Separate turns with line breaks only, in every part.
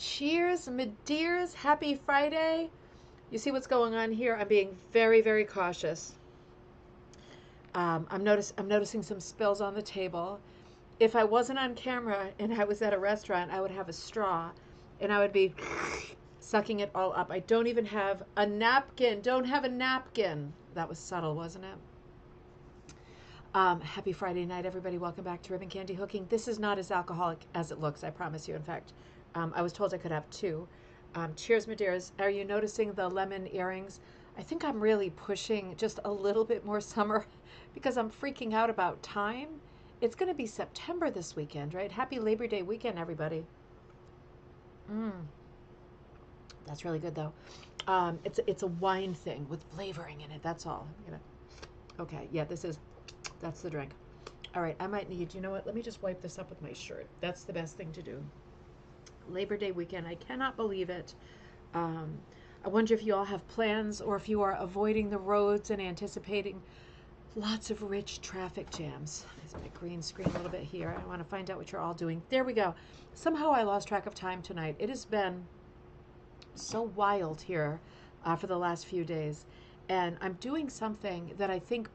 Cheers, my dears. Happy Friday. You see what's going on here? I'm being very, very cautious. I'm noticing some spills on the table. If I wasn't on camera and I was at a restaurant, I would have a straw and I would be sucking it all up. I don't even have a napkin. Don't have a napkin. That was subtle, wasn't it? Happy Friday night, everybody. Welcome back to Ribbon Candy Hooking. This is not as alcoholic as it looks, I promise you. In fact, I was told I could have two. Cheers, my dears. Are you noticing the lemon earrings? I think I'm really pushing just a little bit more summer because I'm freaking out about time. It's going to be September this weekend, right? Happy Labor Day weekend, everybody. Mm, that's really good, though. It's a wine thing with flavoring in it. That's all. Okay, yeah, that's the drink. All right, I might need, you know what? Let me just wipe this up with my shirt. That's the best thing to do. Labor Day weekend. I cannot believe it. Um, I wonder if you all have plans or if you are avoiding the roads and anticipating lots of rich traffic jams. There's my green screen a little bit here. I want to find out what you're all doing. There we go. Somehow I lost track of time tonight. It has been so wild here for the last few days. And I'm doing something that I think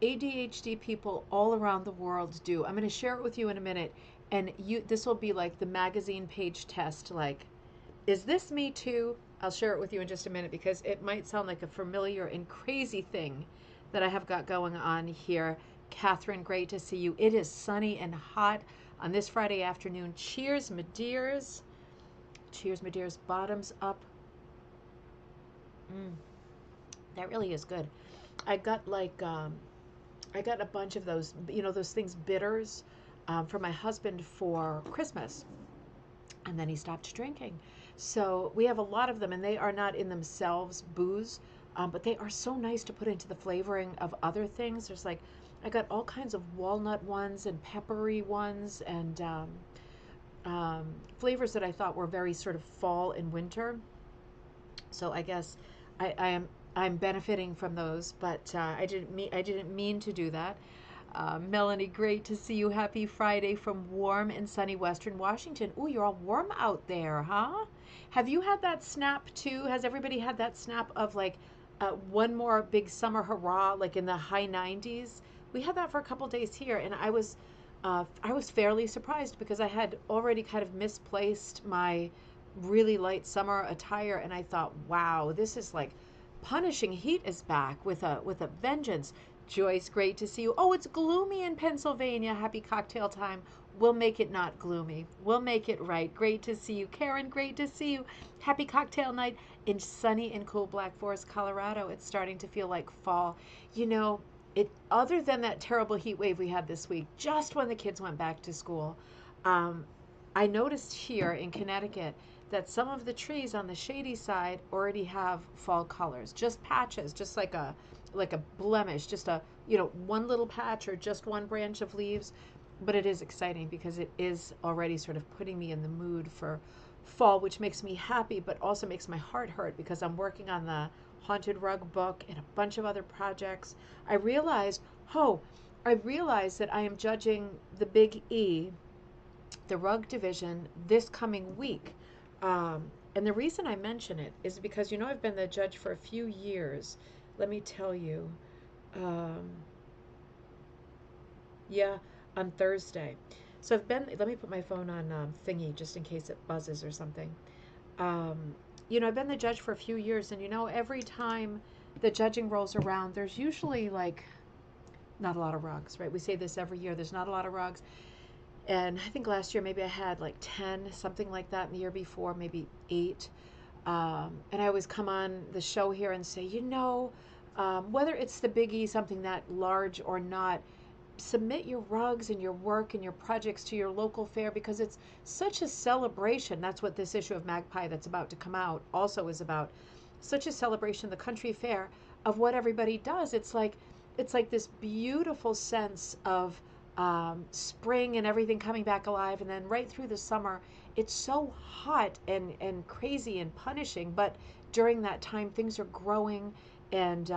ADHD people all around the world do. I'm going to share it with you in a minute. And this will be like the magazine page test. Like, is this me too? I'll share it with you in just a minute because it might sound like a familiar and crazy thing that I have got going on here. Catherine, great to see you. It is sunny and hot on this Friday afternoon. Cheers, my dears. Cheers, my dears. Bottoms up. Mm, that really is good. I got I got a bunch of those, those things, bitters, for my husband for Christmas. And then he stopped drinking. So we have a lot of them, and they are not in themselves booze, but they are so nice to put into the flavoring of other things. There's like, I got all kinds of walnut ones and peppery ones and flavors that I thought were very sort of fall and winter. So I guess I'm benefiting from those, but I didn't mean to do that. Melanie, great to see you. Happy Friday from warm and sunny Western Washington. Ooh, you're all warm out there, huh? Have you had that snap too? Has everybody had that snap of like one more big summer hurrah, like in the high 90s? We had that for a couple days here, and I was fairly surprised because I had already kind of misplaced my really light summer attire, and I thought, wow, this is like punishing heat is back with a vengeance. Joyce, great to see you. Oh, it's gloomy in Pennsylvania. Happy cocktail time. We'll make it not gloomy. We'll make it right. Great to see you. Karen, great to see you. Happy cocktail night in sunny and cool Black Forest, Colorado. It's starting to feel like fall. You know, it other than that terrible heat wave we had this week, just when the kids went back to school, um, I noticed here in Connecticut that some of the trees on the shady side already have fall colors, just patches, just like a blemish, just one little patch or just one branch of leaves. But it is exciting because it is already sort of putting me in the mood for fall, which makes me happy, but also makes my heart hurt because I'm working on the haunted rug book and a bunch of other projects. I realized, oh, I realized that I am judging the Big E, the rug division, this coming week. And the reason I mention it is because, I've been the judge for a few years. Let me tell you. Um, yeah, on Thursday. So let me put my phone on thingy just in case it buzzes or something. I've been the judge for a few years, and every time the judging rolls around, there's usually like not a lot of rugs, right? We say this every year. There's not a lot of rugs. And I think last year maybe I had like 10, something like that. And the year before, maybe 8. And I always come on the show here and say, whether it's the Big E, something that large or not, submit your rugs and your work and your projects to your local fair because it's such a celebration. That's what this issue of Magpie that's about to come out also is about. Such a celebration of the country fair of what everybody does. It's like this beautiful sense of spring and everything coming back alive, and then right through the summer it's so hot and crazy and punishing, but during that time things are growing, and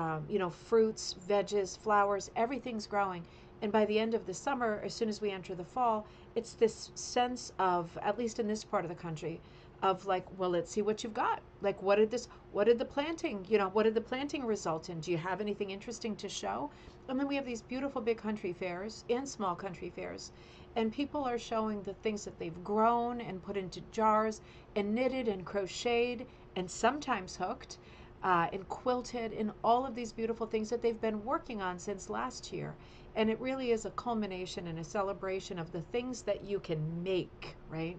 fruits, veggies, flowers, everything's growing. And by the end of the summer, as soon as we enter the fall, it's this sense of, at least in this part of the country, of like, well, let's see what you've got. Like, what did the planting, what did the planting result in? Do you have anything interesting to show? And then we have these beautiful big country fairs and small country fairs. And people are showing the things that they've grown and put into jars and knitted and crocheted and sometimes hooked and quilted and all of these beautiful things that they've been working on since last year. And it really is a culmination and a celebration of the things that you can make, right?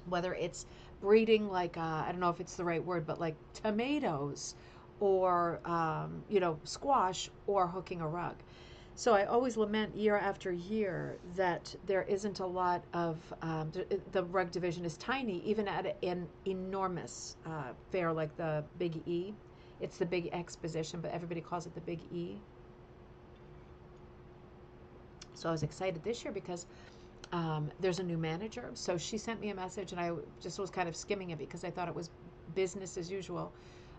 Whether it's breeding like I don't know if it's the right word, but like tomatoes or squash or hooking a rug. So I always lament year after year that there isn't a lot of the rug division is tiny, even at an enormous fair like the Big E. It's the Big Exposition, but everybody calls it the Big E. So I was excited this year because there's a new manager. So she sent me a message, and I just was kind of skimming it because I thought it was business as usual.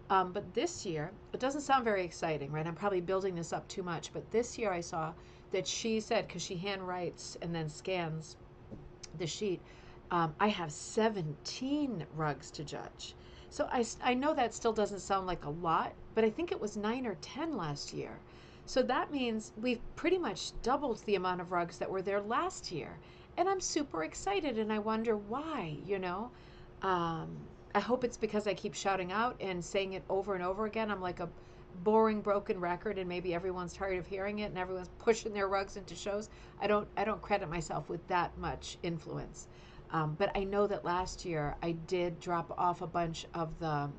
But this year, it doesn't sound very exciting, right? I'm probably building this up too much. But this year I saw that she said, because she hand writes and then scans the sheet, I have 17 rugs to judge. So I know that still doesn't sound like a lot, but I think it was 9 or 10 last year. So that means we've pretty much doubled the amount of rugs that were there last year. And I'm super excited, and I wonder why. Um, I hope it's because I keep shouting out and saying it over and over again. I'm like a boring broken record, and maybe everyone's tired of hearing it and everyone's pushing their rugs into shows. I don't credit myself with that much influence. But I know that last year I did drop off a bunch of the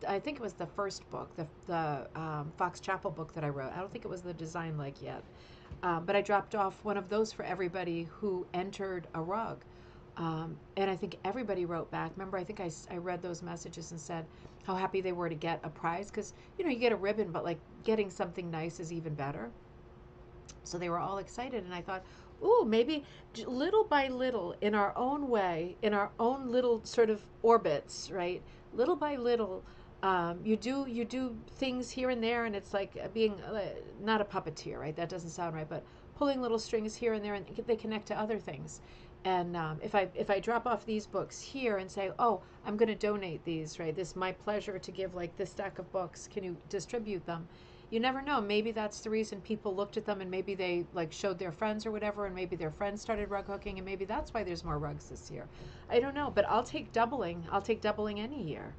I think it was the first book, the Fox Chapel book that I wrote. I don't think it was the Design Like yet. But I dropped off one of those for everybody who entered a rug. And I think everybody wrote back. Remember, I think I read those messages and said how happy they were to get a prize because, you get a ribbon, but like getting something nice is even better. So they were all excited. And I thought, ooh, maybe little by little, in our own way, in our own little sort of orbits, right? Little by little, you do things here and there, and it's like being not a puppeteer, right? That doesn't sound right, but pulling little strings here and there, and they connect to other things. And if I drop off these books here and say, oh, I'm going to donate these, right? This is my pleasure to give like this stack of books. Can you distribute them? You never know. Maybe that's the reason people looked at them, and maybe they like showed their friends or whatever, and maybe their friends started rug hooking, and maybe that's why there's more rugs this year. I don't know, but I'll take doubling. I'll take doubling any year.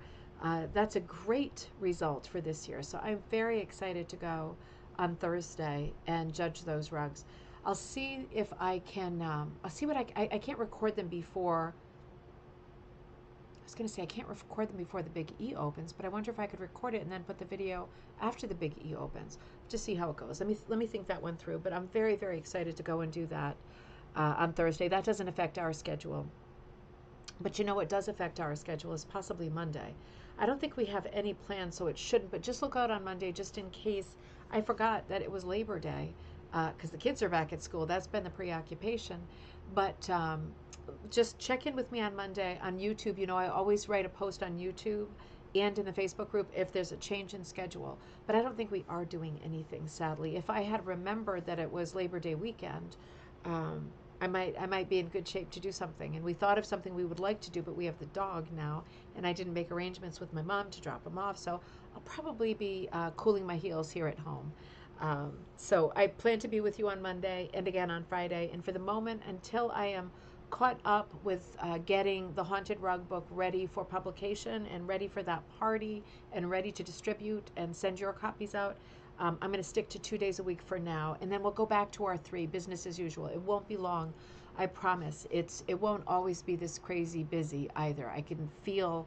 That's a great result for this year. So I'm very excited to go on Thursday and judge those rugs. I'll see if I can. I'll see what I can't record them before. I was going to say I can't record them before the Big E opens, but I wonder if I could record it and then put the video after the Big E opens to see how it goes. Let me think that one through. But I'm very, very excited to go and do that on Thursday. That doesn't affect our schedule. But what does affect our schedule is possibly Monday. I don't think we have any plans, so it shouldn't. But just look out on Monday just in case I forgot that it was Labor Day because the kids are back at school. That's been the preoccupation. But just check in with me on Monday on YouTube. I always write a post on YouTube and in the Facebook group if there's a change in schedule. But I don't think we are doing anything, sadly. If I had remembered that it was Labor Day weekend, I might be in good shape to do something. And we thought of something we would like to do, but we have the dog now, and I didn't make arrangements with my mom to drop him off. So I'll probably be cooling my heels here at home. So I plan to be with you on Monday and again on Friday. And for the moment, until I am caught up with getting the Haunted Rug book ready for publication and ready for that party and ready to distribute and send your copies out, I'm going to stick to 2 days a week for now. And then we'll go back to our 3, business as usual. It won't be long. I promise. It won't always be this crazy busy either. I can feel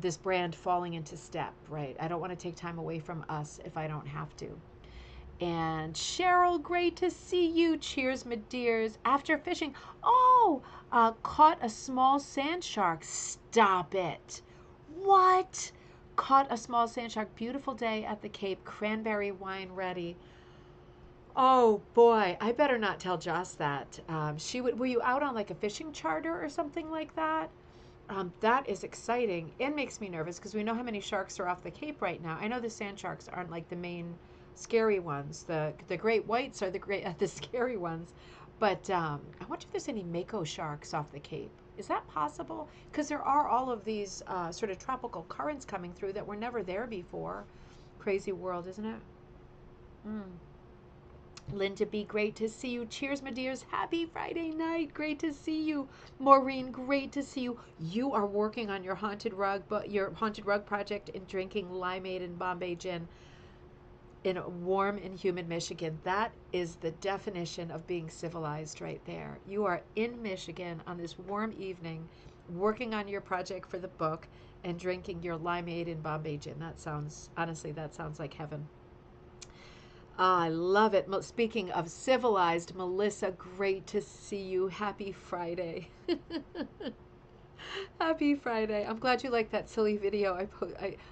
this brand falling into step, right? I don't want to take time away from us if I don't have to. And Cheryl, great to see you. Cheers, my dears. After fishing, caught a small sand shark. Stop it. What? Caught a small sand shark. Beautiful day at the Cape. Cranberry wine ready. Oh boy, I better not tell Joss that. Were you out on like a fishing charter or something like that? That is exciting and makes me nervous because we know how many sharks are off the Cape right now. I know the sand sharks aren't like the main scary ones. The great whites are the scary ones. But I wonder if there's any mako sharks off the Cape. Is that possible? Because there are all of these sort of tropical currents coming through that were never there before. Crazy world, isn't it? Mm. Linda B, great to see you. Cheers, my dears. Happy Friday night. Great to see you. Maureen, great to see you. You are working on your haunted rug, but your haunted rug project and drinking limeade and Bombay gin in warm and humid Michigan. That is the definition of being civilized right there. You are in Michigan on this warm evening, working on your project for the book and drinking your limeade and Bombay gin. That sounds, honestly, that sounds like heaven. I love it. Speaking of civilized, Melissa, great to see you. Happy Friday. Happy Friday. I'm glad you liked that silly video.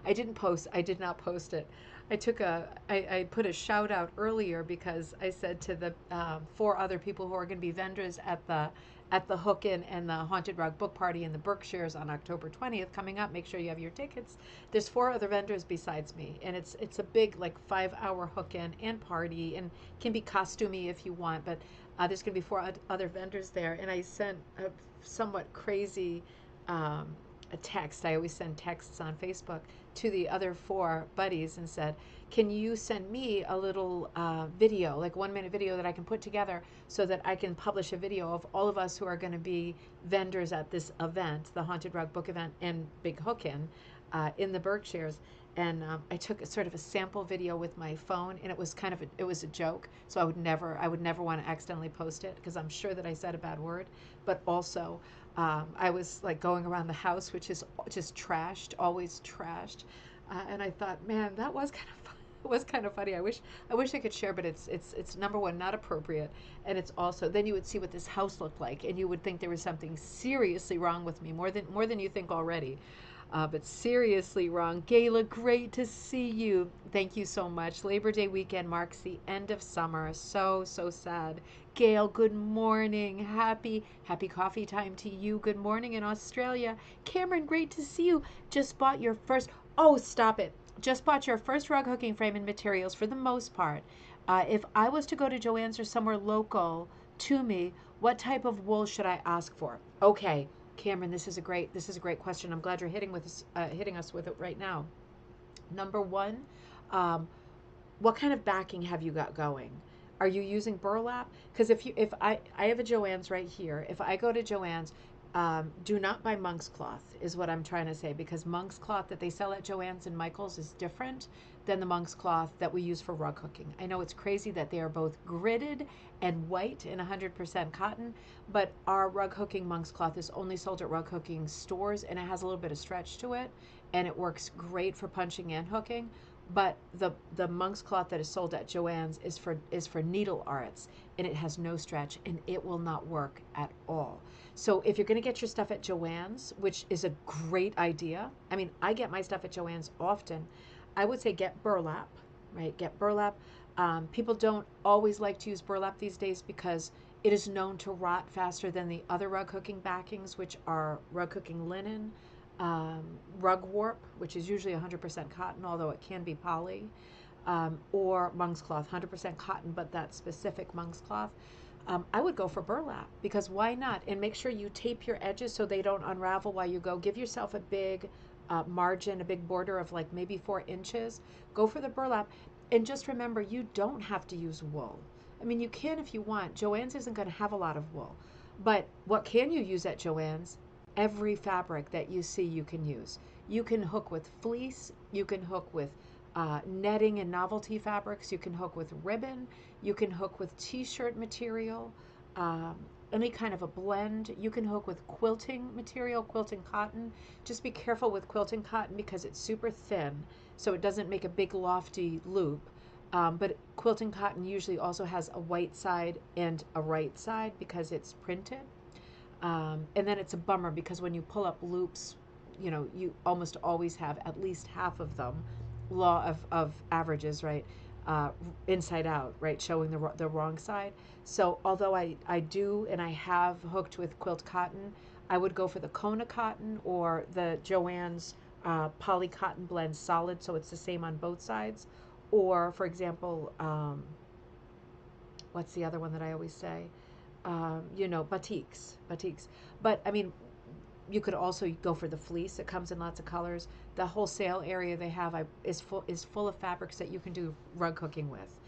I didn't post. I did not post it. I put a shout out earlier because I said to the four other people who are going to be vendors at the Hook In and the Haunted Rug Book Party in the Berkshires on October 20th coming up. Make sure you have your tickets. There's four other vendors besides me, and it's a big like 5 hour Hook In and party, and can be costumey if you want. But there's going to be four other vendors there, and I sent a somewhat crazy a text. I always send texts on Facebook to the other four buddies and said, can you send me a little video, like 1 minute video that I can put together so that I can publish a video of all of us who are going to be vendors at this event, the Haunted Rug Book event and Big Hook in the Berkshires. And I took sort of a sample video with my phone, and it was it was a joke. So I would never want to accidentally post it because I'm sure that I said a bad word. But also, I was like going around the house, which is just trashed, always trashed. And I thought, man, that was kind of fun. It was kind of funny. I wish I could share, but it's number one, not appropriate, and it's also then you would see what this house looked like, and you would think there was something seriously wrong with me, more than you think already. But seriously wrong. Gayla, great to see you. Thank you so much. Labor Day weekend marks the end of summer. So sad. Gail, good morning. Happy coffee time to you. Good morning in Australia. Cameron, great to see you. Just bought your first. Oh, stop it. Just bought your first rug hooking frame and materials for the most part. If I was to go to Joann's or somewhere local to me, what type of wool should I ask for? Okay. Cameron, this is a great question. I'm glad you're hitting us with it right now. Number one, what kind of backing have you got going? Are you using burlap? Because if I have a Joann's right here. If I go to Joann's, do not buy monk's cloth is what I'm trying to say, because monk's cloth that they sell at Joann's and Michael's is different than the monk's cloth that we use for rug hooking. I know it's crazy that they are both gridded and white and 100% cotton, but our rug hooking monk's cloth is only sold at rug hooking stores, and it has a little bit of stretch to it, and it works great for punching and hooking. But the monk's cloth that is sold at Joann's is for needle arts, and it has no stretch, and it will not work at all. So if you're going to get your stuff at Joann's, which is a great idea, I mean, I get my stuff at Joann's often. I would say get burlap, right? Get burlap. People don't always like to use burlap these days because it is known to rot faster than the other rug hooking backings, which are rug hooking linen, rug warp, which is usually 100% cotton, although it can be poly, or monk's cloth, 100% cotton, but that specific monk's cloth. I would go for burlap, because why not? And make sure you tape your edges so they don't unravel while you go. Give yourself a big margin, a big border of like maybe 4 inches. Go for the burlap. And just remember, you don't have to use wool. I mean, you can if you want. Joann's isn't going to have a lot of wool. But what can you use at Joann's? Every fabric that you see you can use. You can hook with fleece. You can hook with netting and novelty fabrics. You can hook with ribbon. You can hook with t-shirt material, any kind of a blend. You can hook with quilting material, quilting cotton. Just be careful with quilting cotton because it's super thin, so it doesn't make a big lofty loop. But quilting cotton usually also has a white side and a right side because it's printed. And then it's a bummer because when you pull up loops, you almost always have at least half of them, law of averages, right? Inside out, right? Showing the wrong side. So although I do and I have hooked with quilt cotton, I would go for the Kona cotton or the Joann's poly cotton blend solid, so it's the same on both sides. Or for example, what's the other one that I always say? Batiks. But I mean, You could also go for the fleece. It comes in lots of colors. The wholesale area they have is full of fabrics that you can do rug hooking with.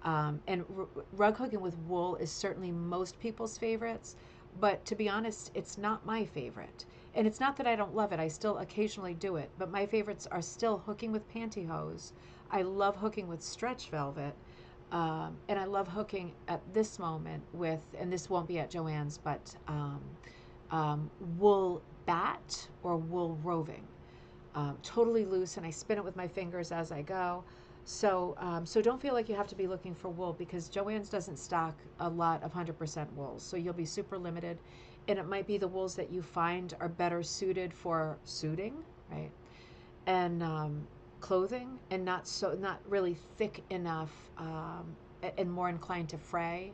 And rug hooking with wool is certainly most people's favorites, but to be honest, it's not my favorite. And it's not that I don't love it. I still occasionally do it, but my favorites are still hooking with pantyhose. I love hooking with stretch velvet. And I love hooking at this moment with, and this won't be at Joann's, but wool bat or wool roving. Totally loose, and I spin it with my fingers as I go. So don't feel like you have to be looking for wool, because Joann's doesn't stock a lot of 100% wools. So you'll be super limited, and it might be the wools that you find are better suited for suiting, right? And clothing, and not really thick enough, and more inclined to fray.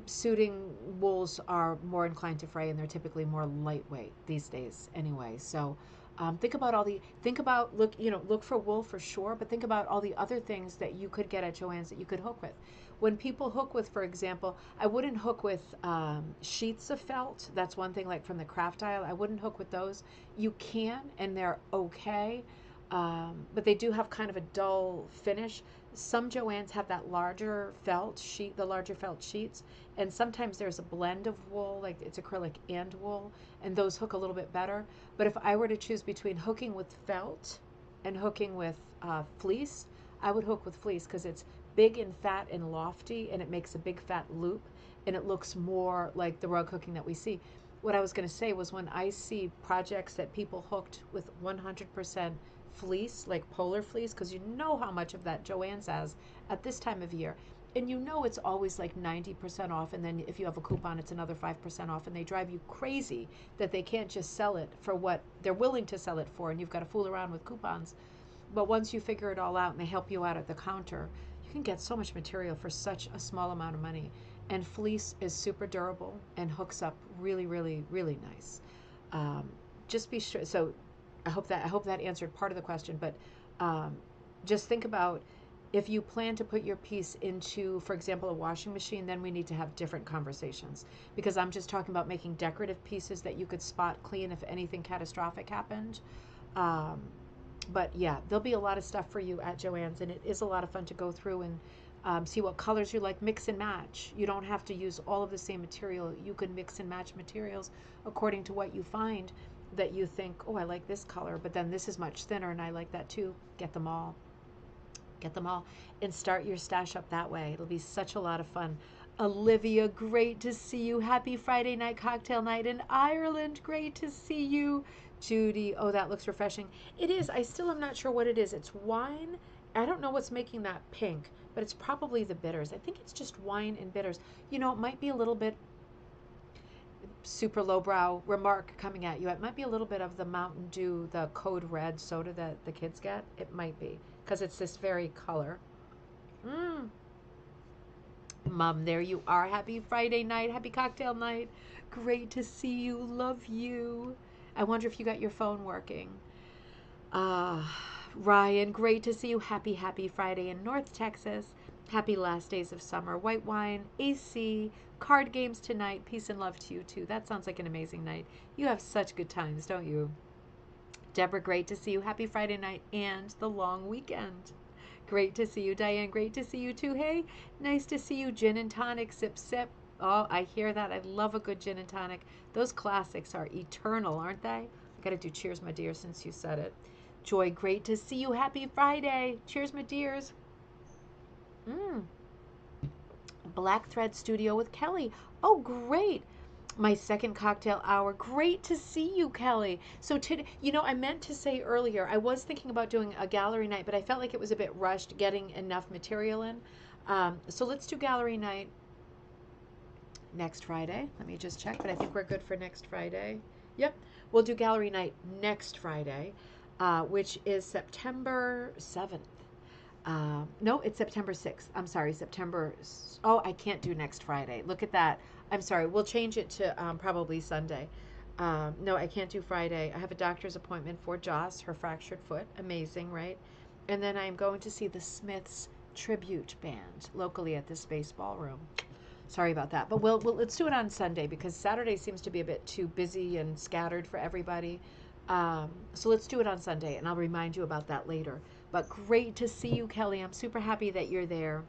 Suiting wools are more inclined to fray, and they're typically more lightweight these days anyway. So think about look for wool for sure, but think about all the other things that you could get at Joann's that you could hook with. When people hook with, for example, I wouldn't hook with sheets of felt. That's one thing, like from the craft aisle. I wouldn't hook with those. You can, and they're okay, but they do have kind of a dull finish. Some Joann's have that larger felt sheet, the larger felt sheets, and sometimes there's a blend of wool, like it's acrylic and wool, and those hook a little bit better. But if I were to choose between hooking with felt and hooking with fleece, I would hook with fleece, because it's big and fat and lofty, and it makes a big fat loop, and it looks more like the rug hooking that we see. What I was going to say was, when I see projects that people hooked with 100% fleece, like polar fleece, because you know how much of that Joann's has at this time of year. And you know it's always like 90% off, and then if you have a coupon, it's another 5% off, and they drive you crazy that they can't just sell it for what they're willing to sell it for, and you've got to fool around with coupons. But once you figure it all out and they help you out at the counter, you can get so much material for such a small amount of money. And fleece is super durable and hooks up really, really, really nice. Just be sure. So I hope that answered part of the question, but just think about, if you plan to put your piece into, for example, a washing machine, then we need to have different conversations, because I'm just talking about making decorative pieces that you could spot clean if anything catastrophic happened. But yeah, there'll be a lot of stuff for you at Joann's, and it is a lot of fun to go through and see what colors you like, mix and match. You don't have to use all of the same material. You can mix and match materials according to what you find that you think, oh, I like this color, but then this is much thinner and I like that too. Get them all. Get them all and start your stash up that way. It'll be such a lot of fun. Olivia, great to see you. Happy Friday night cocktail night in Ireland. Great to see you. Judy, oh, that looks refreshing. It is. I still am not sure what it is. It's wine. I don't know what's making that pink, but it's probably the bitters. I think it's just wine and bitters. It might be a little bit, super lowbrow remark coming at you. It might be a little bit of the Mountain Dew, the Code Red soda that the kids get. It might be, because it's this very color. Mom, there you are. Happy Friday night. Happy cocktail night. Great to see you. Love you. I wonder if you got your phone working. Ryan, great to see you. Happy Friday in North Texas. Happy last days of summer. White wine, AC, card games tonight. Peace and love to you too. That sounds like an amazing night. You have such good times, don't you? Deborah, great to see you. Happy Friday night and the long weekend. Great to see you. Diane, great to see you too. Hey, nice to see you. Gin and tonic, sip, sip. Oh, I hear that. I love a good gin and tonic. Those classics are eternal, aren't they? I got to do cheers, my dear, since you said it. Joy, great to see you. Happy Friday. Cheers, my dears. Black Thread Studio with Kelly. Oh, great. My second cocktail hour. Great to see you, Kelly. So today, I meant to say earlier, I was thinking about doing a gallery night, but I felt like it was a bit rushed getting enough material in. So let's do gallery night next Friday. Let me just check, but I think we're good for next Friday. Yep, we'll do gallery night next Friday, which is September 7th. No, it's September 6th. I'm sorry, Oh, I can't do next Friday. Look at that. I'm sorry. We'll change it to probably Sunday. No, I can't do Friday. I have a doctor's appointment for Joss, her fractured foot. Amazing, right? And then I'm going to see the Smiths tribute band locally at the Space Ballroom. Sorry about that. But let's do it on Sunday because Saturday seems to be a bit too busy and scattered for everybody. So let's do it on Sunday, and I'll remind you about that later. But great to see you, Kelly. I'm super happy that you're there.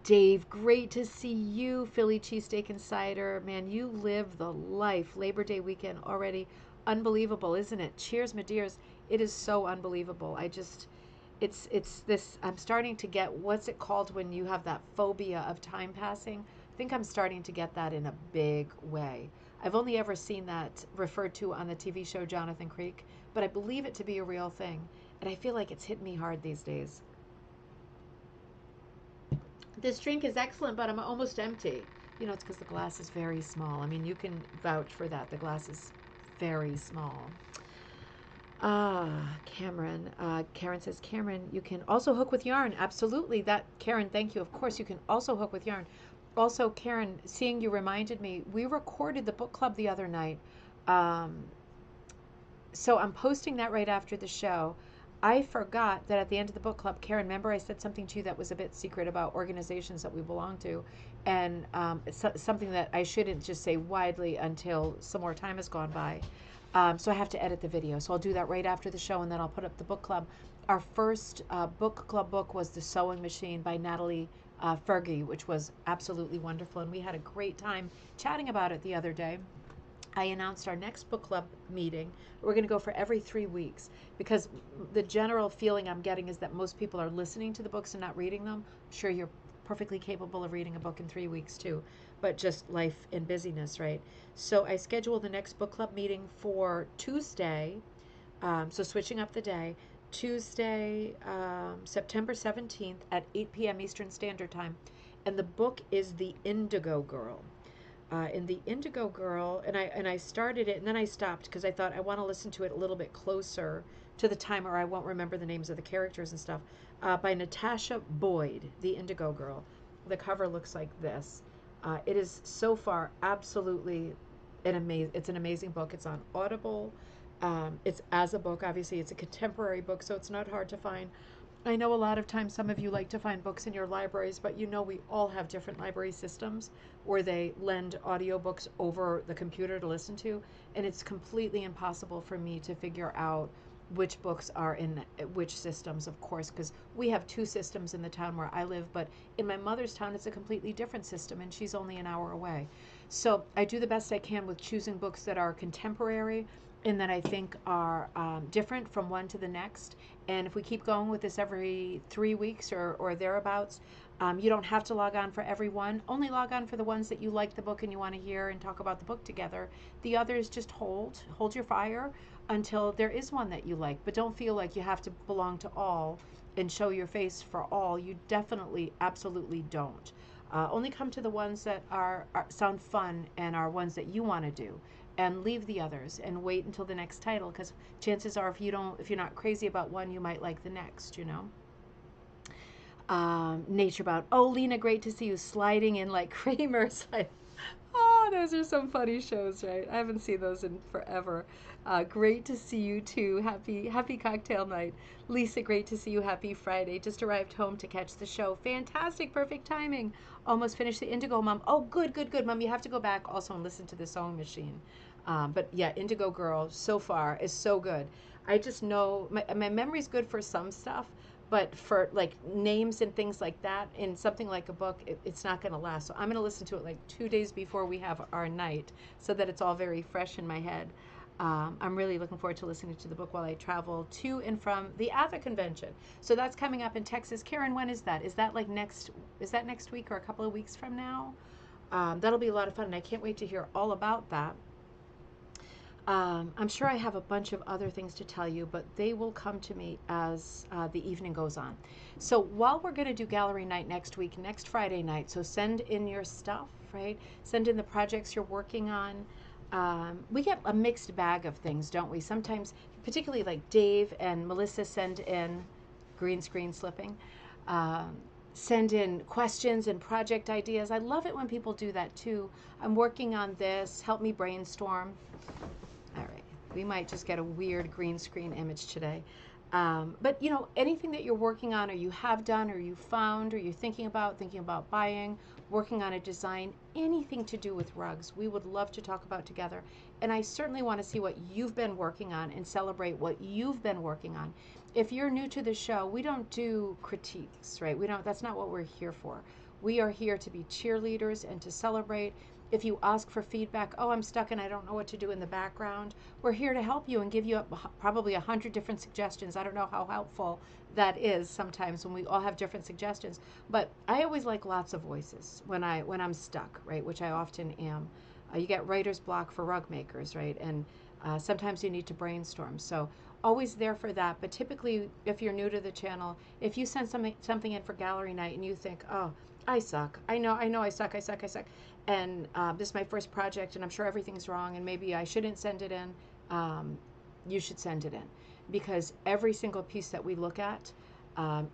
Dave, great to see you. Philly cheesesteak and cider. Man, you live the life. Labor Day weekend already. Unbelievable, isn't it? Cheers, my dears. It is so unbelievable. It's this, I'm starting to get, what's it called when you have that phobia of time passing? I think I'm starting to get that in a big way. I've only ever seen that referred to on the TV show Jonathan Creek, but I believe it to be a real thing. And I feel like it's hit me hard these days. This drink is excellent, but I'm almost empty. You know, it's because the glass is very small. I mean, you can vouch for that. The glass is very small. Cameron. Karen says, Cameron, you can also hook with yarn. Absolutely. That, Karen, thank you. Of course, you can also hook with yarn. Also, Karen, seeing you reminded me, we recorded the book club the other night. Um, so I'm posting that right after the show. I forgot that at the end of the book club, Karen, remember I said something to you that was a bit secret about organizations that we belong to, and it's something that I shouldn't just say widely until some more time has gone by. So I have to edit the video. So I'll do that right after the show, and then I'll put up the book club. Our first book club book was The Sewing Machine by Natalie Fergie, which was absolutely wonderful, and we had a great time chatting about it the other day. I announced our next book club meeting. We're going to go for every 3 weeks because the general feeling I'm getting is that most people are listening to the books and not reading them. I'm sure you're perfectly capable of reading a book in 3 weeks too, but just life and busyness, right? So I scheduled the next book club meeting for Tuesday, so switching up the day, Tuesday, September 17th at 8 p.m. Eastern Standard Time. And the book is The Indigo Girl. In The Indigo Girl, and I started it and then I stopped because I thought I want to listen to it a little bit closer to the time or I won't remember the names of the characters and stuff. By Natasha Boyd, The Indigo Girl. The cover looks like this. It is so far absolutely it's an amazing book. It's on Audible. It's as a book. Obviously, it's a contemporary book, so it's not hard to find. I know a lot of times some of you like to find books in your libraries, but you know we all have different library systems where they lend audiobooks over the computer to listen to, and it's completely impossible for me to figure out which books are in which systems, of course, because we have two systems in the town where I live, but in my mother's town it's a completely different system, and she's only an hour away. So I do the best I can with choosing books that are contemporary and that I think are different from one to the next. And if we keep going with this every 3 weeks or thereabouts, you don't have to log on for every one. Only log on for the ones that you like the book and you want to hear and talk about the book together. The others just hold your fire until there is one that you like. But don't feel like you have to belong to all and show your face for all. You definitely, absolutely don't. Only come to the ones that sound fun and are ones that you want to do, and leave the others and wait until the next title, because chances are if you're not crazy about one, you might like the next, you know. Nature Bound. Oh, Lena, great to see you sliding in like Kramer's. Oh, those are some funny shows, right? I haven't seen those in forever. Great to see you too. Happy cocktail night. Lisa, great to see you. Happy Friday. Just arrived home to catch the show. Fantastic, perfect timing. Almost finished the Indigo, Mom. Oh, good, Mom. You have to go back also and listen to the Sewing Machine. But yeah, Indigo Girl so far is so good. I just know my memory's good for some stuff, but for like names and things like that in something like a book, it's not going to last. So I'm going to listen to it like 2 days before we have our night so that it's all very fresh in my head. I'm really looking forward to listening to the book while I travel to and from the AVA convention. So that's coming up in Texas. Karen, when is that? Is that next week or a couple of weeks from now? That'll be a lot of fun, and I can't wait to hear all about that. I'm sure I have a bunch of other things to tell you, but they will come to me as the evening goes on. So while we're going to do gallery night next week, next Friday night, so send in your stuff, right? Send in the projects you're working on. We get a mixed bag of things, don't we? Sometimes, particularly like Dave and Melissa send in green screen slipping. Send in questions and project ideas. I love it when people do that too. I'm working on this. Help me brainstorm. All right, we might just get a weird green screen image today. But you know, anything that you're working on or you have done or you found or you're thinking about buying, working on a design, anything to do with rugs, we would love to talk about together. And I certainly want to see what you've been working on and celebrate what you've been working on. If you're new to the show, we don't do critiques, right? We don't, that's not what we're here for. We are here to be cheerleaders and to celebrate. If you ask for feedback, oh, I'm stuck and I don't know what to do in the background, we're here to help you and give you probably 100 different suggestions. I don't know how helpful that is sometimes when we all have different suggestions, but I always like lots of voices when I'm stuck, right? Which I often am. You get writer's block for rug makers, right? And sometimes you need to brainstorm. So always there for that. But typically, if you're new to the channel, if you send something in for gallery night and you think, oh, I suck. I know I suck. And this is my first project and I'm sure everything's wrong and maybe I shouldn't send it in. You should send it in, because every single piece that we look at,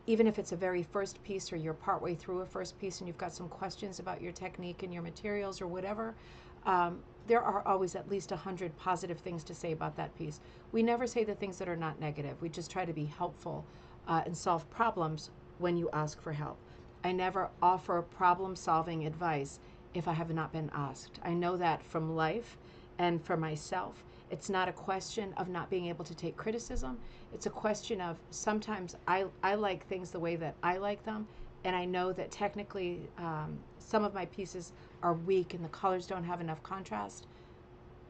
even if it's a very first piece or you're partway through a first piece and you've got some questions about your technique and your materials or whatever, there are always at least 100 positive things to say about that piece. We never say the things that are not negative. We just try to be helpful and solve problems when you ask for help. I never offer problem-solving advice if I have not been asked. I know that from life and for myself. It's not a question of not being able to take criticism. It's a question of sometimes I like things the way that I like them, and I know that technically some of my pieces are weak and the colors don't have enough contrast.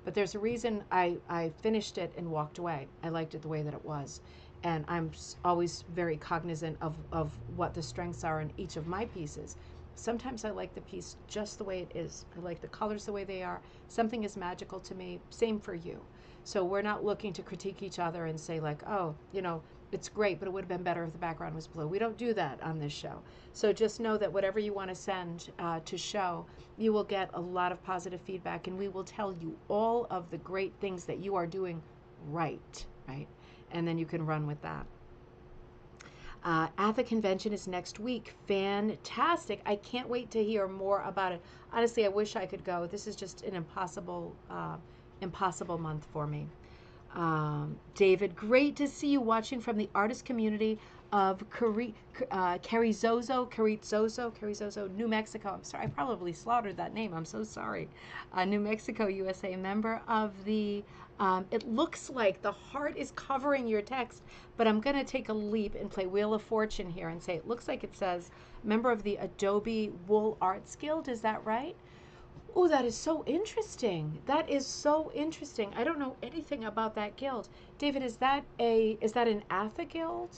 But there's a reason I finished it and walked away. I liked it the way that it was. And I'm always very cognizant of what the strengths are in each of my pieces. Sometimes I like the piece just the way it is. I like the colors the way they are. Something is magical to me. Same for you. So we're not looking to critique each other and say like, oh, you know, it's great, but it would have been better if the background was blue. We don't do that on this show. So just know that whatever you want to send to show, you will get a lot of positive feedback, and we will tell you all of the great things that you are doing right? And then you can run with that. At the convention is next week. Fantastic. I can't wait to hear more about it. Honestly, I wish I could go. This is just an impossible month for me. David, great to see you watching from the artist community of Carrizozo, New Mexico. I'm sorry, I probably slaughtered that name. I'm so sorry. New Mexico, USA, member of the, it looks like the heart is covering your text, but I'm going to take a leap and play Wheel of Fortune here and say it looks like it says member of the Adobe Wool Arts Guild. Is that right? Oh, that is so interesting. That is so interesting. I don't know anything about that guild. David, is that an ATHA guild?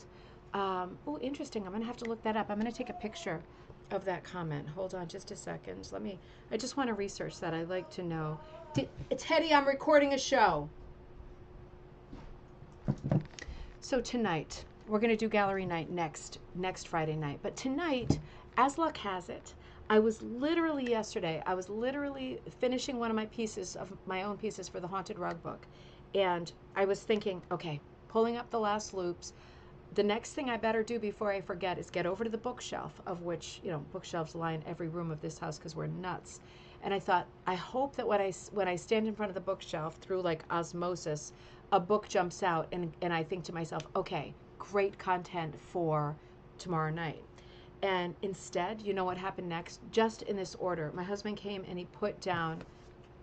Oh, interesting. I'm gonna have to look that up. I'm gonna take a picture of that comment. Hold on just a second. I just want to research that. I'd like to know. Teddy, I'm recording a show. So tonight, we're gonna do gallery night next Friday night. But tonight, as luck has it, I was literally finishing one of my own pieces for the Haunted Rug book. And I was thinking, okay, pulling up the last loops. The next thing I better do before I forget is get over to the bookshelf, of which, bookshelves line every room of this house because we're nuts. And I thought, I hope that when I stand in front of the bookshelf through like osmosis, a book jumps out and I think to myself, okay, great content for tomorrow night. And instead, you know what happened next? Just in this order, my husband came and he put down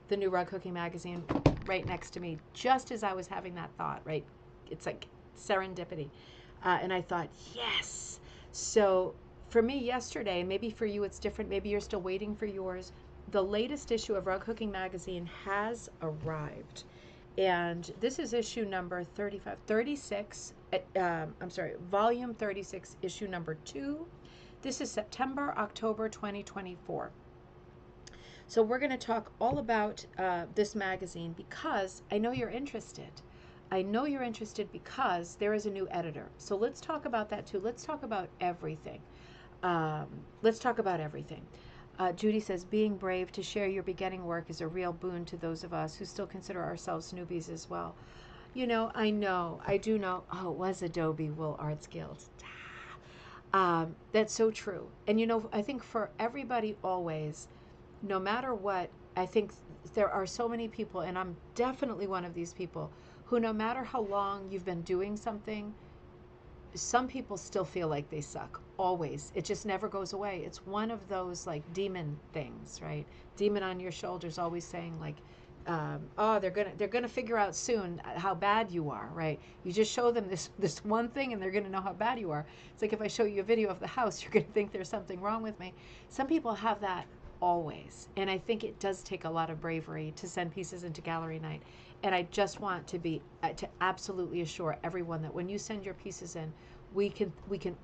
the new Rug Hooking magazine right next to me, just as I was having that thought, right? It's like serendipity. And I thought, yes. So for me yesterday, maybe for you it's different, maybe you're still waiting for yours, the latest issue of Rug Hooking magazine has arrived. And this is issue number 36, volume 36, issue number 2. This is September, October 2024. So we're going to talk all about this magazine because I know you're interested. I know you're interested because there is a new editor. So let's talk about that too. Let's talk about everything. Judy says, being brave to share your beginning work is a real boon to those of us who still consider ourselves newbies as well. I do know. Oh, it was Adobe Wool Arts Guild. That's so true. And I think for everybody always, no matter what, I think there are so many people, and I'm definitely one of these people, who no matter how long you've been doing something, some people still feel like they suck, always. It just never goes away. It's one of those like demon things, right? Demon on your shoulders always saying like, oh, they're gonna figure out soon how bad you are, right? You just show them this one thing and they're gonna know how bad you are. It's like if I show you a video of the house, you're gonna think there's something wrong with me. Some people have that always, and I think it does take a lot of bravery to send pieces into gallery night. And I just want to absolutely assure everyone that when you send your pieces in, we can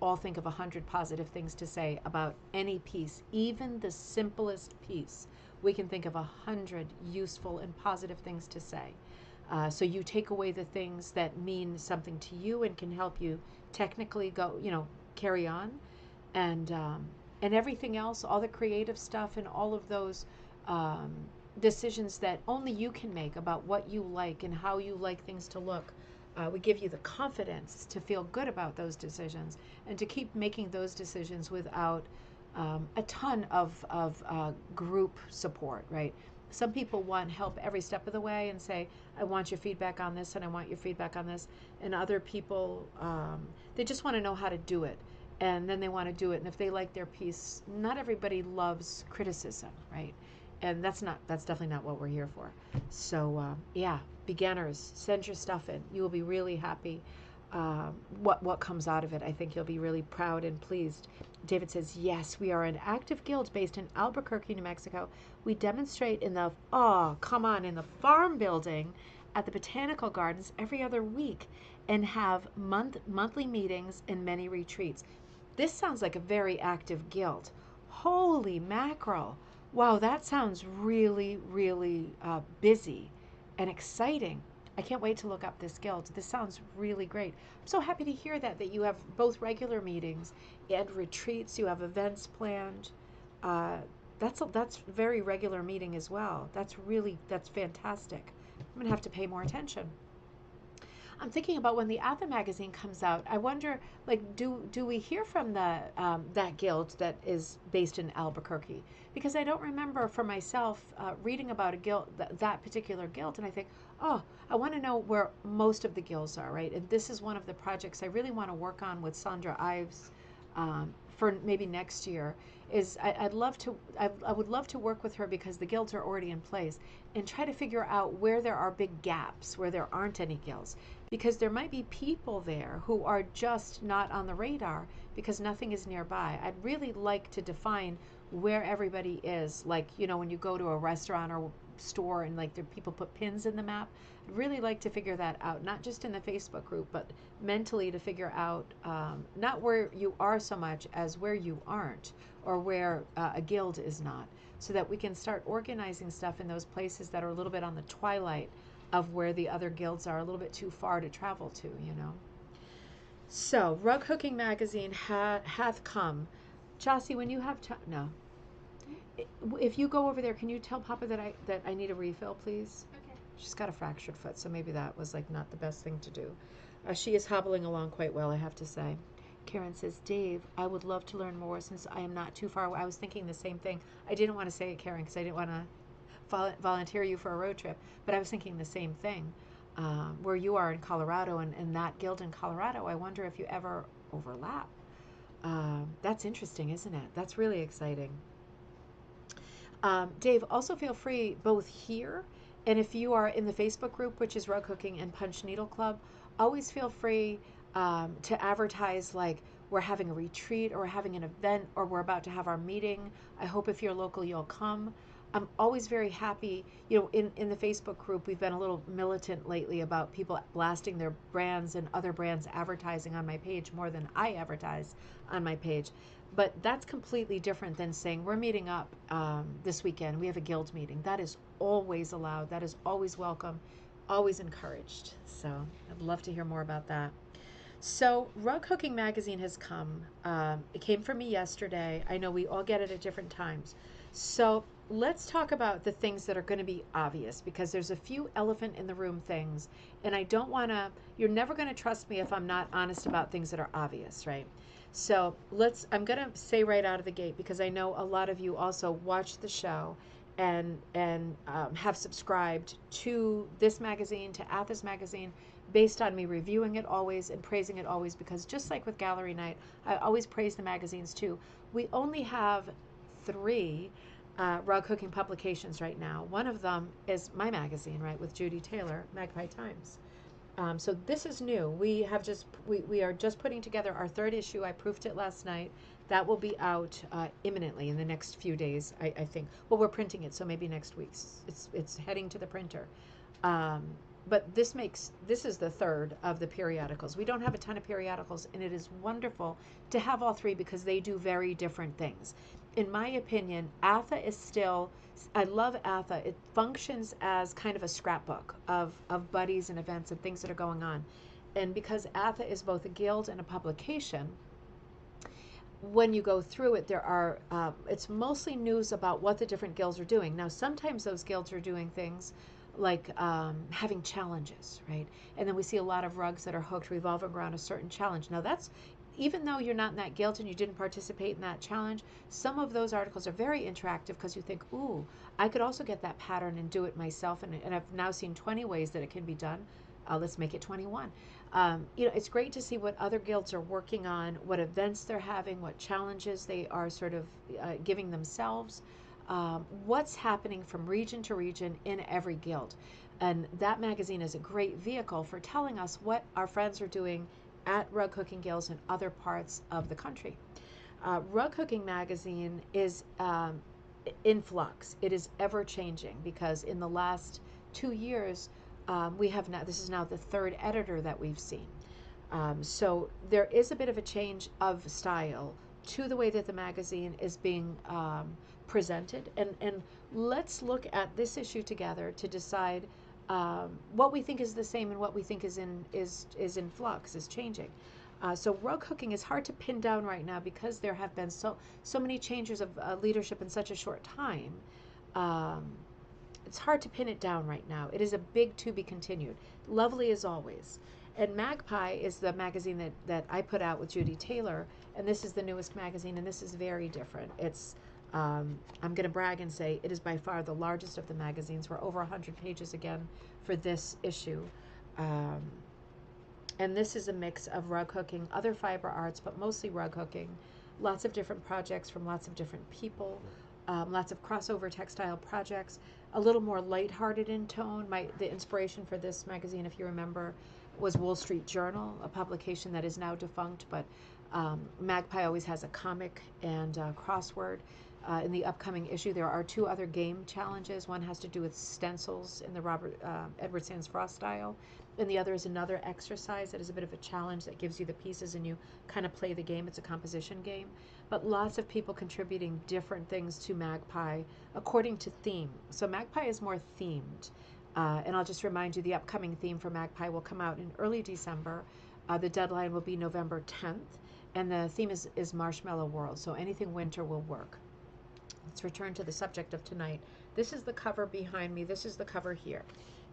all think of 100 positive things to say about any piece, even the simplest piece. We can think of 100 useful and positive things to say. So you take away the things that mean something to you and can help you technically go, carry on, and everything else, all the creative stuff and all of those um, decisions that only you can make about what you like and how you like things to look. We give you the confidence to feel good about those decisions and to keep making those decisions without a ton of group support, right? Some people want help every step of the way and say, I want your feedback on this and I want your feedback on this. And other people, they just want to know how to do it. And then they want to do it. And if they like their piece, not everybody loves criticism, right? And that's definitely not what we're here for. So yeah, beginners, send your stuff in. You will be really happy what comes out of it. I think you'll be really proud and pleased. David says, yes, we are an active guild based in Albuquerque, New Mexico. We demonstrate in the farm building at the botanical gardens every other week and have monthly meetings and many retreats. This sounds like a very active guild. Holy mackerel. Wow, that sounds really, really busy and exciting. I can't wait to look up this guild. This sounds really great. I'm so happy to hear that you have both regular meetings and retreats. You have events planned. That's very regular meeting as well. That's fantastic. I'm going to have to pay more attention. I'm thinking about when the Atha magazine comes out. I wonder, like, do we hear from the that guild that is based in Albuquerque? Because I don't remember for myself reading about a guild, that particular guild, and I think, oh, I want to know where most of the guilds are, right? And this is one of the projects I really want to work on with Sandra Ives for maybe next year. I would love to work with her because the guilds are already in place and try to figure out where there are big gaps, where there aren't any guilds. Because there might be people there who are just not on the radar because nothing is nearby. I'd really like to define where everybody is. Like, when you go to a restaurant or store and like people put pins in the map. I'd really like to figure that out, not just in the Facebook group, but mentally to figure out not where you are so much as where you aren't or where a guild is not, so that we can start organizing stuff in those places that are a little bit on the twilight of where the other guilds are, a little bit too far to travel to, So, Rug Hooking Magazine hath come. Jossie, when you have time, no. If you go over there, can you tell Papa that I need a refill, please?
Okay.
She's got a fractured foot, so maybe that was like not the best thing to do. She is hobbling along quite well, I have to say. Karen says, Dave, I would love to learn more since I am not too far away. I was thinking the same thing. I didn't want to say it, Karen, because I didn't want to volunteer you for a road trip, but I was thinking the same thing. Where you are in Colorado and that guild in Colorado, I wonder if you ever overlap. That's interesting, isn't it? That's really exciting. Dave, also feel free both here and if you are in the Facebook group, which is Rug Hooking and Punch Needle Club, always feel free to advertise like we're having a retreat or we're having an event or we're about to have our meeting. I hope if you're local, you'll come. I'm always very happy. In the Facebook group, we've been a little militant lately about people blasting their brands and other brands advertising on my page more than I advertise on my page. But that's completely different than saying we're meeting up this weekend. We have a guild meeting. That is always allowed. That is always welcome, always encouraged. So I'd love to hear more about that. So Rug Hooking Magazine has come. It came from me yesterday. I know we all get it at different times. So let's talk about the things that are going to be obvious, because there's a few elephant in the room things, and I don't want to, you're never going to trust me if I'm not honest about things that are obvious, right? So I'm going to say right out of the gate, because I know a lot of you also watch the show and have subscribed to this magazine, to Atha's magazine, based on me reviewing it always and praising it always, because just like with Gallery Night, I always praise the magazines too. We only have three rug hooking publications right now. One of them is my magazine, right, with Judy Taylor, Magpie Times. So this is new. We are just putting together our third issue. I proofed it last night. That will be out imminently in the next few days, I think. Well, we're printing it, so maybe next week. It's heading to the printer. Um, but this is the third of the periodicals. We don't have a ton of periodicals, and it is wonderful to have all three because they do very different things. In my opinion, ATHA is still, I love ATHA. It functions as kind of a scrapbook of buddies and events and things that are going on. And because ATHA is both a guild and a publication, when you go through it, there are, it's mostly news about what the different guilds are doing. Now, sometimes those guilds are doing things like having challenges, right? And then we see a lot of rugs that are hooked revolving around a certain challenge. Now, that's, even though you're not in that guild and you didn't participate in that challenge, some of those articles are very interactive because you think, ooh, I could also get that pattern and do it myself. And I've now seen 20 ways that it can be done. Let's make it 21. It's great to see what other guilds are working on, what events they're having, what challenges they are sort of giving themselves, what's happening from region to region in every guild. And that magazine is a great vehicle for telling us what our friends are doing at rug hooking guilds in other parts of the country. Rug Hooking Magazine is in flux. It is ever changing because in the last 2 years, we have now, this is now the third editor that we've seen. So there is a bit of a change of style to the way that the magazine is being presented. And let's look at this issue together to decide what we think is the same and what we think is in flux, is changing. So rug hooking is hard to pin down right now because there have been so many changes of leadership in such a short time. It's hard to pin it down right now. It is a big to be continued. Lovely as always. And Magpie is the magazine that I put out with Judy Taylor, and this is the newest magazine, and this is very different. It's I'm going to brag and say it is by far the largest of the magazines. We're over 100 pages again for this issue. And this is a mix of rug hooking, other fiber arts, but mostly rug hooking. Lots of different projects from lots of different people. Lots of crossover textile projects, a little more lighthearted in tone. The inspiration for this magazine, if you remember, was Wall Street Journal, a publication that is now defunct, but Magpie always has a comic and crossword. In the upcoming issue, there are 2 other game challenges. One has to do with stencils in the Edward Sands Frost style, and the other is another exercise that is a bit of a challenge that gives you the pieces and you kind of play the game. It's a composition game. But lots of people contributing different things to Magpie according to theme. So Magpie is more themed. And I'll just remind you, the upcoming theme for Magpie will come out in early December. The deadline will be November 10th. And the theme is Marshmallow World. So anything winter will work. Let's return to the subject of tonight. This is the cover behind me. This is the cover here.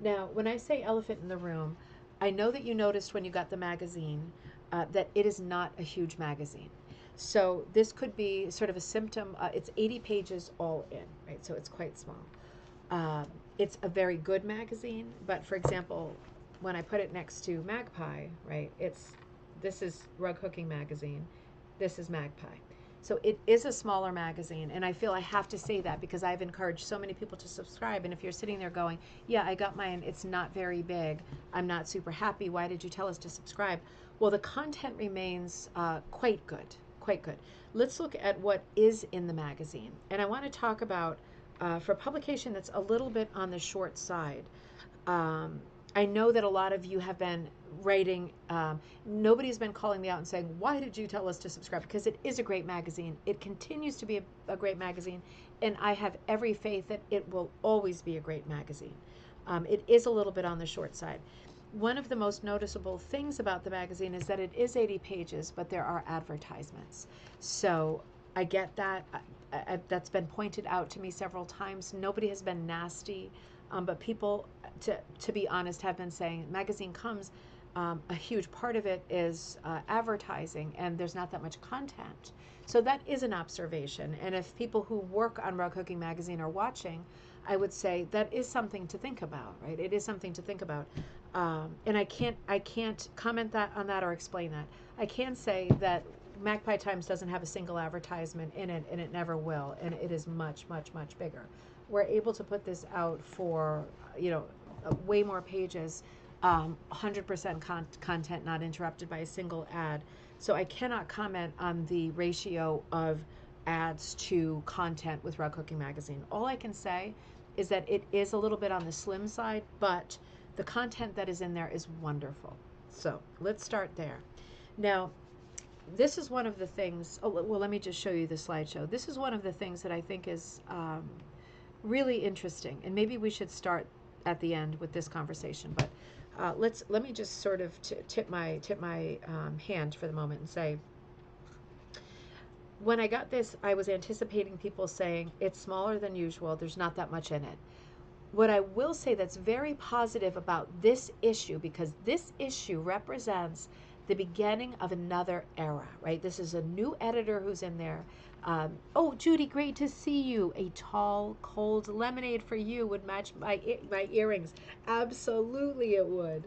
Now, when I say elephant in the room, I know that you noticed when you got the magazine that it is not a huge magazine. So this could be sort of a symptom. It's 80 pages all in, right? So it's quite small. It's a very good magazine, but for example, when I put it next to Magpie, right, this is Rug Hooking Magazine. This is Magpie. So it is a smaller magazine, and I feel I have to say that because I've encouraged so many people to subscribe. And if you're sitting there going, yeah, I got mine, it's not very big, I'm not super happy, why did you tell us to subscribe? Well, the content remains quite good, quite good. Let's look at what is in the magazine. And I want to talk about, for publication that's a little bit on the short side, I know that a lot of you have been writing, nobody's been calling me out and saying, why did you tell us to subscribe? Because it is a great magazine. It continues to be a great magazine, and I have every faith that it will always be a great magazine. It is a little bit on the short side. One of the most noticeable things about the magazine is that it is 80 pages, but there are advertisements. So I get that. That's been pointed out to me several times. Nobody has been nasty. But people, to be honest, have been saying magazine comes, a huge part of it is advertising, and there's not that much content. So that is an observation. And if people who work on Rug Hooking Magazine are watching, I would say that is something to think about, right? It is something to think about. And I can't comment that on that or explain that. I can say that Magpie Times doesn't have a single advertisement in it, and it never will, and it is much, much, much bigger. We're able to put this out for, way more pages, 100% content not interrupted by a single ad. So I cannot comment on the ratio of ads to content with Rug Cooking Magazine. All I can say is that it is a little bit on the slim side, but the content that is in there is wonderful. So let's start there. Now, this is one of the things, oh, well, let me just show you the slideshow. This is one of the things that I think is really interesting, and maybe we should start at the end with this conversation, but let me just sort of tip my hand for the moment and say, when I got this, I was anticipating people saying it's smaller than usual, there's not that much in it. What I will say that's very positive about this issue, because this issue represents the beginning of another era, right? This is a new editor who's in there. Oh, Judy, great to see you. A tall, cold lemonade for you would match my earrings. Absolutely, it would.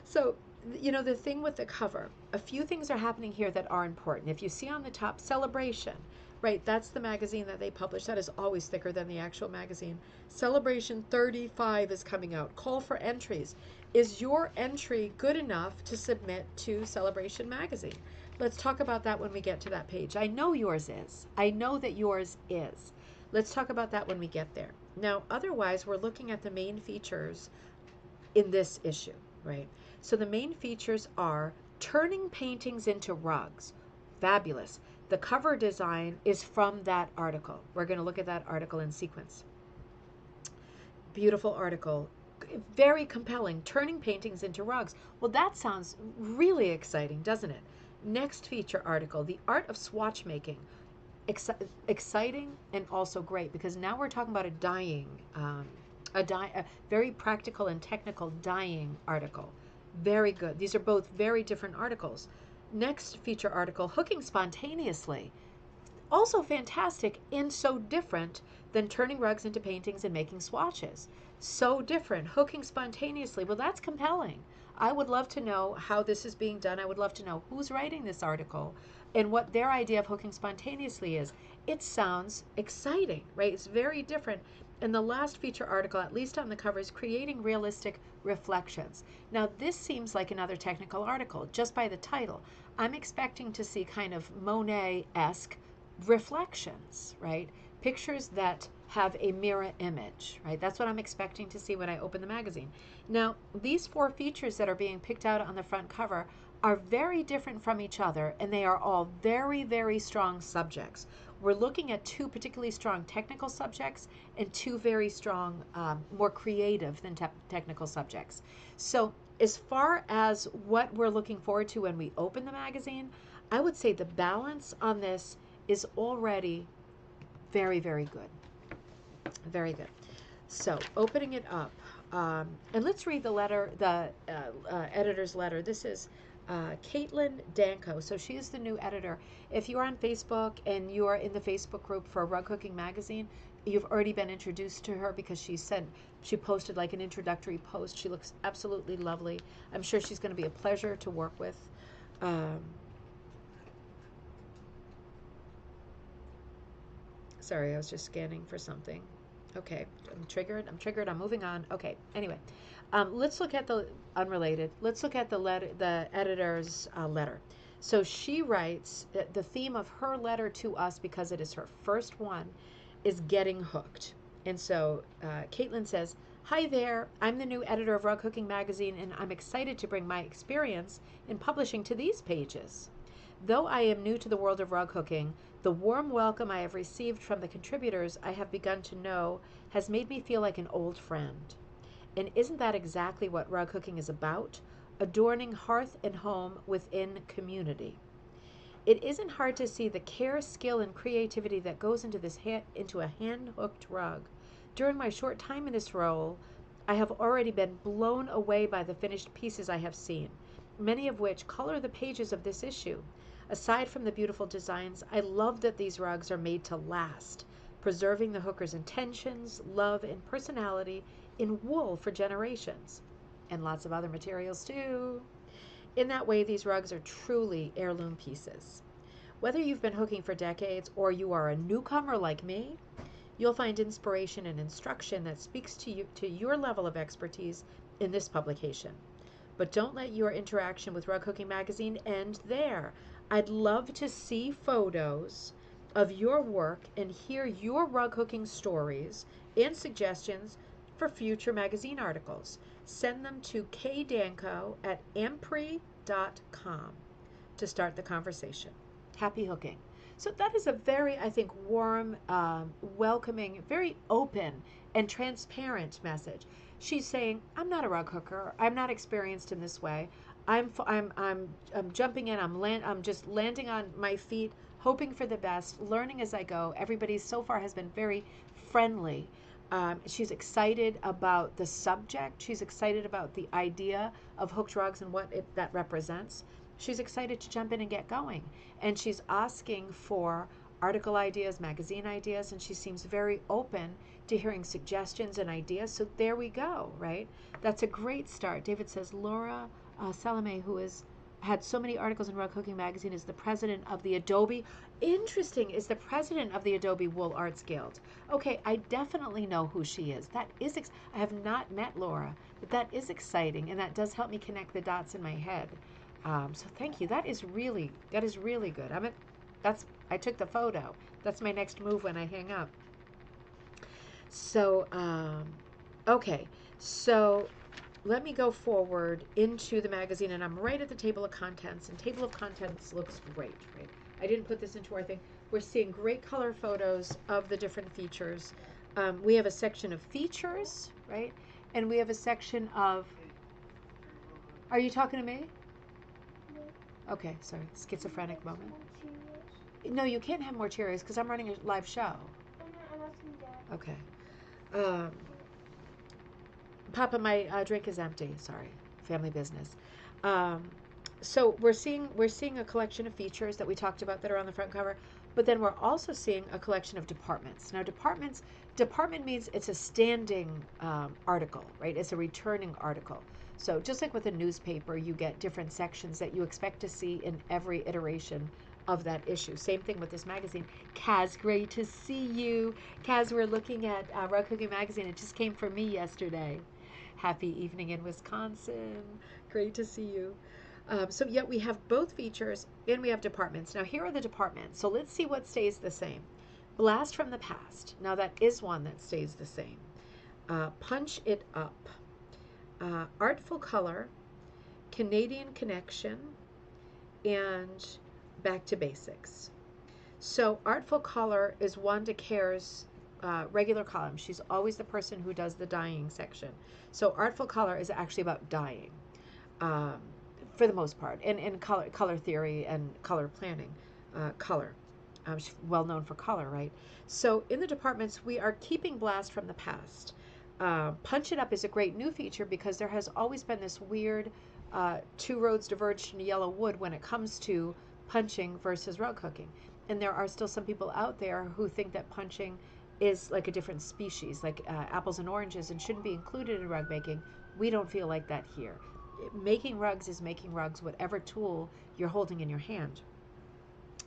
So, the thing with the cover, a few things are happening here that are important. If you see on the top, Celebration, right, that's the magazine that they publish. That is always thicker than the actual magazine. Celebration 35 is coming out. Call for entries. Is your entry good enough to submit to Celebration magazine? Let's talk about that when we get to that page. I know yours is. I know that yours is. Let's talk about that when we get there. Now, otherwise, we're looking at the main features in this issue, right? So the main features are turning paintings into rugs. Fabulous. The cover design is from that article. We're going to look at that article in sequence. Beautiful article. Very compelling. Turning paintings into rugs. Well, that sounds really exciting, doesn't it? Next feature article, The Art of Swatch Making. Exciting and also great, because now we're talking about a very practical and technical dyeing article. Very good. These are both very different articles. Next feature article, Hooking Spontaneously. Also fantastic and so different than turning rugs into paintings and making swatches. So different. Hooking Spontaneously. Well, that's compelling. I would love to know how this is being done. I would love to know who's writing this article and what their idea of hooking spontaneously is. It sounds exciting, right? It's very different. And the last feature article, at least on the cover, is Creating Realistic Reflections. Now, this seems like another technical article just by the title. I'm expecting to see kind of Monet-esque reflections, right? Pictures that have a mirror image, right? That's what I'm expecting to see when I open the magazine. Now, these 4 features that are being picked out on the front cover are very different from each other, and they are all very, very strong subjects. We're looking at 2 particularly strong technical subjects and 2 very strong, more creative than technical subjects. So as far as what we're looking forward to when we open the magazine, I would say the balance on this is already very, very good. Very good. So opening it up, and let's read the letter, the editor's letter. This is Caitlin Danko. So she is the new editor. If you are on Facebook and you are in the Facebook group for Rug Cooking Magazine, you've already been introduced to her because she posted like an introductory post. She looks absolutely lovely. I'm sure she's going to be a pleasure to work with. Sorry, I was just scanning for something. Okay, I'm triggered. I'm moving on. Okay, anyway, let's look at the unrelated. Let's look at the letter, the editor's letter. So she writes that the theme of her letter to us, because it is her first one, is getting hooked. And so Caitlin says, "Hi there, I'm the new editor of Rug Cooking Magazine, and I'm excited to bring my experience in publishing to these pages. Though I am new to the world of rug cooking, the warm welcome I have received from the contributors I have begun to know has made me feel like an old friend. And isn't that exactly what rug cooking is about? Adorning hearth and home within community. It isn't hard to see the care, skill, and creativity that goes into into a hand-hooked rug. During my short time in this role, I have already been blown away by the finished pieces I have seen, many of which color the pages of this issue. Aside from the beautiful designs, I love that these rugs are made to last, preserving the hooker's intentions, love, and personality in wool for generations, and lots of other materials too. In that way, these rugs are truly heirloom pieces. Whether you've been hooking for decades or you are a newcomer like me, you'll find inspiration and instruction that speaks to you, to your level of expertise in this publication. But don't let your interaction with Rug Hooking Magazine end there. I'd love to see photos of your work and hear your rug hooking stories and suggestions for future magazine articles. Send them to kdanko@ampri.com to start the conversation. Happy hooking. So that is a very, I think, warm, welcoming, very open and transparent message. She's saying, "I'm not a rug hooker. I'm not experienced in this way. I'm jumping in. I'm just landing on my feet, hoping for the best, learning as I go. Everybody so far has been very friendly. She's excited about the subject. She's excited about the idea of hooked rugs and what that represents. She's excited to jump in and get going. And she's asking for article ideas, magazine ideas, and she seems very open to hearing suggestions and ideas. So there we go, right? That's a great start." David says, Laura Salome, who has had so many articles in Rug Hooking Magazine, is the president of the Adobe. Interesting, is the president of the Adobe Wool Arts Guild. Okay, I definitely know who she is. That is, I have not met Laura, but that is exciting, and that does help me connect the dots in my head. So thank you. That is really good. I took the photo. That's my next move when I hang up. So, okay. So let me go forward into the magazine, and I'm right at the table of contents, and table of contents looks great, right? I didn't put this into our thing. We're seeing great color photos of the different features. We have a section of features, right? And we have a section of, are you talking to me? Okay, sorry, schizophrenic moment. No, you can't have more Cheerios because I'm running a live show. Okay. Papa, my drink is empty. Sorry, family business. So we're seeing a collection of features that we talked about that are on the front cover, but then we're also seeing a collection of departments. Now, department means it's a standing article, right? It's a returning article. So just like with a newspaper, you get different sections that you expect to see in every iteration of that issue. Same thing with this magazine. Kaz, great to see you. Kaz, we're looking at Rug Hooking Magazine. It just came for me yesterday. Happy evening in Wisconsin. Great to see you. So yeah, we have both features and we have departments. Now here are the departments. So let's see what stays the same. Blast from the past. Now that is one that stays the same. Punch it up. Artful color, Canadian connection, and back to basics. So artful color is Wanda Care's regular column. She's always the person who does the dyeing section. So artful color is actually about dyeing, for the most part, and color theory and color planning. Color, she's well known for color, right? So in the departments, we are keeping Blast from the past. Punch It Up is a great new feature because there has always been this weird two roads diverged in yellow wood when it comes to punching versus rug hooking. And there are still some people out there who think that punching is like a different species, like apples and oranges, and shouldn't be included in rug making. We don't feel like that here. Making rugs is making rugs, whatever tool you're holding in your hand.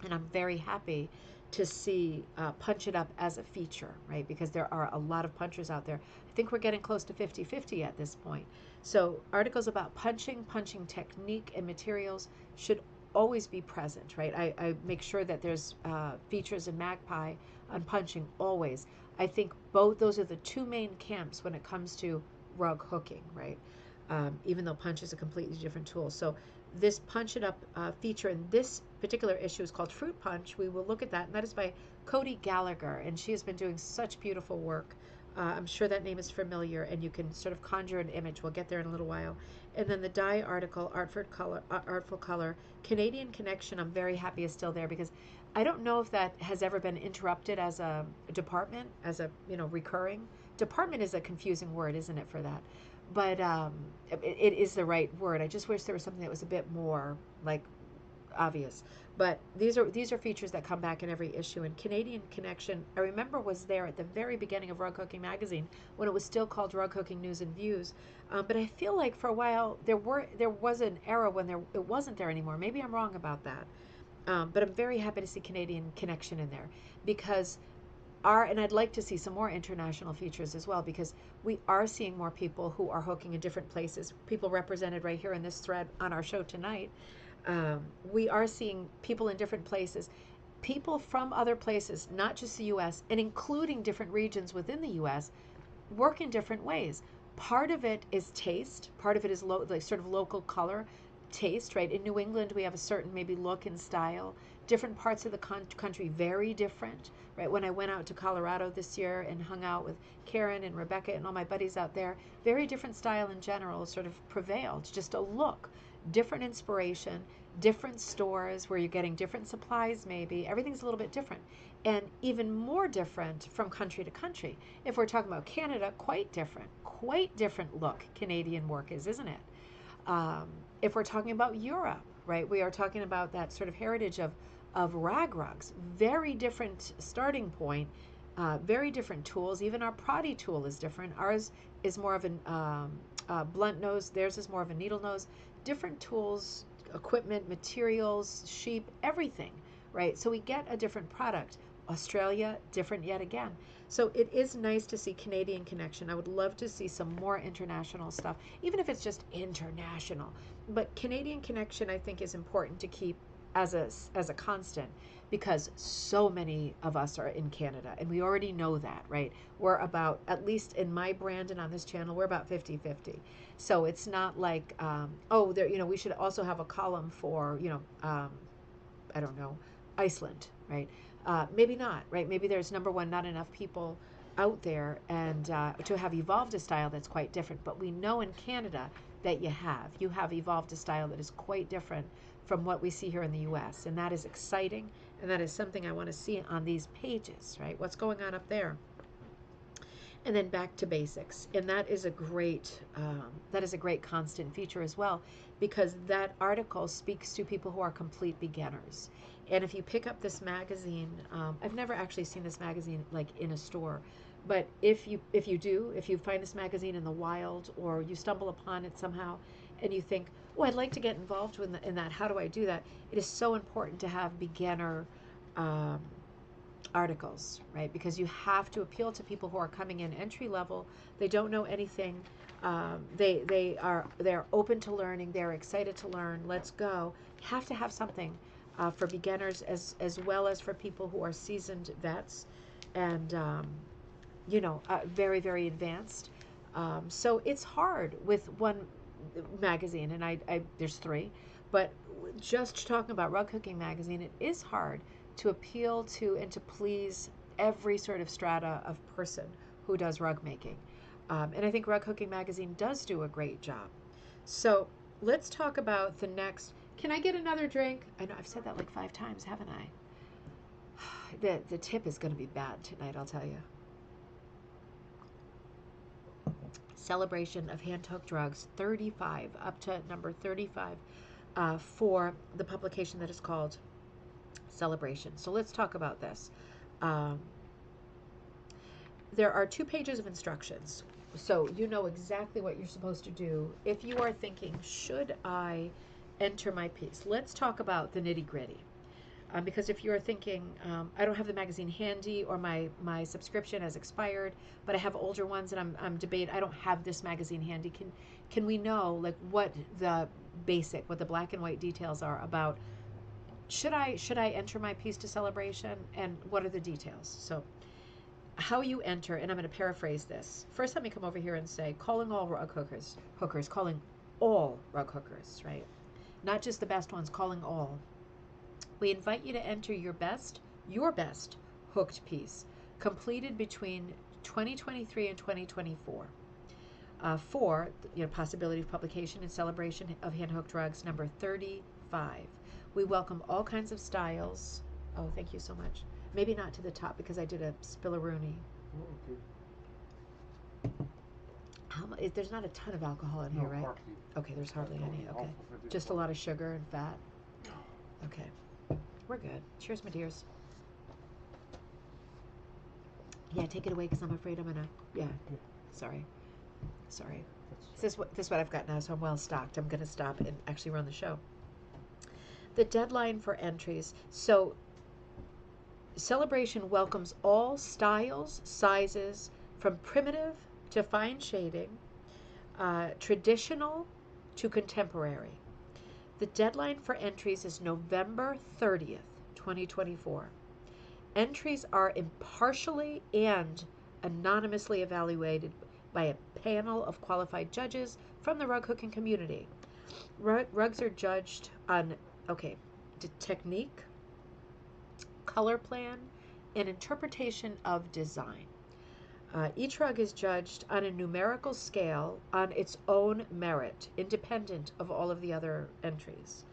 And I'm very happy to see Punch It Up as a feature, right? Because there are a lot of punchers out there. I think we're getting close to 50-50 at this point. So articles about punching technique and materials should always be present, right? I make sure that there's features in Magpie on punching always. I think both those are the two main camps when it comes to rug hooking, right? Even though punch is a completely different tool. So this Punch It Up feature in this particular issue is called Fruit Punch. We will look at that, and that is by Cody Gallagher, and she has been doing such beautiful work. I'm sure that name is familiar, and you can sort of conjure an image. We'll get there in a little while. And then the dye article, Artful Color, Canadian Connection, I'm very happy is still there because I don't know if that has ever been interrupted as a department, as a recurring. Department is a confusing word, isn't it, for that? But it is the right word. I just wish there was something that was a bit more like obvious. But these are features that come back in every issue. And Canadian Connection, I remember, was there at the very beginning of Rug Hooking magazine when it was still called Rug Hooking News and Views. But I feel like for a while there was an era when it wasn't there anymore. Maybe I'm wrong about that. But I'm very happy to see Canadian Connection in there because and I'd like to see some more international features as well, because we are seeing more people who are hooking in different places. People represented right here in this thread on our show tonight. We are seeing people in different places, people from other places, not just the U.S., and including different regions within the U.S., work in different ways. Part of it is taste. Part of it is like sort of local color taste, right? In New England, we have a certain maybe look and style. Different parts of the country very different, right? When I went out to Colorado this year and hung out with Karen and Rebecca and all my buddies out there, very different style in general sort of prevailed. Just a look, different inspiration, different stores where you're getting different supplies maybe. Everything's a little bit different. And even more different from country to country. If we're talking about Canada, quite different look Canadian work is, isn't it? If we're talking about Europe, right, we are talking about that sort of heritage of rag rugs. Very different starting point, very different tools. Even our Prodi tool is different. Ours is more of a blunt nose. Theirs is more of a needle nose. Different tools, equipment, materials, sheep, everything, right? So we get a different product. Australia, different yet again. So it is nice to see Canadian Connection. I would love to see some more international stuff, even if it's just international. But Canadian Connection, I think, is important to keep as a constant, because so many of us are in Canada, and we already know that, right? We're about, at least in my brand and on this channel, we're about 50-50. So it's not like, oh, there, we should also have a column for, I don't know, Iceland, right? Maybe not, right? Maybe there's, number one, not enough people out there and to have evolved a style that's quite different. But we know in Canada that you have evolved a style that is quite different from what we see here in the U.S. And that is exciting, and that is something I want to see on these pages, right? What's going on up there? And then back to basics, and that is a great constant feature as well, because that article speaks to people who are complete beginners. And if you pick up this magazine, I've never actually seen this magazine like in a store, but if you find this magazine in the wild, or you stumble upon it somehow, and you think, oh, I'd like to get involved in that. How do I do that? It is so important to have beginner articles, right? Because you have to appeal to people who are coming in entry level. They don't know anything. They're open to learning. They're excited to learn. Let's go. You have to have something for beginners as well as for people who are seasoned vets and very, very advanced. So it's hard with one magazine, and I there's three, but just talking about Rug Hooking magazine, it is hard to appeal to and to please every sort of strata of person who does rug making. And I think Rug Hooking magazine does do a great job. So let's talk about the next. Can I get another drink? I know I've said that like 5 times, haven't I? The tip is going to be bad tonight, I'll tell you. Celebration of Hand-Hooked Rugs, 35, up to number 35, for the publication that is called Celebration. So let's talk about this. There are 2 pages of instructions, so you know exactly what you're supposed to do if you are thinking, should I enter my piece? Let's talk about the nitty-gritty. Because if you're thinking, I don't have the magazine handy, or my subscription has expired, but I have older ones, and I'm debating, I don't have this magazine handy. Can we know like what the black and white details are about, should I enter my piece to Celebration, and what are the details? So how you enter, and I'm going to paraphrase this. First, let me come over here and say, calling all rug hookers, calling all rug hookers, right? Not just the best ones, calling all. We invite you to enter your best hooked piece, completed between 2023 and 2024, for possibility of publication and Celebration of Hand-Hooked Rugs, number 35. We welcome all kinds of styles. Oh, thank you so much. Maybe not to the top because I did a spilleroonie.
Oh, okay.
There's not a ton of alcohol in here, right?
Hardly.
Okay, there's hardly any. Okay, just a lot of sugar and fat. Okay, we're good. Cheers, my dears. Yeah, take it away because I'm afraid I'm gonna. Yeah, sorry, sorry. This is what I've got now, so I'm well stocked. I'm gonna stop and actually run the show. The deadline for entries. So Celebration welcomes all styles, sizes, from primitive to fine shading, traditional to contemporary. The deadline for entries is November 30th, 2024. Entries are impartially and anonymously evaluated by a panel of qualified judges from the rug hooking community. Rugs are judged on, okay, technique, color plan, and interpretation of design. Each rug is judged on a numerical scale on its own merit, independent of all of the other entries.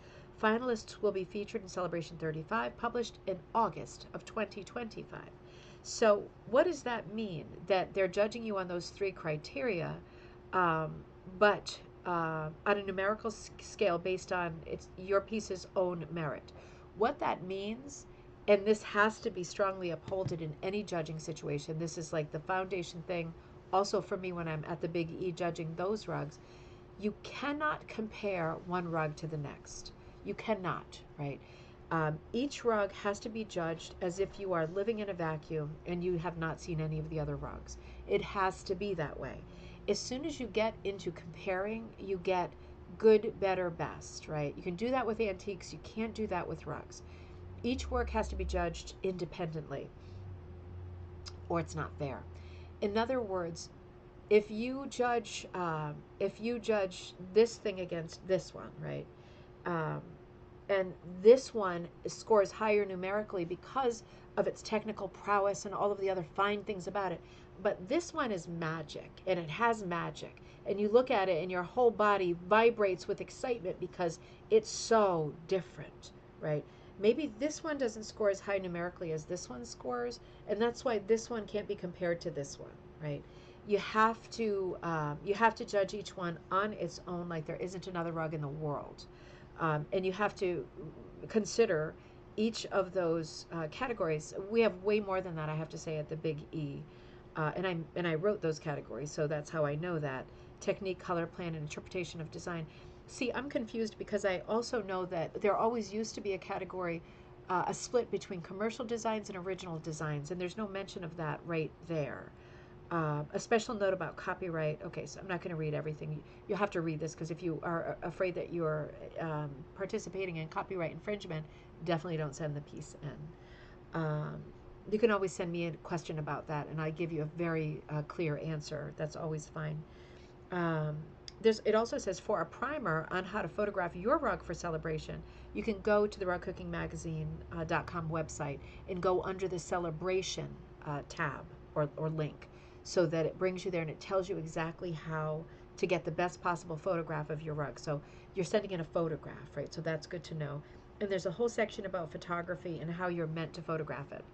Finalists will be featured in Celebration 35, published in August of 2025. So, what does that mean? That they're judging you on those three criteria, but on a numerical scale based on your piece's own merit. What that means, and this has to be strongly upholded in any judging situation. This is like the foundation thing also for me when I'm at the Big E judging those rugs. You cannot compare one rug to the next. You cannot, right? Each rug has to be judged as if you are living in a vacuum and you have not seen any of the other rugs. It has to be that way. As soon as you get into comparing, you get good, better, best, right? You can do that with antiques. You can't do that with rugs. Each work has to be judged independently, or it's not fair. In other words, if you judge this thing against this one, right, um, and this one scores higher numerically because of its technical prowess and all of the other fine things about it, but this one is magic, and it has magic, and you look at it and your whole body vibrates with excitement because it's so different, right? Maybe this one doesn't score as high numerically as this one scores, and that's why this one can't be compared to this one, right? You have to judge each one on its own, like there isn't another rug in the world, and you have to consider each of those categories. We have way more than that, I have to say, at the Big E, and I wrote those categories, so that's how I know that: technique, color plan, and interpretation of design. See, I'm confused because I also know that there always used to be a category, a split between commercial designs and original designs, and there's no mention of that right there. A special note about copyright. Okay, so I'm not going to read everything. You'll have to read this because if you are afraid that you're participating in copyright infringement, definitely don't send the piece in. You can always send me a question about that, and I give you a very clear answer. That's always fine. Um, it also says for a primer on how to photograph your rug for celebration, you can go to the rugcookingmagazine.com website and go under the celebration tab or link, so that it brings you there and it tells you exactly how to get the best possible photograph of your rug. So you're sending in a photograph, right? So that's good to know. And there's a whole section about photography and how you're meant to photograph it.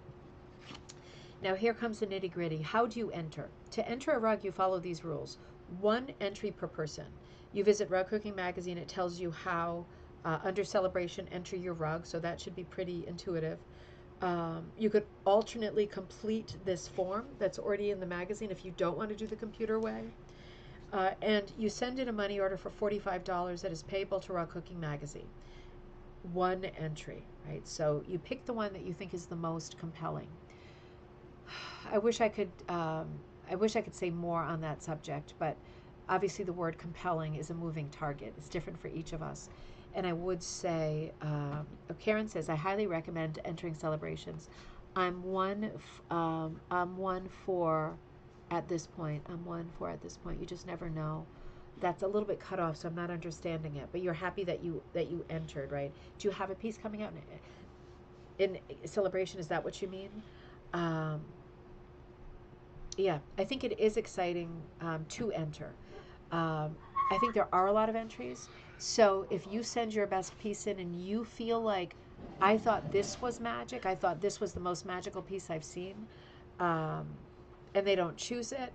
Now here comes the nitty gritty. How do you enter? To enter a rug, you follow these rules. One entry per person. You visit Rug Cooking Magazine. It tells you how, under celebration, enter your rug. So that should be pretty intuitive. You could alternately complete this form that's already in the magazine if you don't want to do the computer way. And you send in a money order for $45 that is payable to Rug Cooking Magazine. One entry, right? So you pick the one that you think is the most compelling. I wish I could. I wish I could say more on that subject, but obviously the word compelling is a moving target. It's different for each of us. And I would say, Karen says, I highly recommend entering celebrations. I'm one for at this point. I'm one for at this point. You just never know. That's a little bit cut off, so I'm not understanding it. But you're happy that you entered, right? Do you have a piece coming out in celebration? Is that what you mean? Um, yeah, I think it is exciting to enter. I think there are a lot of entries. So if you send your best piece in and you feel like, I thought this was magic, I thought this was the most magical piece I've seen, um, and they don't choose it,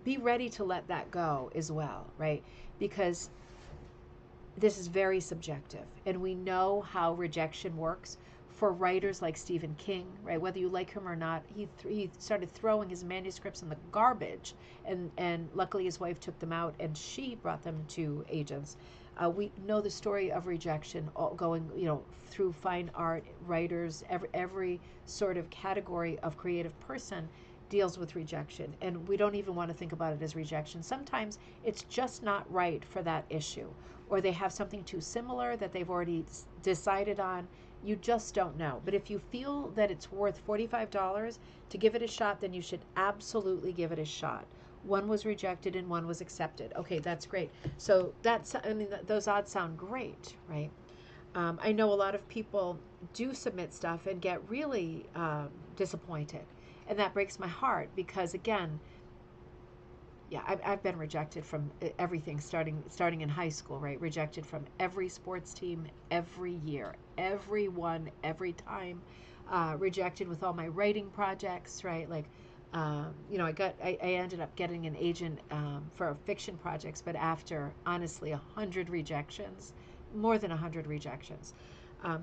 be ready to let that go as well, right? Because this is very subjective, and we know how rejection works for writers like Stephen King, right? Whether you like him or not, he started throwing his manuscripts in the garbage, and luckily his wife took them out and she brought them to agents. We know the story of rejection all going, through fine art, writers, every sort of category of creative person deals with rejection, and we don't even want to think about it as rejection. Sometimes it's just not right for that issue, or they have something too similar that they've already decided on. You just don't know. But if you feel that it's worth $45 to give it a shot, then you should absolutely give it a shot. One was rejected and one was accepted. Okay, that's great. So those odds sound great, right? I know a lot of people do submit stuff and get really disappointed. And that breaks my heart because, again, yeah, I've been rejected from everything starting in high school, right? Rejected from every sports team, every year, everyone, every time. Rejected with all my writing projects, right? Like, I ended up getting an agent for fiction projects, but after, honestly, 100 rejections, more than 100 rejections.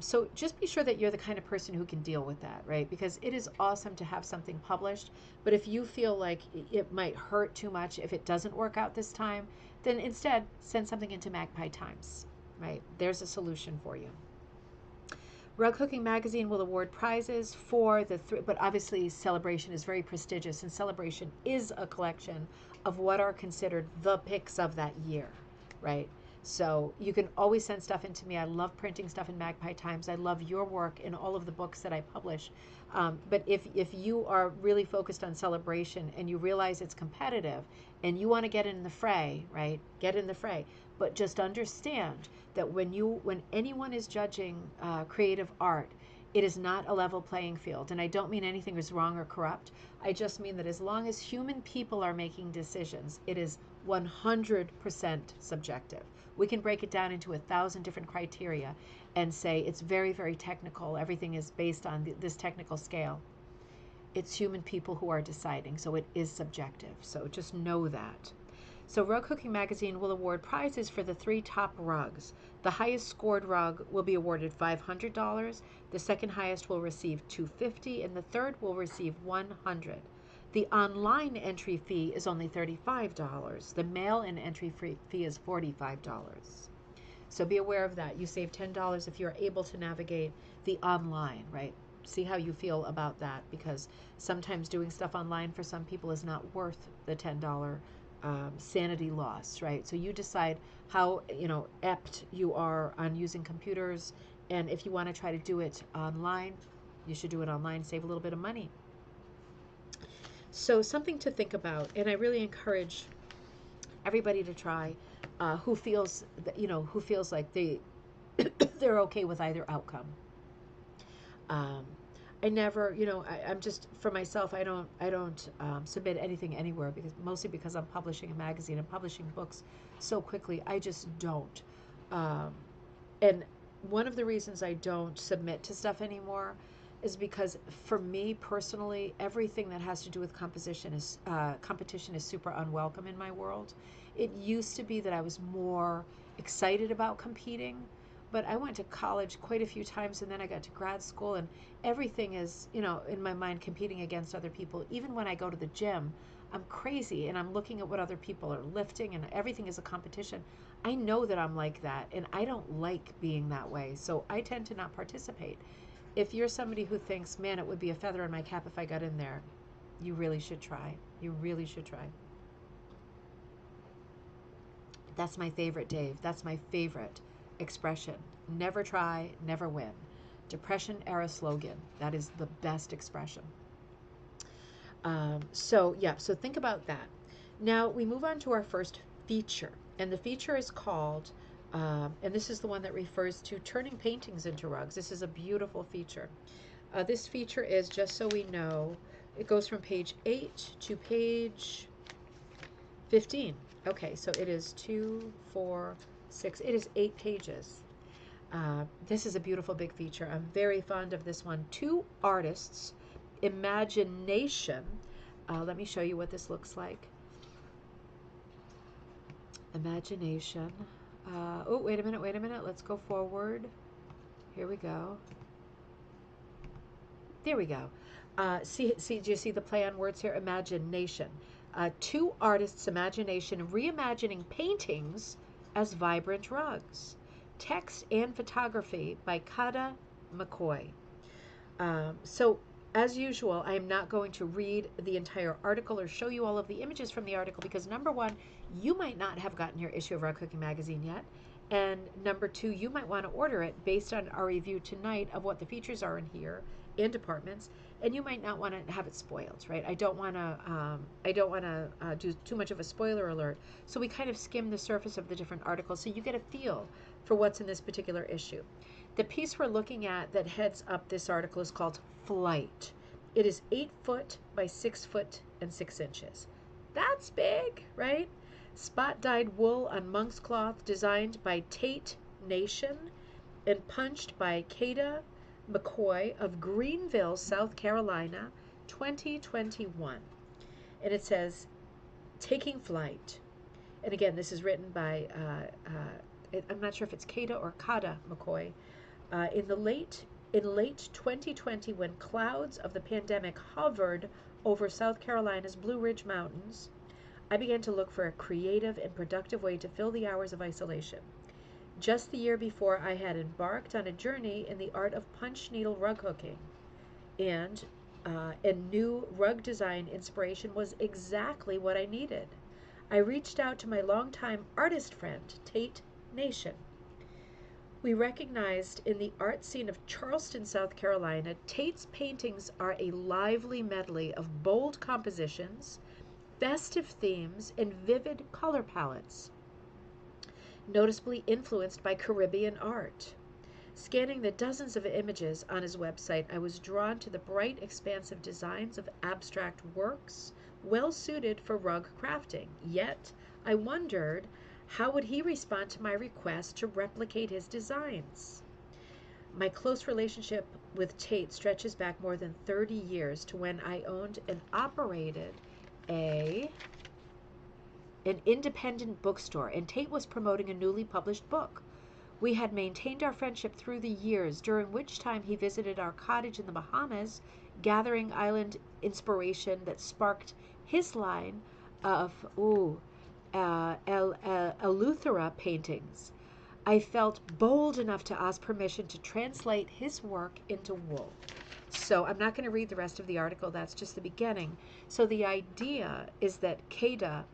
So just be sure that you're the kind of person who can deal with that, right? Because it is awesome to have something published, but if you feel like it might hurt too much if it doesn't work out this time, then instead send something into Magpie Times, right? There's a solution for you. Rug Hooking Magazine will award prizes for but obviously Celebration is very prestigious, and Celebration is a collection of what are considered the picks of that year, right? So you can always send stuff into me. I love printing stuff in Magpie Times. I love your work in all of the books that I publish. But if you are really focused on Celebration and you realize it's competitive and you want to get in the fray, right? Get in the fray. But just understand that when anyone is judging creative art, it is not a level playing field. And I don't mean anything is wrong or corrupt. I just mean that as long as human people are making decisions, it is 100% subjective. We can break it down into 1,000 different criteria and say it's very, very technical. Everything is based on this technical scale. It's human people who are deciding, so it is subjective. So just know that. So Rug Hooking Magazine will award prizes for the 3 top rugs. The highest scored rug will be awarded $500. The second highest will receive $250, and the third will receive $100. The online entry fee is only $35. The mail-in entry fee is $45. So be aware of that. You save $10 if you're able to navigate the online, right? See how you feel about that, because sometimes doing stuff online for some people is not worth the $10 sanity loss, right? So you decide how apt you are on using computers, and if you want to try to do it online, you should do it online, save a little bit of money. So something to think about, and I really encourage everybody to try who feels like they're okay with either outcome. I never, I'm just, for myself, I don't submit anything anywhere, mostly because I'm publishing a magazine and publishing books so quickly. I just don't. And one of the reasons I don't submit to stuff anymore is because, for me personally, everything that has to do with competition is super unwelcome in my world. It used to be that I was more excited about competing, but I went to college quite a few times, and then I got to grad school, and everything is, in my mind, competing against other people. Even when I go to the gym, I'm crazy, and I'm looking at what other people are lifting, and everything is a competition. I know that I'm like that, and I don't like being that way, so I tend to not participate. If you're somebody who thinks, man, it would be a feather in my cap if I got in there, you really should try. You really should try. That's my favorite, Dave. That's my favorite expression. Never try, never win. Depression era slogan. That is the best expression. So think about that. Now we move on to our first feature, and the feature is called, and this is the one that refers to turning paintings into rugs. This is a beautiful feature. This feature is, just so we know, it goes from page 8 to page 15. Okay, so it is 2, 4, 6. It is 8 pages. This is a beautiful big feature. I'm very fond of this one. 2 artists, Imagination. Let me show you what this looks like. Imagination. Oh, wait a minute, wait a minute. Let's go forward. Here we go. There we go. Do you see the play on words here? Imagination. Two artists' imagination reimagining paintings as vibrant rugs. Text and photography by Kada McCoy. So, as usual, I am not going to read the entire article or show you all of the images from the article because number one, you might not have gotten your issue of Rug Cooking Magazine yet. And number two, you might want to order it based on our review tonight of what the features are in here in departments, and you might not want to have it spoiled, right? I don't want to. I don't want to do too much of a spoiler alert. So we kind of skim the surface of the different articles, so you get a feel for what's in this particular issue. The piece we're looking at that heads up this article is called Flight. It is 8 foot by 6 foot and 6 inches. That's big, right? Spot dyed wool on monk's cloth designed by Tate Nation and punched by Kada McCoy of Greenville, South Carolina, 2021. And it says, Taking Flight. And again, this is written by, I'm not sure if it's Kada or Kada McCoy. In late 2020, when clouds of the pandemic hovered over South Carolina's Blue Ridge Mountains, I began to look for a creative and productive way to fill the hours of isolation. Just the year before, I had embarked on a journey in the art of punch needle rug hooking, and a new rug design inspiration was exactly what I needed. I reached out to my longtime artist friend, Tate Nation. We recognized in the art scene of Charleston, South Carolina, Tate's paintings are a lively medley of bold compositions, festive themes, and vivid color palettes, noticeably influenced by Caribbean art. Scanning the dozens of images on his website, I was drawn to the bright, expansive designs of abstract works, well suited for rug crafting. Yet, I wondered, how would he respond to my request to replicate his designs? My close relationship with Tate stretches back more than 30 years to when I owned and operated an independent bookstore, and Tate was promoting a newly published book. We had maintained our friendship through the years, during which time he visited our cottage in the Bahamas, gathering island inspiration that sparked his line of Eleuthera paintings. I felt bold enough to ask permission to translate his work into wool. So I'm not going to read the rest of the article. That's just the beginning. So the idea is that Kada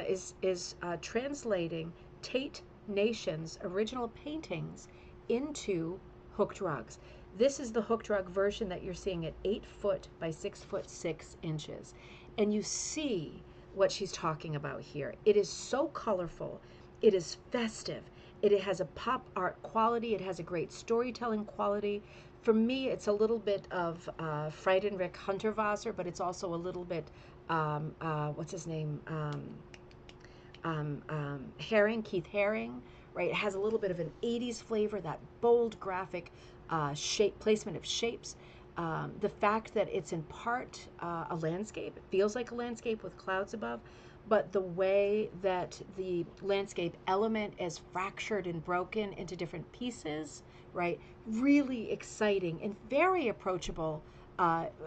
is translating Tate Nation's original paintings into hooked rugs. This is the hooked rug version that you're seeing at 8 foot by 6 foot 6 inches. And you see what she's talking about here. It is so colorful. It is festive. It has a pop art quality. It has a great storytelling quality. For me, it's a little bit of Friedrich Hundertwasser, but it's also a little bit, what's his name? Herring, Keith Haring, right? It has a little bit of an 80s flavor, that bold graphic shape placement of shapes. The fact that it's in part a landscape, it feels like a landscape with clouds above, but the way that the landscape element is fractured and broken into different pieces, right? Really exciting and very approachable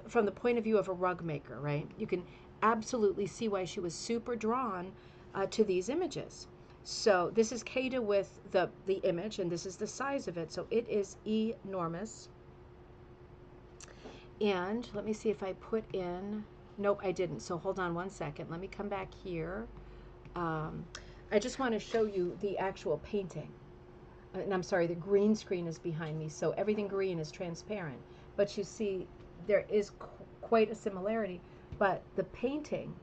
from the point of view of a rug maker, right? You can absolutely see why she was super drawn to these images. So this is Kada with the image, and this is the size of it. So it is enormous. And let me see if I put in, nope, I didn't. So hold on one second. Let me come back here. I just want to show you the actual painting. And I'm sorry, the green screen is behind me, so everything green is transparent. But you see, there is quite a similarity, but the painting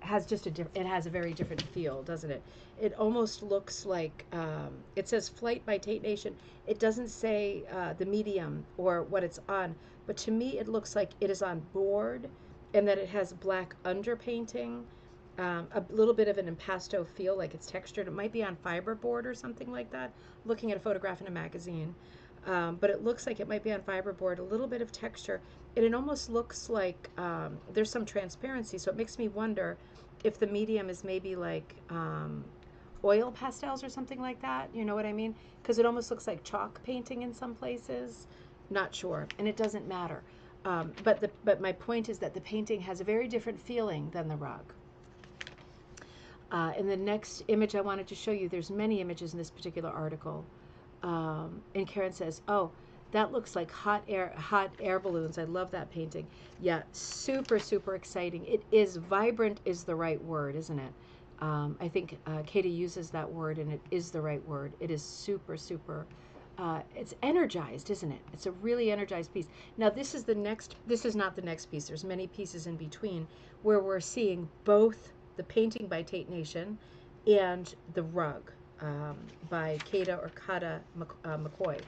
has just it has a very different feel, doesn't it? It almost looks like, it says Flight by Tate Nation. It doesn't say the medium or what it's on, but to me it looks like it is on board and that it has black underpainting, a little bit of an impasto feel, like it's textured. It might be on fiberboard or something like that. Looking at a photograph in a magazine. But it looks like it might be on fiberboard, a little bit of texture, and it almost looks like there's some transparency, so it makes me wonder if the medium is maybe like oil pastels or something like that. You know what I mean? Because it almost looks like chalk painting in some places. Not sure, and it doesn't matter. But my point is that the painting has a very different feeling than the rug. In the next image I wanted to show you, there's many images in this particular article. And Karen says, "Oh, that looks like hot air balloons. I love that painting." Yeah, super, super exciting. It is vibrant is the right word, isn't it? I think Katie uses that word, and it is the right word. It is super, super. It's energized, isn't it? It's a really energized piece. Now, this is the next. This is not the next piece. There's many pieces in between where we're seeing both the painting by Tate Nation and the rug by Kata McCoy.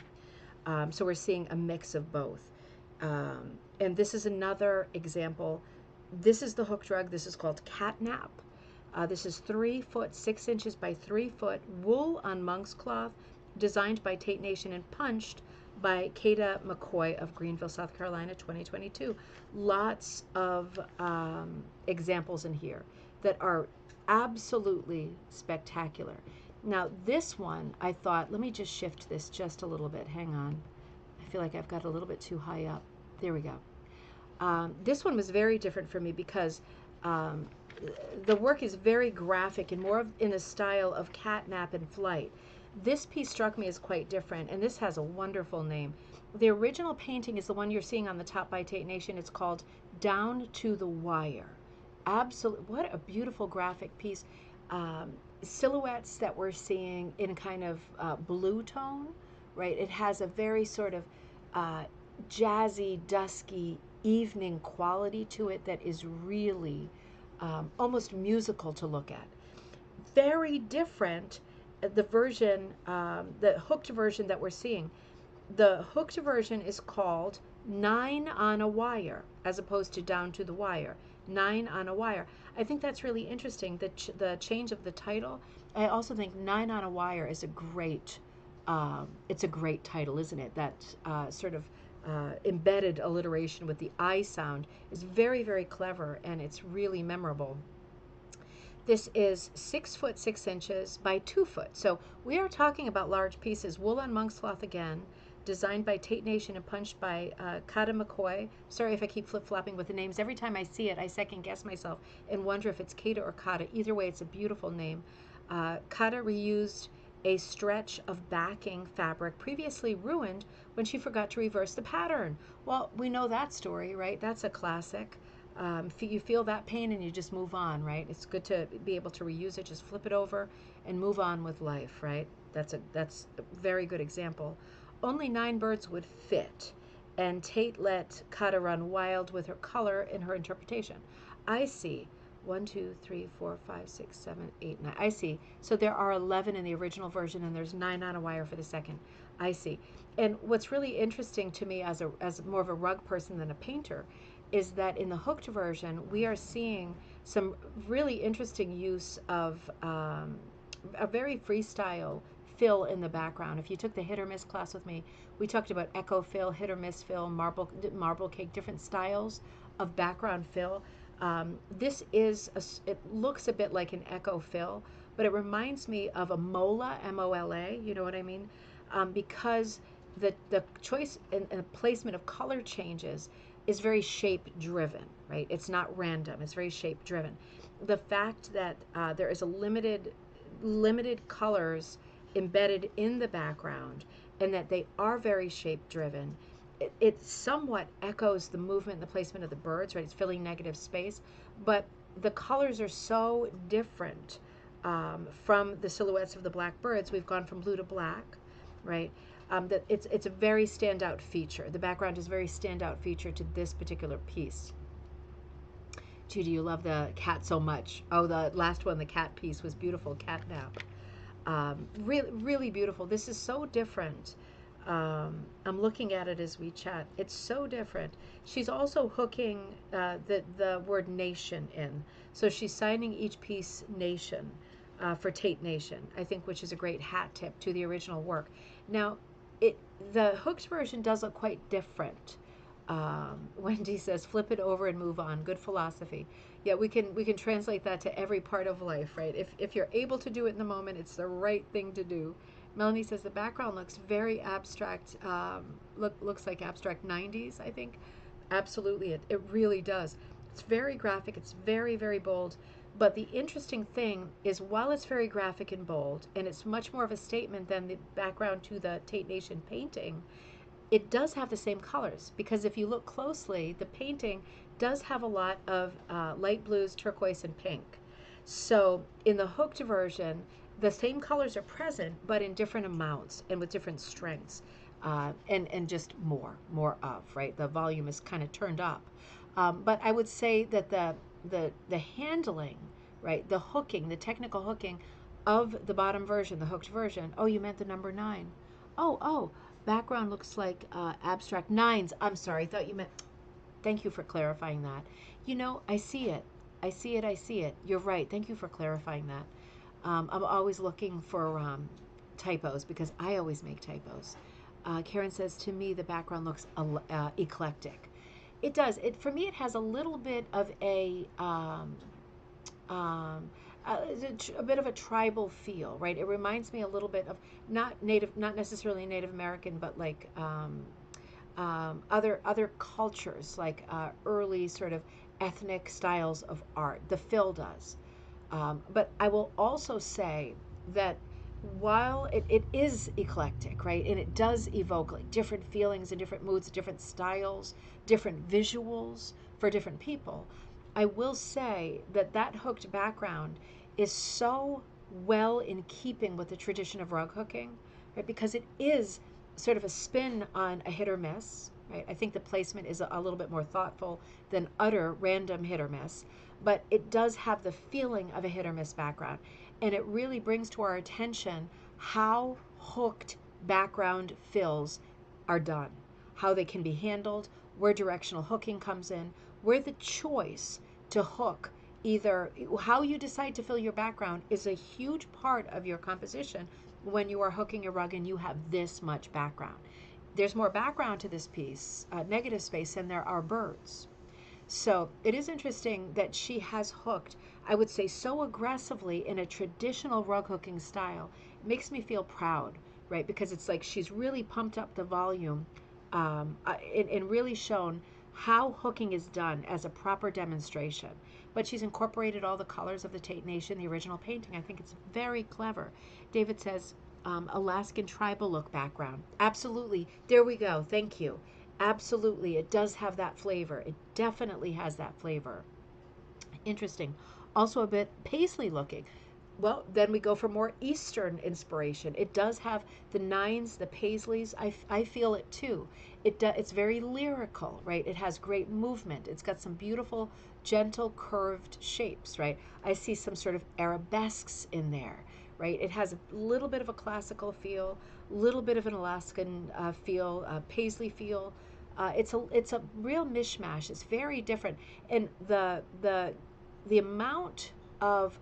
So we're seeing a mix of both. And this is another example. This is the hooked rug. This is called Catnap. This is 3 foot 6 inches by 3 foot wool on monk's cloth, designed by Tate Nation and punched by Kata McCoy of Greenville, South Carolina, 2022. Lots of examples in here that are absolutely spectacular. Now, this one, I thought, let me just shift this just a little bit. Hang on. I feel like I've got a little bit too high up. There we go. This one was very different for me because the work is very graphic and more in the style of catnap and flight. This piece struck me as quite different, and this has a wonderful name. The original painting is the one you're seeing on the top by Tate Nation. It's called Down to the Wire. Absolutely, what a beautiful graphic piece. Silhouettes that we're seeing in kind of blue tone, right? It has a very sort of jazzy, dusky evening quality to it that is really almost musical to look at. Very different, the version, the hooked version that we're seeing. The hooked version is called 9 on a Wire, as opposed to Down to the Wire. 9 on a Wire. I think that's really interesting, the change of the title. I also think 9 on a Wire is a great, it's a great title, isn't it? That sort of embedded alliteration with the I sound is very, very clever, and it's really memorable. This is 6 foot 6 inches by 2 foot. So we are talking about large pieces. Wool on monk's cloth again, designed by Tate Nation and punched by Kata McCoy. Sorry if I keep flip-flopping with the names. Every time I see it, I second guess myself and wonder if it's Kata or Kata. Either way, it's a beautiful name. Kata reused a stretch of backing fabric previously ruined when she forgot to reverse the pattern. Well, we know that story, right? That's a classic. You feel that pain and you just move on, right? It's good to be able to reuse it, just flip it over and move on with life, right? That's a very good example. Only 9 birds would fit, and Tate let Kata run wild with her color and her interpretation. I see. 1, 2, 3, 4, 5, 6, 7, 8, 9. I see. So there are 11 in the original version, and there's 9 on a wire for the second. I see. And what's really interesting to me as more of a rug person than a painter is that in the hooked version, we are seeing some really interesting use of a very freestyle fill in the background. If you took the hit or miss class with me, we talked about echo fill, hit or miss fill, marble cake, different styles of background fill. This is, it looks a bit like an echo fill, but it reminds me of a mola, M-O-L-A, you know what I mean? Because the choice and placement of color changes is very shape driven, right? It's not random, it's very shape driven. The fact that there is a limited colors embedded in the background and that they are very shape driven, it somewhat echoes the movement and the placement of the birds, right? It's filling negative space, but the colors are so different from the silhouettes of the black birds. We've gone from blue to black, right? That it's a very standout feature. The background is a very standout feature to this particular piece. Judy, you love the cat so much. Oh, the last one, the cat piece, was beautiful. Catnap. Really, really beautiful. This is so different. I'm looking at it as we chat. It's so different. She's also hooking the word nation in. So she's signing each piece nation for Tate Nation, I think, which is a great hat tip to the original work. Now, the hooked version does look quite different. Wendy says, flip it over and move on. Good philosophy. Yeah, we can translate that to every part of life, right? If you're able to do it in the moment, it's the right thing to do. Melanie says the background looks very abstract. Looks like abstract 90s, I think. Absolutely, it really does. It's very graphic. It's very, very bold. But the interesting thing is, while it's very graphic and bold, and it's much more of a statement than the background to the Tate Nation painting, it does have the same colors, because if you look closely, the painting does have a lot of light blues, turquoise, and pink. So in the hooked version, the same colors are present, but in different amounts and with different strengths, and just more of, right? The volume is kind of turned up. But I would say that the handling, right, the hooking, the technical hooking of the bottom version, the hooked version. Oh, you meant the number 9. Oh, background looks like abstract 9s. I'm sorry, I thought you meant. Thank you for clarifying that. I see it. I see it. I see it. You're right. Thank you for clarifying that. I'm always looking for typos, because I always make typos. Karen says, to me, the background looks eclectic. It does. For me, it has a little bit of um, a bit of a tribal feel, right? It reminds me a little bit of not necessarily Native American, but like other cultures, like early sort of ethnic styles of art. The fill does. But I will also say that while it is eclectic, right, and it does evoke like different feelings and different moods, different styles, different visuals for different people, I will say that that hooked background is so well in keeping with the tradition of rug hooking, right, because it is sort of a spin on a hit or miss, right? I think the placement is a little bit more thoughtful than utter random hit or miss, but it does have the feeling of a hit or miss background. And it really brings to our attention how hooked background fills are done, how they can be handled, where directional hooking comes in, where the choice to hook, either how you decide to fill your background, is a huge part of your composition when you are hooking a rug and you have this much background. There's more background to this piece, negative space, than there are birds. So it is interesting that she has hooked, I would say, so aggressively in a traditional rug hooking style. It makes me feel proud, right? Because it's like she's really pumped up the volume, and really shown how hooking is done as a proper demonstration. But she's incorporated all the colors of the Tate Nation, the original painting. I think it's very clever. David says, Alaskan tribal look background. Absolutely. There we go. Thank you. Absolutely, it does have that flavor. It definitely has that flavor. Interesting. Also a bit paisley looking. Well, then we go for more Eastern inspiration. It does have the 9s, the paisleys. I feel it too. It's very lyrical, right? It has great movement. It's got some beautiful, gentle, curved shapes, right? I see some sort of arabesques in there, right? It has a little bit of a classical feel, little bit of an Alaskan feel, paisley feel. It's a real mishmash. It's very different, and the amount of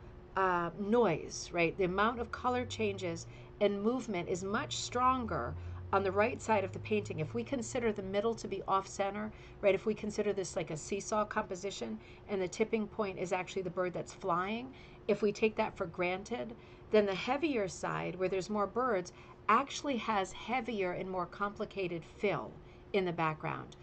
noise, right? The amount of color changes and movement is much stronger on the right side of the painting. If we consider the middle to be off center, right? If we consider this like a seesaw composition and the tipping point is actually the bird that's flying, if we take that for granted, then the heavier side, where there's more birds, actually has heavier and more complicated fill in the background.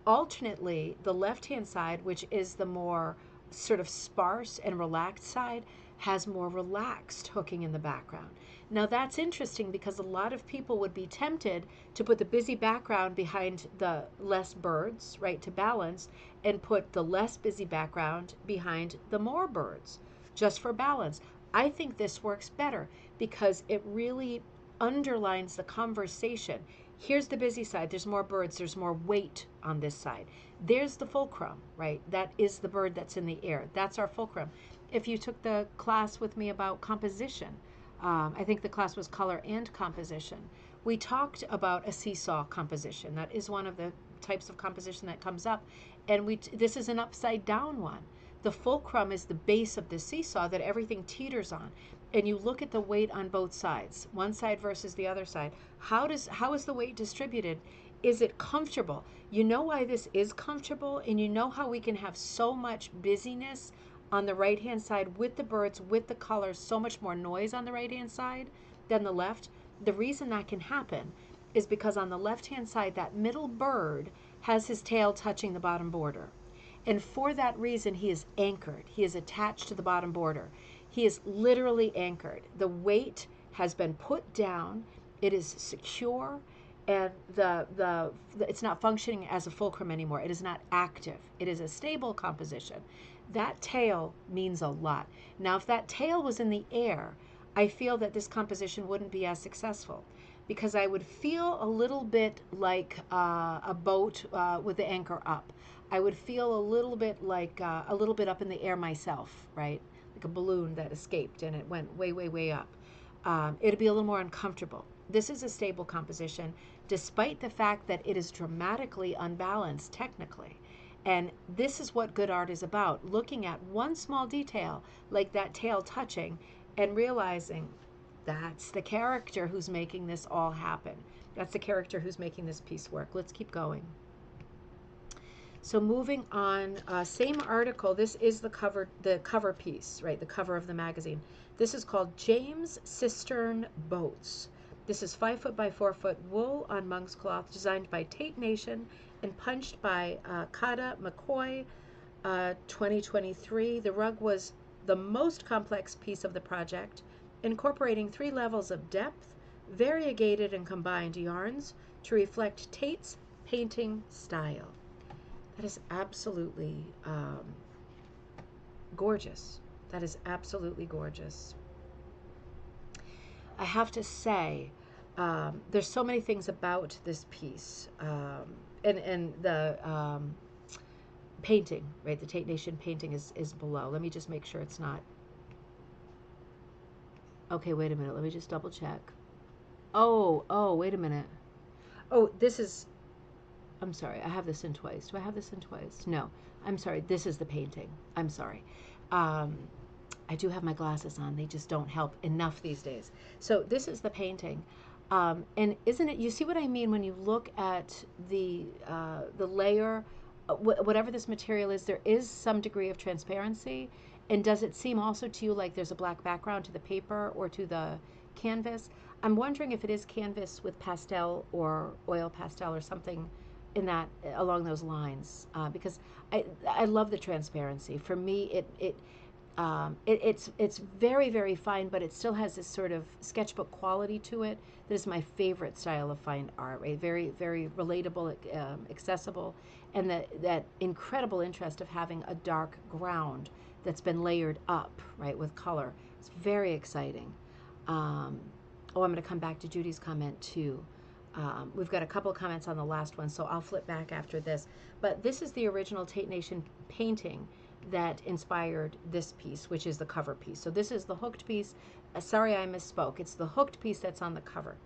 Alternately, the left-hand side, which is the more sort of sparse and relaxed side, has more relaxed hooking in the background. Now that's interesting, because a lot of people would be tempted to put the busy background behind the less birds, right, to balance, and put the less busy background behind the more birds, just for balance. I think this works better because it really underlines the conversation. Here's the busy side. There's more birds. There's more weight on this side. There's the fulcrum, right? That is the bird that's in the air. That's our fulcrum. If you took the class with me about composition, I think the class was color and composition. We talked about a seesaw composition. That is one of the types of composition that comes up. And this is an upside down one. The fulcrum is the base of the seesaw that everything teeters on. And you look at the weight on both sides, one side versus the other side. How is the weight distributed is it comfortable? You know why this is comfortable, and you know how we can have so much busyness on the right hand side with the birds, with the colors, so much more noise on the right hand side than the left. The reason that can happen is because on the left hand side, that middle bird has his tail touching the bottom border. And for that reason, he is anchored. He is attached to the bottom border. He is literally anchored. The weight has been put down. It is secure, and it's not functioning as a fulcrum anymore. It is not active. It is a stable composition. That tail means a lot. Now, if that tail was in the air, I feel that this composition wouldn't be as successful, because I would feel a little bit like a boat with the anchor up. I would feel a little bit like a little bit up in the air myself, right? Like a balloon that escaped and it went way, way, way up. It'd be a little more uncomfortable. This is a stable composition, despite the fact that it is dramatically unbalanced technically. And this is what good art is about, looking at one small detail, like that tail touching, and realizing that's the character who's making this all happen. That's the character who's making this piece work. Let's keep going. So moving on, same article. This is the cover piece, right? The cover of the magazine. This is called James Cistern Boats. This is 5 foot by 4 foot wool on monk's cloth, designed by Tate Nation and punched by Kada McCoy, 2023. The rug was the most complex piece of the project, incorporating 3 levels of depth, variegated and combined yarns to reflect Tate's painting style. That is absolutely gorgeous. That is absolutely gorgeous. I have to say, there's so many things about this piece, and the painting, right? The Tate Nation painting is below. Let me just make sure it's not. Okay, wait a minute. Let me just double check. Oh, wait a minute. Oh, this is. I'm sorry, I have this in twice. Do I have this in twice? No, I'm sorry. This is the painting. I'm sorry. I do have my glasses on. They just don't help enough these days. So this is the painting. And isn't it, you see what I mean when you look at the layer, whatever this material is, there is some degree of transparency. And does it seem also to you like there's a black background to the paper or to the canvas? I'm wondering if it is canvas with pastel or oil pastel or something in that, along those lines, because I love the transparency. For me, it's very, very fine, but it still has this sort of sketchbook quality to it. That is my favorite style of fine art, right? Very, very relatable, accessible, and that incredible interest of having a dark ground that's been layered up, right, with color. It's very exciting. I'm going to come back to Judy's comment too. We've got a couple of comments on the last one, so I'll flip back after this. But this is the original Tate Nation painting that inspired this piece, which is the cover piece. So this is the hooked piece. Sorry, I misspoke. It's the hooked piece that's on the cover.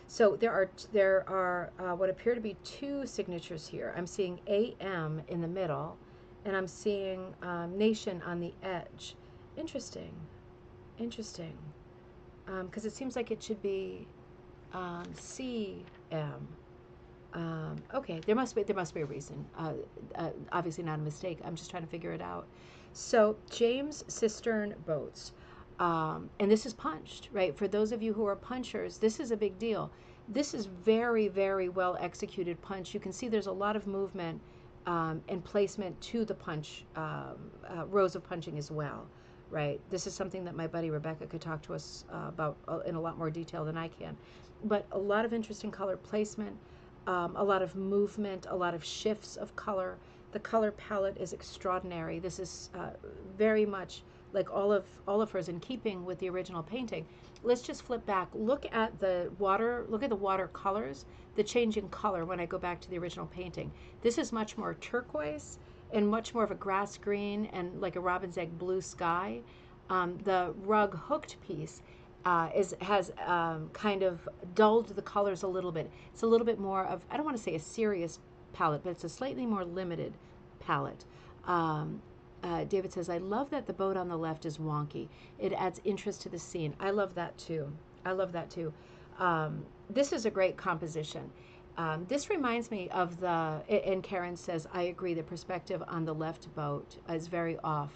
So there are what appear to be 2 signatures here. I'm seeing AM in the middle, and I'm seeing Nation on the edge. Interesting. Because it seems like it should be CM. Okay, there must be a reason. Obviously not a mistake. I'm just trying to figure it out. So James Cistern Boats, and this is punched, right? For those of you who are punchers, this is a big deal. This is very, very well executed punch. You can see there's a lot of movement and placement to the punch, rows of punching as well, right? This is something that my buddy Rebecca could talk to us about in a lot more detail than I can. But a lot of interesting color placement, a lot of movement, a lot of shifts of color. The color palette is extraordinary. This is very much like all of hers, in keeping with the original painting. Let's just flip back. Look at the water. Look at the water colors. The change in color when I go back to the original painting. This is much more turquoise and much more of a grass green and like a robin's egg blue sky. The rug hooked piece has kind of dulled the colors a little bit. It's a little bit more of, I don't want to say a serious palette, but it's a slightly more limited palette. David says, I love that the boat on the left is wonky. It adds interest to the scene. I love that too. This is a great composition. This reminds me of and Karen says, I agree, the perspective on the left boat is very off.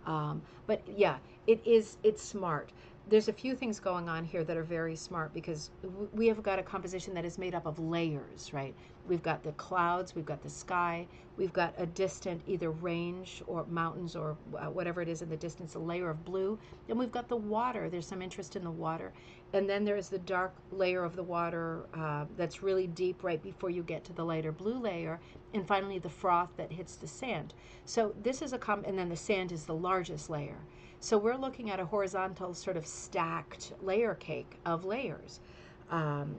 But yeah, it's smart. There's a few things going on here that are very smart because we have got a composition that is made up of layers, right? We've got the clouds, we've got the sky, we've got a distant either range or mountains or whatever it is in the distance, a layer of blue. Then we've got the water. There's some interest in the water. And then there's the dark layer of the water that's really deep right before you get to the lighter blue layer. And finally, the froth that hits the sand. So this is and then the sand is the largest layer. So we're looking at a horizontal sort of stacked layer cake of layers. And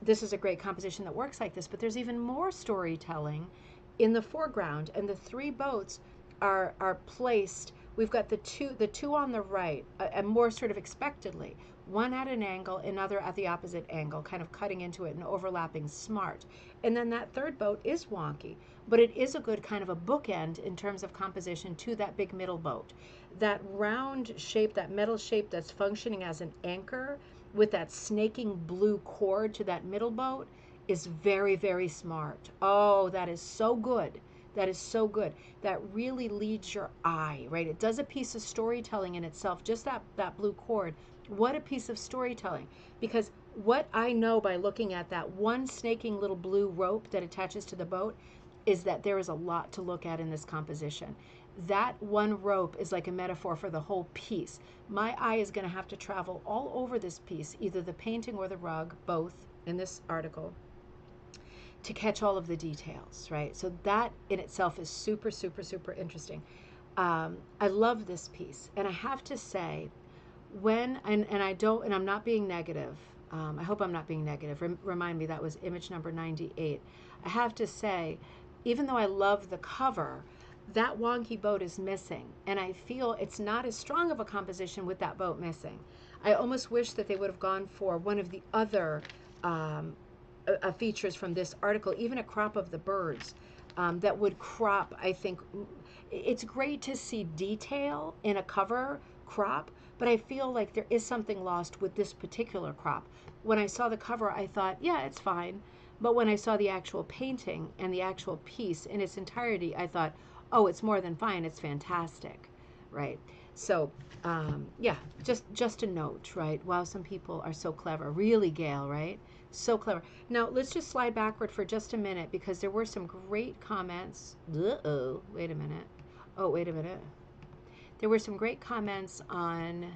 this is a great composition that works like this, but there's even more storytelling in the foreground, and the three boats are placed. We've got the two on the right, and more sort of expectedly, one at an angle, another at the opposite angle, kind of cutting into it and overlapping smart. And then that third boat is wonky, but it is a good kind of a bookend in terms of composition to that big middle boat. That round shape, that metal shape that's functioning as an anchor with that snaking blue cord to that middle boat is very, very smart. Oh, that is so good. That is so good. That really leads your eye, right? It does a piece of storytelling in itself, just that blue cord. What a piece of storytelling. Because what I know by looking at that one snaking little blue rope that attaches to the boat is that there is a lot to look at in this composition. That one rope is like a metaphor for the whole piece. My eye is going to have to travel all over this piece, either the painting or the rug, both in this article, to catch all of the details, right? So that in itself is super, super, super interesting. I love this piece. And I have to say, and I'm not being negative. I hope I'm not being negative. Remind me, that was image number 98. I have to say, even though I love the cover, that wonky boat is missing. And I feel it's not as strong of a composition with that boat missing. I almost wish that they would have gone for one of the other features from this article, even a crop of the birds that would crop. I think it's great to see detail in a cover crop, but I feel like there is something lost with this particular crop. When I saw the cover, I thought, yeah, it's fine. But when I saw the actual painting and the actual piece in its entirety, I thought, oh, it's more than fine. It's fantastic, right? So, yeah, just a note, right? Wow, some people are so clever. Really, Gail, right? So clever. Now, let's just slide backward for just a minute because there were some great comments. Uh-oh, wait a minute. Oh, wait a minute. There were some great comments on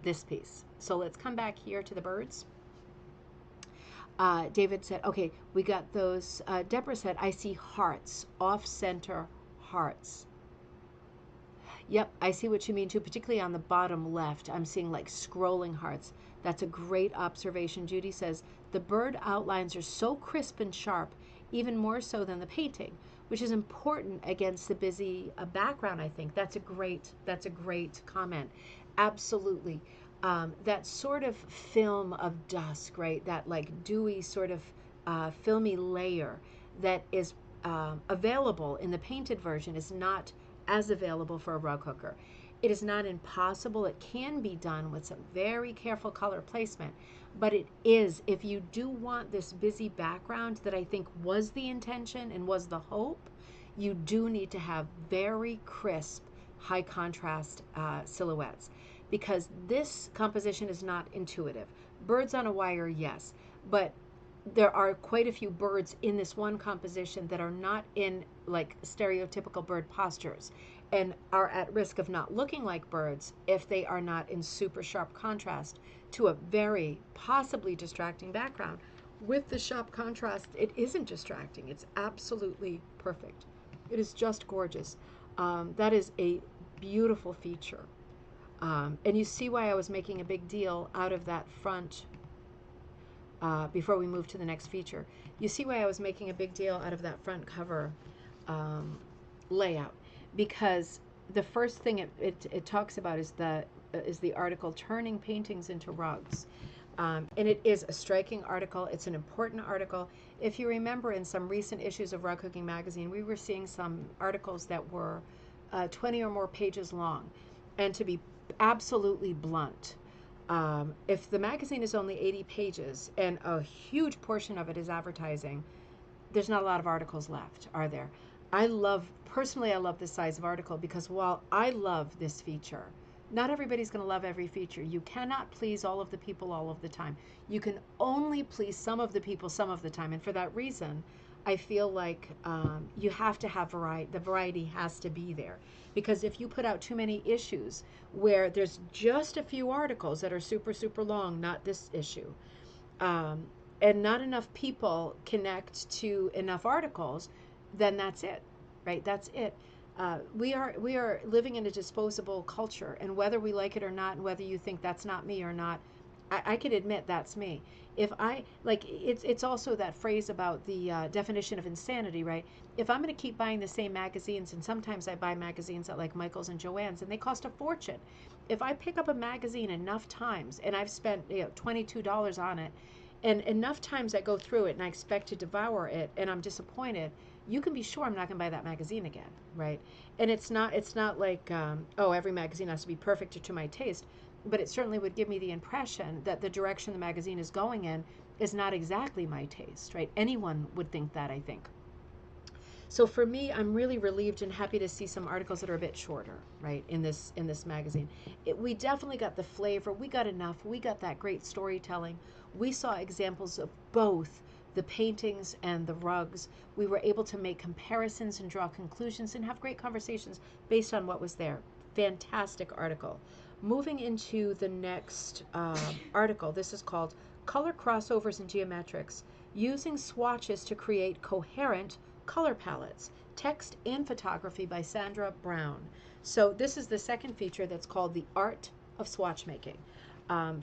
this piece. So let's come back here to the birds. David said, okay, we got those. Deborah said, I see hearts, off-center hearts. Yep, I see what you mean too, particularly on the bottom left. I'm seeing like scrolling hearts. That's a great observation. Judy says, the bird outlines are so crisp and sharp, even more so than the painting, which is important against the busy background, I think. That's a great comment. Absolutely. That sort of film of dusk, right? That like dewy sort of filmy layer that is available in the painted version is not as available for a rug hooker. It is not impossible. It can be done with some very careful color placement, but it is, if you do want this busy background that I think was the intention and was the hope, you do need to have very crisp, high contrast silhouettes, because this composition is not intuitive. Birds on a wire, yes, but there are quite a few birds in this one composition that are not in like stereotypical bird postures and are at risk of not looking like birds if they are not in super sharp contrast to a very possibly distracting background. With the sharp contrast, it isn't distracting. It's absolutely perfect. It is just gorgeous. That is a beautiful feature. And you see why I was making a big deal out of that front before we move to the next feature. You see why I was making a big deal out of that front cover layout, because the first thing it talks about is the article Turning Paintings into Rugs. And it is a striking article. It's an important article. If you remember, in some recent issues of Rug Hooking Magazine, we were seeing some articles that were 20 or more pages long. And to be absolutely blunt, If the magazine is only 80 pages and a huge portion of it is advertising, there's not a lot of articles left, are there? Personally, I love this size of article because while I love this feature, not everybody's going to love every feature. You cannot please all of the people all of the time. You can only please some of the people some of the time. And for that reason, I feel like you have to have variety. The variety has to be there. Because if you put out too many issues where there's just a few articles that are super, super long, not this issue, um, and not enough people connect to enough articles, then that's it, right? That's it. We are living in a disposable culture, and whether we like it or not, and whether you think that's not me or not, I can admit that's me. If I like, it's also that phrase about the definition of insanity, right? If I'm going to keep buying the same magazines, and sometimes I buy magazines at like Michael's and Joann's, and they cost a fortune. If I pick up a magazine enough times, and I've spent $22 on it, and enough times I go through it and I expect to devour it, and I'm disappointed, you can be sure I'm not going to buy that magazine again, right? And it's not like oh, every magazine has to be perfect or to my taste, but it certainly would give me the impression that the direction the magazine is going in is not exactly my taste, right? Anyone would think that, I think. So for me, I'm really relieved and happy to see some articles that are a bit shorter, right, in this magazine. We definitely got the flavor. We got enough. We got that great storytelling. We saw examples of both the paintings and the rugs. We were able to make comparisons and draw conclusions and have great conversations based on what was there. Fantastic article. Moving into the next article, this is called Color Crossovers and Geometrics, Using Swatches to Create Coherent Color Palettes, Text and Photography by Sandra Brown. So this is the second feature that's called The Art of Swatch Making.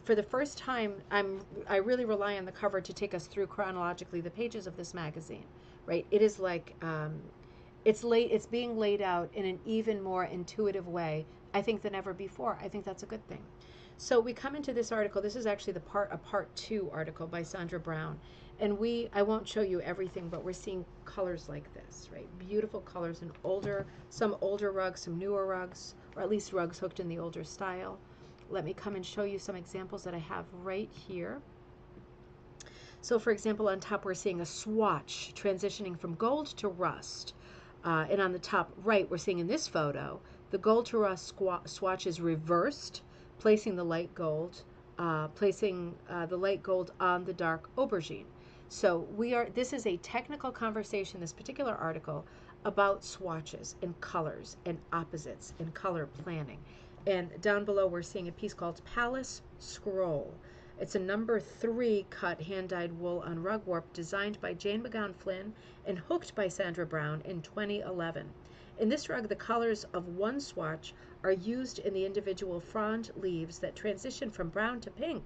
For the first time, I really rely on the cover to take us through chronologically the pages of this magazine, right? It is like it's being laid out in an even more intuitive way, I think, than ever before. I think that's a good thing. So we come into this article. This is actually a part two article by Sandra Brown. And I won't show you everything, but we're seeing colors like this, right? Beautiful colors in some older rugs, some newer rugs, or at least rugs hooked in the older style. Let me come and show you some examples that I have right here. So for example, on top we're seeing a swatch transitioning from gold to rust. And on the top right, we're seeing in this photo, the gold to rust swatch is reversed, placing the light gold on the dark aubergine. So this is a technical conversation, this particular article, about swatches and colors and opposites and color planning. And down below we're seeing a piece called Palace Scroll. It's a number 3 cut hand-dyed wool on rug warp designed by Jane McGowan Flynn and hooked by Sandra Brown in 2011. In this rug, the colors of one swatch are used in the individual frond leaves that transition from brown to pink.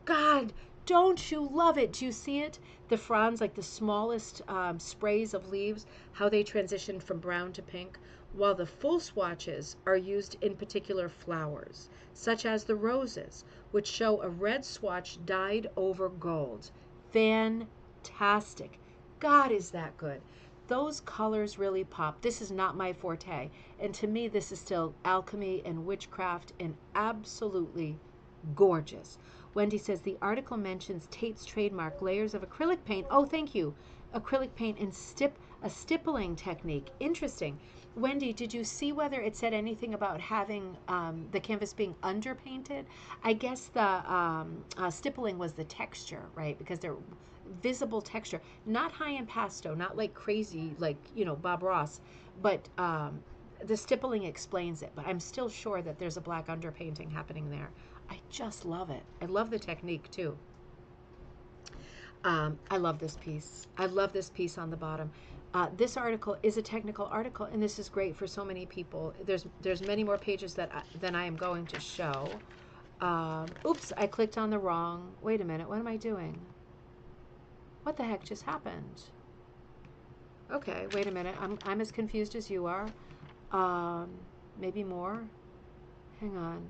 God, don't you love it? Do you see it? The fronds, like the smallest sprays of leaves, how they transition from brown to pink, while the full swatches are used in particular flowers, such as the roses, which show a red swatch dyed over gold. Fantastic. God, is that good. Those colors really pop. This is not my forte. And to me, this is still alchemy and witchcraft and absolutely gorgeous. Wendy says the article mentions Tate's trademark layers of acrylic paint. Oh, thank you. Acrylic paint and a stippling technique. Interesting. Wendy, did you see whether it said anything about having the canvas being underpainted? I guess the stippling was the texture, right? Because they're visible texture, not high impasto, not like crazy, like, Bob Ross, but the stippling explains it. But I'm still sure that there's a black underpainting happening there. I just love it. I love the technique too. I love this piece. I love this piece on the bottom. This article is a technical article, and this is great for so many people. There's many more pages than I am going to show. Oops, I clicked on the wrong. Wait a minute. What am I doing? What the heck just happened? Okay, wait a minute. I'm as confused as you are. Maybe more. Hang on.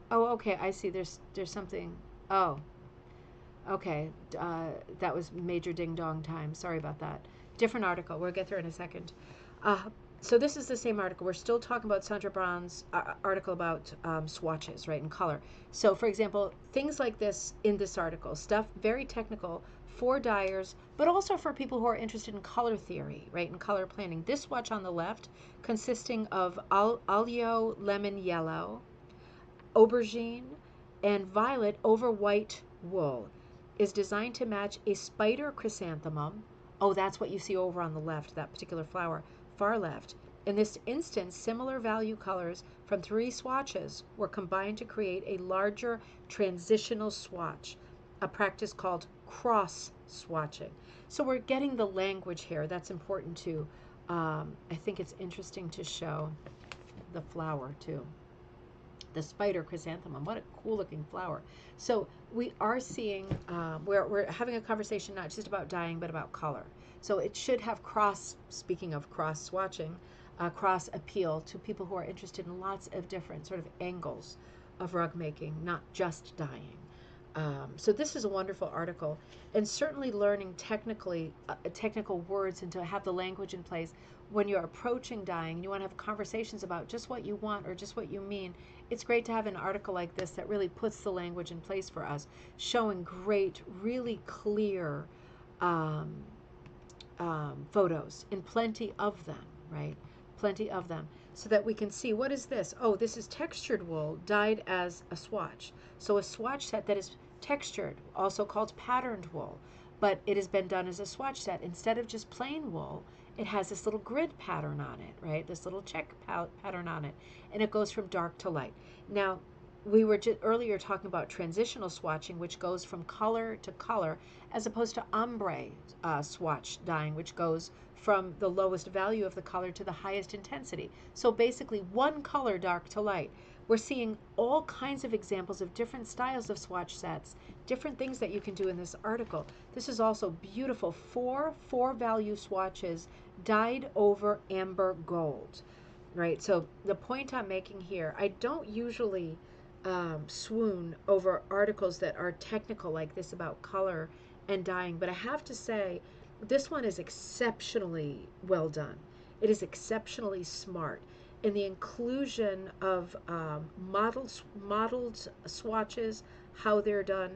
Oh, okay. I see. There's something. Oh. Okay, that was major ding dong time. Sorry about that. Different article. We'll get there in a second. So this is the same article. We're still talking about Sandra Brown's article about swatches, right, and color. So, for example, things like this in this article, stuff very technical for dyers, but also for people who are interested in color theory, right, and color planning. This swatch on the left, consisting of oleo lemon yellow, aubergine, and violet over white wool, is designed to match a spider chrysanthemum. Oh, that's what you see over on the left, that particular flower, far left. In this instance, similar value colors from 3 swatches were combined to create a larger transitional swatch, a practice called cross swatching. So we're getting the language here. That's important too. I think it's interesting to show the flower too. The spider chrysanthemum. What a cool looking flower. So we are seeing, we're having a conversation not just about dyeing, but about color. So it should have cross, speaking of cross swatching, cross appeal to people who are interested in lots of different sort of angles of rug making, not just dyeing. So this is a wonderful article, and certainly learning technical words and to have the language in place when you're approaching dyeing and you want to have conversations about just what you want or just what you mean. It's great to have an article like this that really puts the language in place for us, showing great, really clear um, photos, and plenty of them, right? Plenty of them, so that we can see, what is this? Oh, this is textured wool dyed as a swatch. So a swatch set that is textured, also called patterned wool, but it has been done as a swatch set. Instead of just plain wool, it has this little grid pattern on it, right? This little check pattern on it, and it goes from dark to light. Now, we were just earlier talking about transitional swatching, which goes from color to color, as opposed to ombre swatch dyeing, which goes from the lowest value of the color to the highest intensity. So basically, one color dark to light. We're seeing all kinds of examples of different styles of swatch sets, different things that you can do in this article. This is also beautiful. Four value swatches dyed over amber gold, right? So the point I'm making here, I don't usually swoon over articles that are technical like this about color and dyeing, but I have to say, this one is exceptionally well done. It is exceptionally smart. In the inclusion of modeled swatches, how they're done,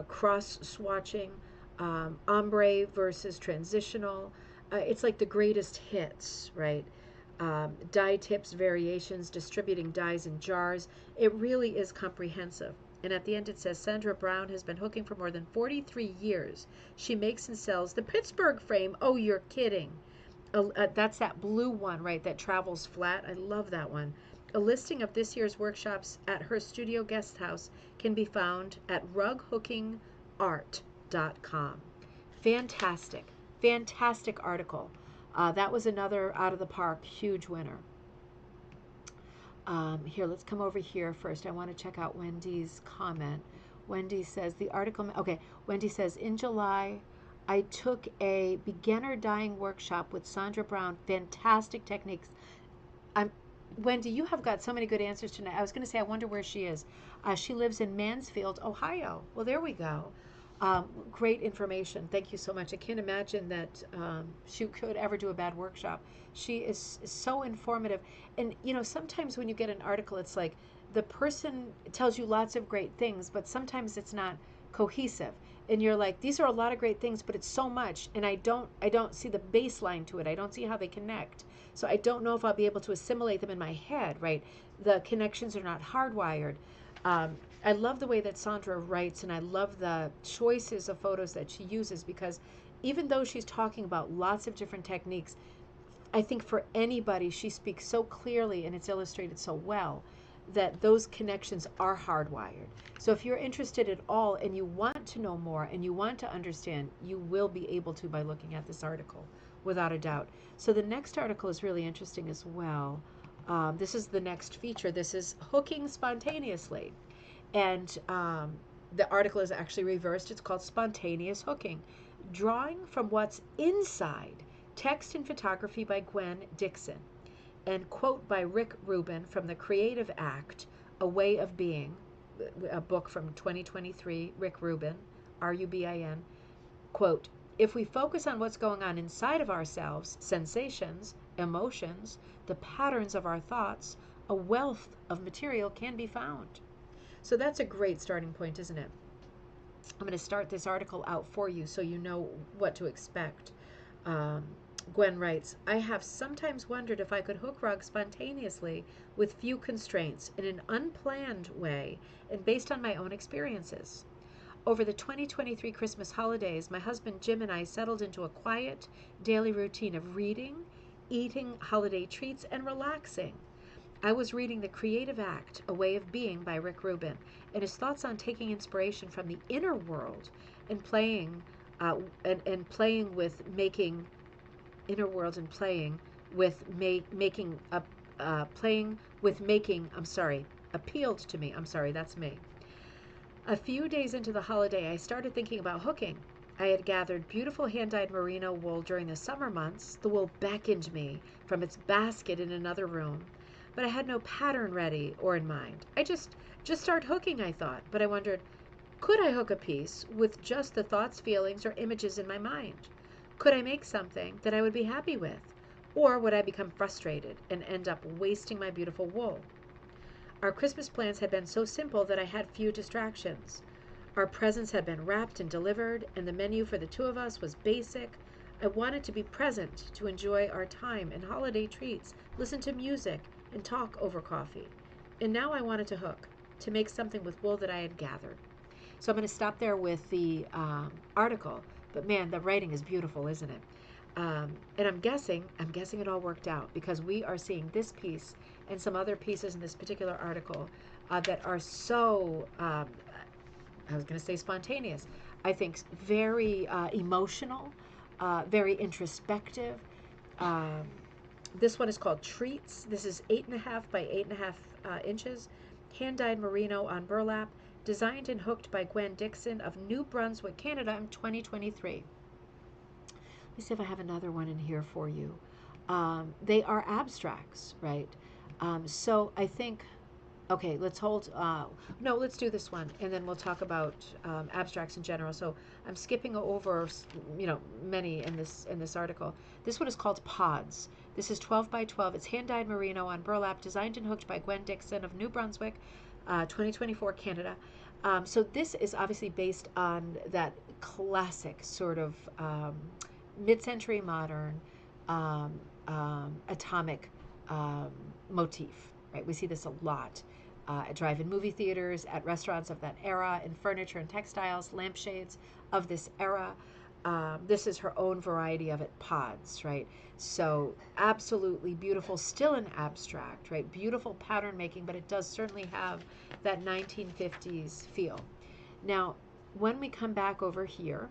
cross swatching, ombre versus transitional. It's like the greatest hits, right? Dye tips, variations, distributing dyes in jars. It really is comprehensive. And at the end it says, Sandra Brown has been hooking for more than 43 years. She makes and sells the Pittsburgh frame. Oh, you're kidding. That's that blue one, right, that travels flat. I love that one. A listing of this year's workshops at her studio guest house can be found at rughookingart.com. Fantastic, fantastic article. That was another out of the park, huge winner. Here, let's come over here first. I want to check out Wendy's comment. Wendy says, the article, okay, Wendy says, in July, I took a beginner dyeing workshop with Sandra Brown. Fantastic techniques. Wendy, you have got so many good answers tonight. I was going to say, I wonder where she is. She lives in Mansfield, Ohio. Well, there we go. Great information. Thank you so much. I can't imagine that she could ever do a bad workshop. She is so informative. And, you know, sometimes when you get an article, it's like the person tells you lots of great things, but sometimes it's not cohesive. And you're like, these are a lot of great things, but it's so much. And I don't see the baseline to it. I don't see how they connect. So I don't know if I'll be able to assimilate them in my head, right? The connections are not hardwired. I love the way that Sandra writes, and I love the choices of photos that she uses, because even though she's talking about lots of different techniques, I think for anybody, she speaks so clearly and it's illustrated so well that those connections are hardwired. So if you're interested at all and you want to know more and you want to understand, you will be able to by looking at this article, without a doubt. So the next article is really interesting as well. This is the next feature. This is hooking spontaneously. And the article is actually reversed. It's called Spontaneous Hooking. Drawing from What's Inside. Text and photography by Gwen Dixon. And quote by Rick Rubin from The Creative Act, A Way of Being, a book from 2023, Rick Rubin, R-U-B-I-N. Quote, if we focus on what's going on inside of ourselves, sensations, emotions, the patterns of our thoughts, a wealth of material can be found. So that's a great starting point, isn't it? I'm going to start this article out for you so you know what to expect. Um, Gwen writes, I have sometimes wondered if I could hook rugs spontaneously with few constraints in an unplanned way and based on my own experiences. Over the 2023 Christmas holidays, my husband Jim and I settled into a quiet daily routine of reading, eating holiday treats, and relaxing. I was reading The Creative Act, A Way of Being by Rick Rubin, and his thoughts on taking inspiration from the inner world and playing and playing with making inner world and playing with making a playing with making. I'm sorry, appealed to me. I'm sorry, that's me. A few days into the holiday, I started thinking about hooking. I had gathered beautiful hand-dyed merino wool during the summer months. The wool beckoned me from its basket in another room, but I had no pattern ready or in mind. I just start hooking, I thought, but I wondered, could I hook a piece with just the thoughts, feelings, or images in my mind? Could I make something that I would be happy with? Or would I become frustrated and end up wasting my beautiful wool? Our Christmas plans had been so simple that I had few distractions. Our presents had been wrapped and delivered, and the menu for the two of us was basic. I wanted to be present to enjoy our time and holiday treats, listen to music, and talk over coffee. And now I wanted to hook, to make something with wool that I had gathered. So I'm going to stop there with the article, but man, the writing is beautiful, isn't it? And I'm guessing it all worked out because we are seeing this piece and some other pieces in this particular article that are so, I was going to say spontaneous, I think very emotional, very introspective. Um, this one is called Treats. This is 8.5 by 8.5 inches, hand-dyed merino on burlap, designed and hooked by Gwen Dixon of New Brunswick, Canada in 2023. Let me see if I have another one in here for you. They are abstracts, right? So I think, okay, let's hold, no, let's do this one, and then we'll talk about abstracts in general. So I'm skipping over, many in this article. This one is called Pods. This is 12 by 12. It's hand-dyed merino on burlap, designed and hooked by Gwen Dixon of New Brunswick, 2024, Canada. So this is obviously based on that classic sort of mid-century modern atomic motif, right? We see this a lot at drive-in movie theaters, at restaurants of that era, in furniture and textiles, lampshades of this era. This is her own variety of it, pods, right? So absolutely beautiful, still an abstract, right? Beautiful pattern making, but it does certainly have that 1950s feel. Now, when we come back over here,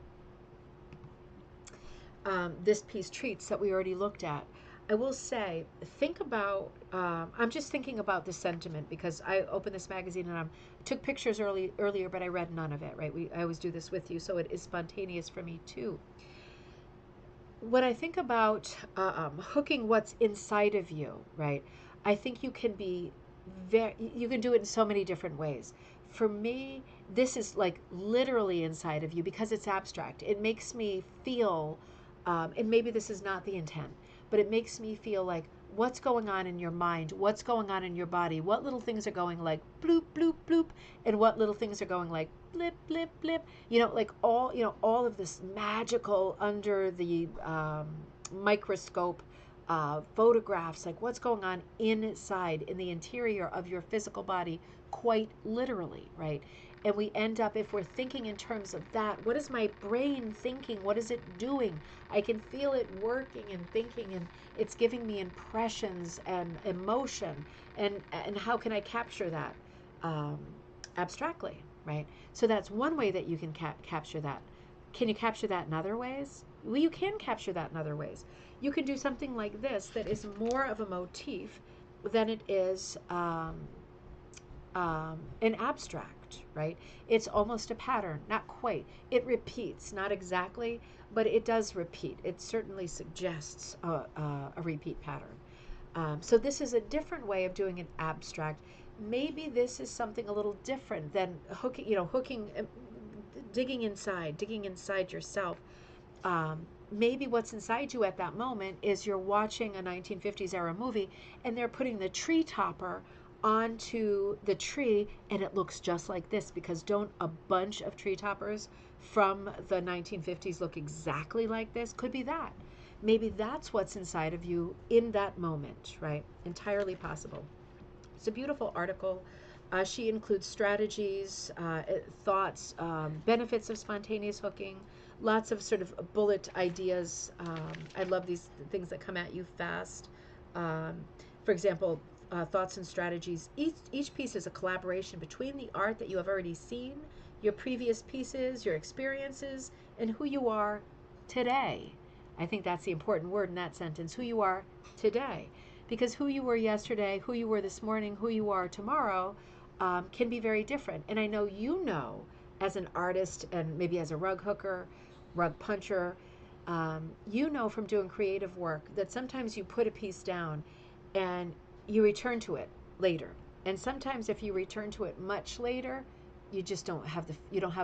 this piece, Treats, that we already looked at, I will say, think about, I'm just thinking about the sentiment because I opened this magazine and I took pictures earlier, but I read none of it, right? I always do this with you, so it is spontaneous for me too. When I think about hooking what's inside of you, right? I think you can be you can do it in so many different ways. For me, this is like literally inside of you because it's abstract. It makes me feel, and maybe this is not the intent, but it makes me feel like what's going on in your mind, what's going on in your body, what little things are going like bloop, bloop, bloop, and what little things are going like blip, blip, blip. Like all of this magical under the microscope photographs, like what's going on inside in the interior of your physical body, quite literally, right? And we end up, if we're thinking in terms of that, what is my brain thinking? What is it doing? I can feel it working and thinking, and it's giving me impressions and emotion. And how can I capture that abstractly, right? So that's one way that you can capture that. Can you capture that in other ways? Well, you can capture that in other ways. You can do something like this that is more of a motif than it is an abstract, right? It's almost a pattern, not quite. It repeats, not exactly, but it does repeat. It certainly suggests a repeat pattern. So this is a different way of doing an abstract. Maybe this is something a little different than hooking, digging inside yourself. maybe what's inside you at that moment is you're watching a 1950s era movie and they're putting the tree topper onto the tree and it looks just like this, because don't a bunch of tree toppers from the 1950s look exactly like this? Could be that. Maybe that's what's inside of you in that moment, right? Entirely possible. It's a beautiful article. She includes strategies, thoughts, benefits of spontaneous hooking, lots of sort of bullet ideas. I love these things that come at you fast. Um, for example, thoughts and strategies. Each piece is a collaboration between the art that you have already seen, your previous pieces, your experiences, and who you are today. I think that's the important word in that sentence, who you are today. Because who you were yesterday, who you were this morning, who you are tomorrow can be very different. And I know you know, as an artist and maybe as a rug hooker, rug puncher, you know from doing creative work that sometimes you put a piece down and you return to it later. And sometimes if you return to it much later, you just don't have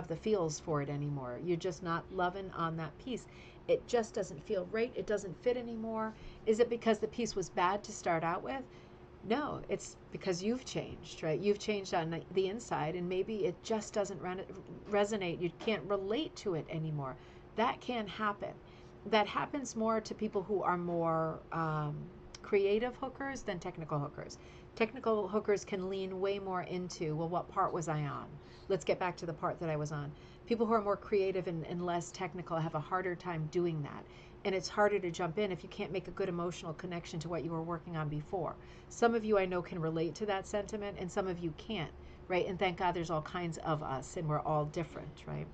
the feels for it anymore. You're just not loving on that piece. It just doesn't feel right. It doesn't fit anymore. Is it because the piece was bad to start out with? No, it's because you've changed, right? You've changed on the inside, and maybe it just doesn't resonate. You can't relate to it anymore. That can happen. That happens more to people who are more creative hookers than technical hookers. Technical hookers can lean way more into, well, what part was I on? Let's get back to the part that I was on. People who are more creative and less technical have a harder time doing that. And it's harder to jump in if you can't make a good emotional connection to what you were working on before. Some of you I know can relate to that sentiment, and some of you can't, right? And thank God there's all kinds of us, and we're all different, right?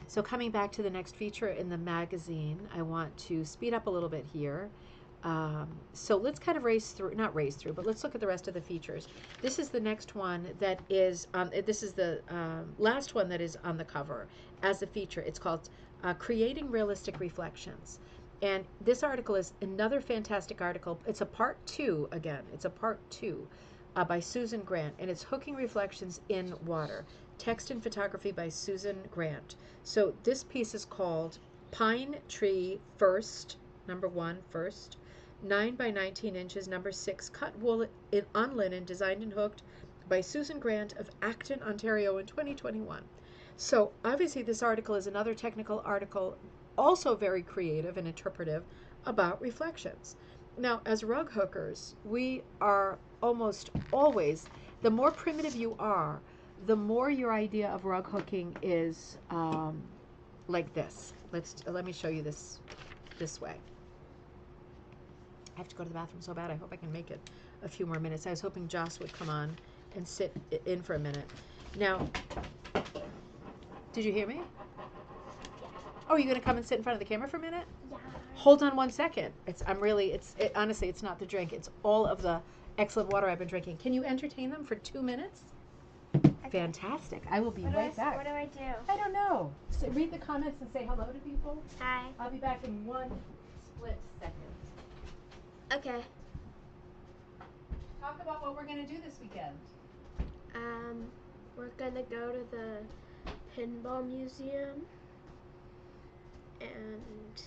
So coming back to the next feature in the magazine, I want to speed up a little bit here. So let's kind of not race through, but let's look at the rest of the features. This is the next one that is, this is the last one that is on the cover as a feature. It's called Creating Realistic Reflections. And this article is another fantastic article. It's a part 2, again. It's a part 2 by Susan Grant, and it's Hooking Reflections in Water. Text and photography by Susan Grant. So this piece is called Pine Tree First, number 1, first. 9 by 19 inches, number 6, cut wool on linen, designed and hooked by Susan Grant of Acton, Ontario in 2021. So obviously this article is another technical article, also very creative and interpretive, about reflections. Now, as rug hookers, we are almost always, the more primitive you are, the more your idea of rug hooking is like this. Let me show you this way. I have to go to the bathroom so bad. I hope I can make it a few more minutes. I was hoping Joss would come on and sit in for a minute. Now, did you hear me? Oh, are you going to come and sit in front of the camera for a minute?
Yeah.
Hold on 1 second. Honestly, it's not the drink. It's all of the excellent water I've been drinking. Can you entertain them for 2 minutes? Okay. Fantastic. I will be right back.
What do I do?
I don't know. So read the comments and say hello to people.
Hi.
I'll be back in 1 split second.
Okay.
Talk about what we're going to do this weekend.
We're gonna go to the pinball museum and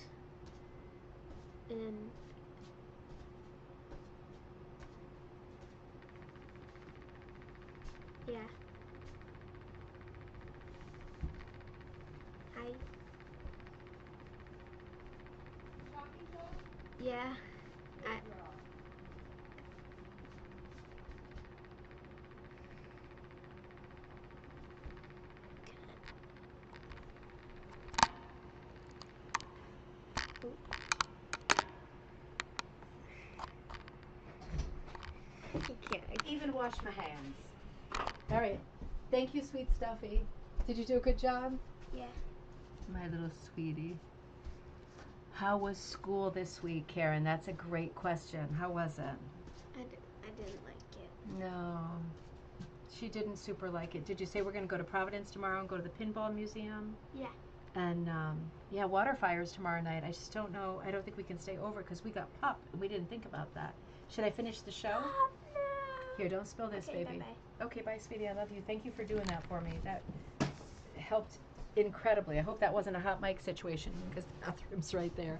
yeah. Hi.
Talking to us?
Yeah.
Even wash my hands. All right. Thank you, sweet stuffy. Did you do a good job?
Yeah.
My little sweetie. How was school this week, Karen? That's a great question. How was it?
I didn't like it.
No. She didn't super like it. Did you say we're going to go to Providence tomorrow and go to the pinball museum?
Yeah.
And, yeah, water fires tomorrow night. I just don't know. I don't think we can stay over because we got pup and we didn't think about that. Should I finish the show?
Oh, no.
Here, don't spill this,
Okay,
baby.
bye-bye.
Okay, bye, sweetie. I love you. Thank you for doing that for me. That helped incredibly. I hope that wasn't a hot mic situation because the bathroom's right there.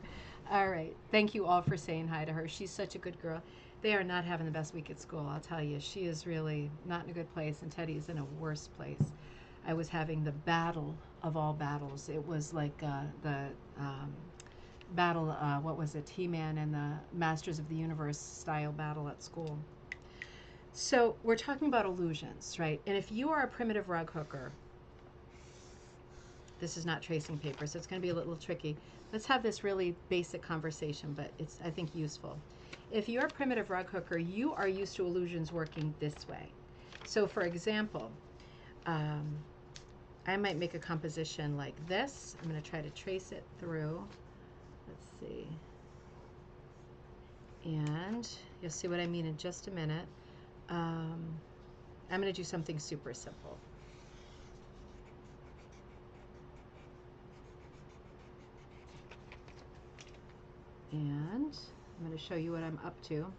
All right. Thank you all for saying hi to her. She's such a good girl. They are not having the best week at school, I'll tell you. She is really not in a good place, and Teddy's in a worse place. I was having the battle of all battles. It was like the battle, what was it, He-Man and the Masters of the Universe style battle at school. So we're talking about illusions, right? And if you are a primitive rug hooker, this is not tracing paper, so it's going to be a little tricky. Let's have this really basic conversation, but it's, I think, useful. If you're a primitive rug hooker, you are used to illusions working this way. So for example, I might make a composition like this. I'm going to try to trace it through. Let's see. And you'll see what I mean in just a minute. I'm going to do something super simple. And I'm going to show you what I'm up to.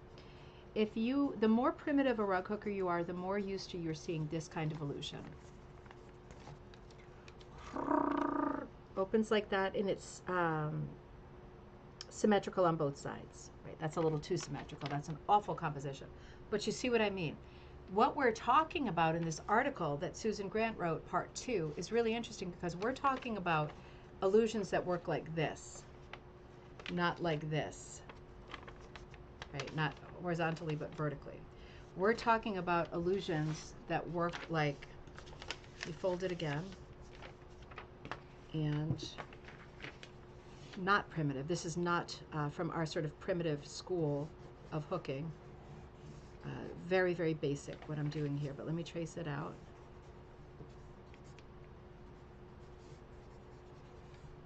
The more primitive a rug hooker you are, the more used to you're seeing this kind of illusion. Opens like that, and it's symmetrical on both sides. Right? That's a little too symmetrical. That's an awful composition. But you see what I mean. What we're talking about in this article that Susan Grant wrote, part 2, is really interesting because we're talking about illusions that work like this, not like this, right? Not horizontally, but vertically. We're talking about illusions that work like, you fold it again, and not primitive. This is not from our sort of primitive school of hooking. Very, very basic what I'm doing here, but let me trace it out.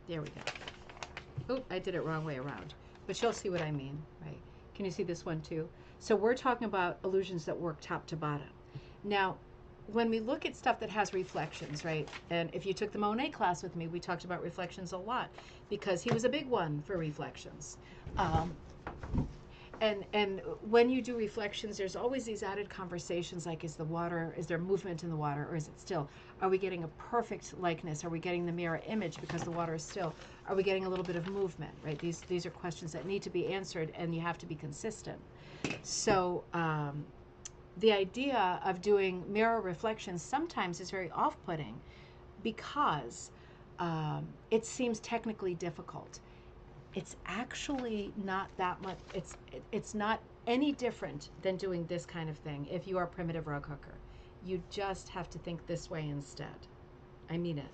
There we go. Oop, I did it wrong way around, but you'll see what I mean, right? Can you see this one too? So we're talking about illusions that work top to bottom. Now, when we look at stuff that has reflections, right? And if you took the Monet class with me, we talked about reflections a lot because he was a big one for reflections. And when you do reflections, there's always these added conversations like, is there movement in the water, or is it still? Are we getting a perfect likeness? Are we getting the mirror image because the water is still? Are we getting a little bit of movement, right? These are questions that need to be answered, and you have to be consistent. So the idea of doing mirror reflections sometimes is very off-putting because it seems technically difficult. It's actually not that much. It's not any different than doing this kind of thing if you are a primitive rug hooker. You just have to think this way instead. I mean it.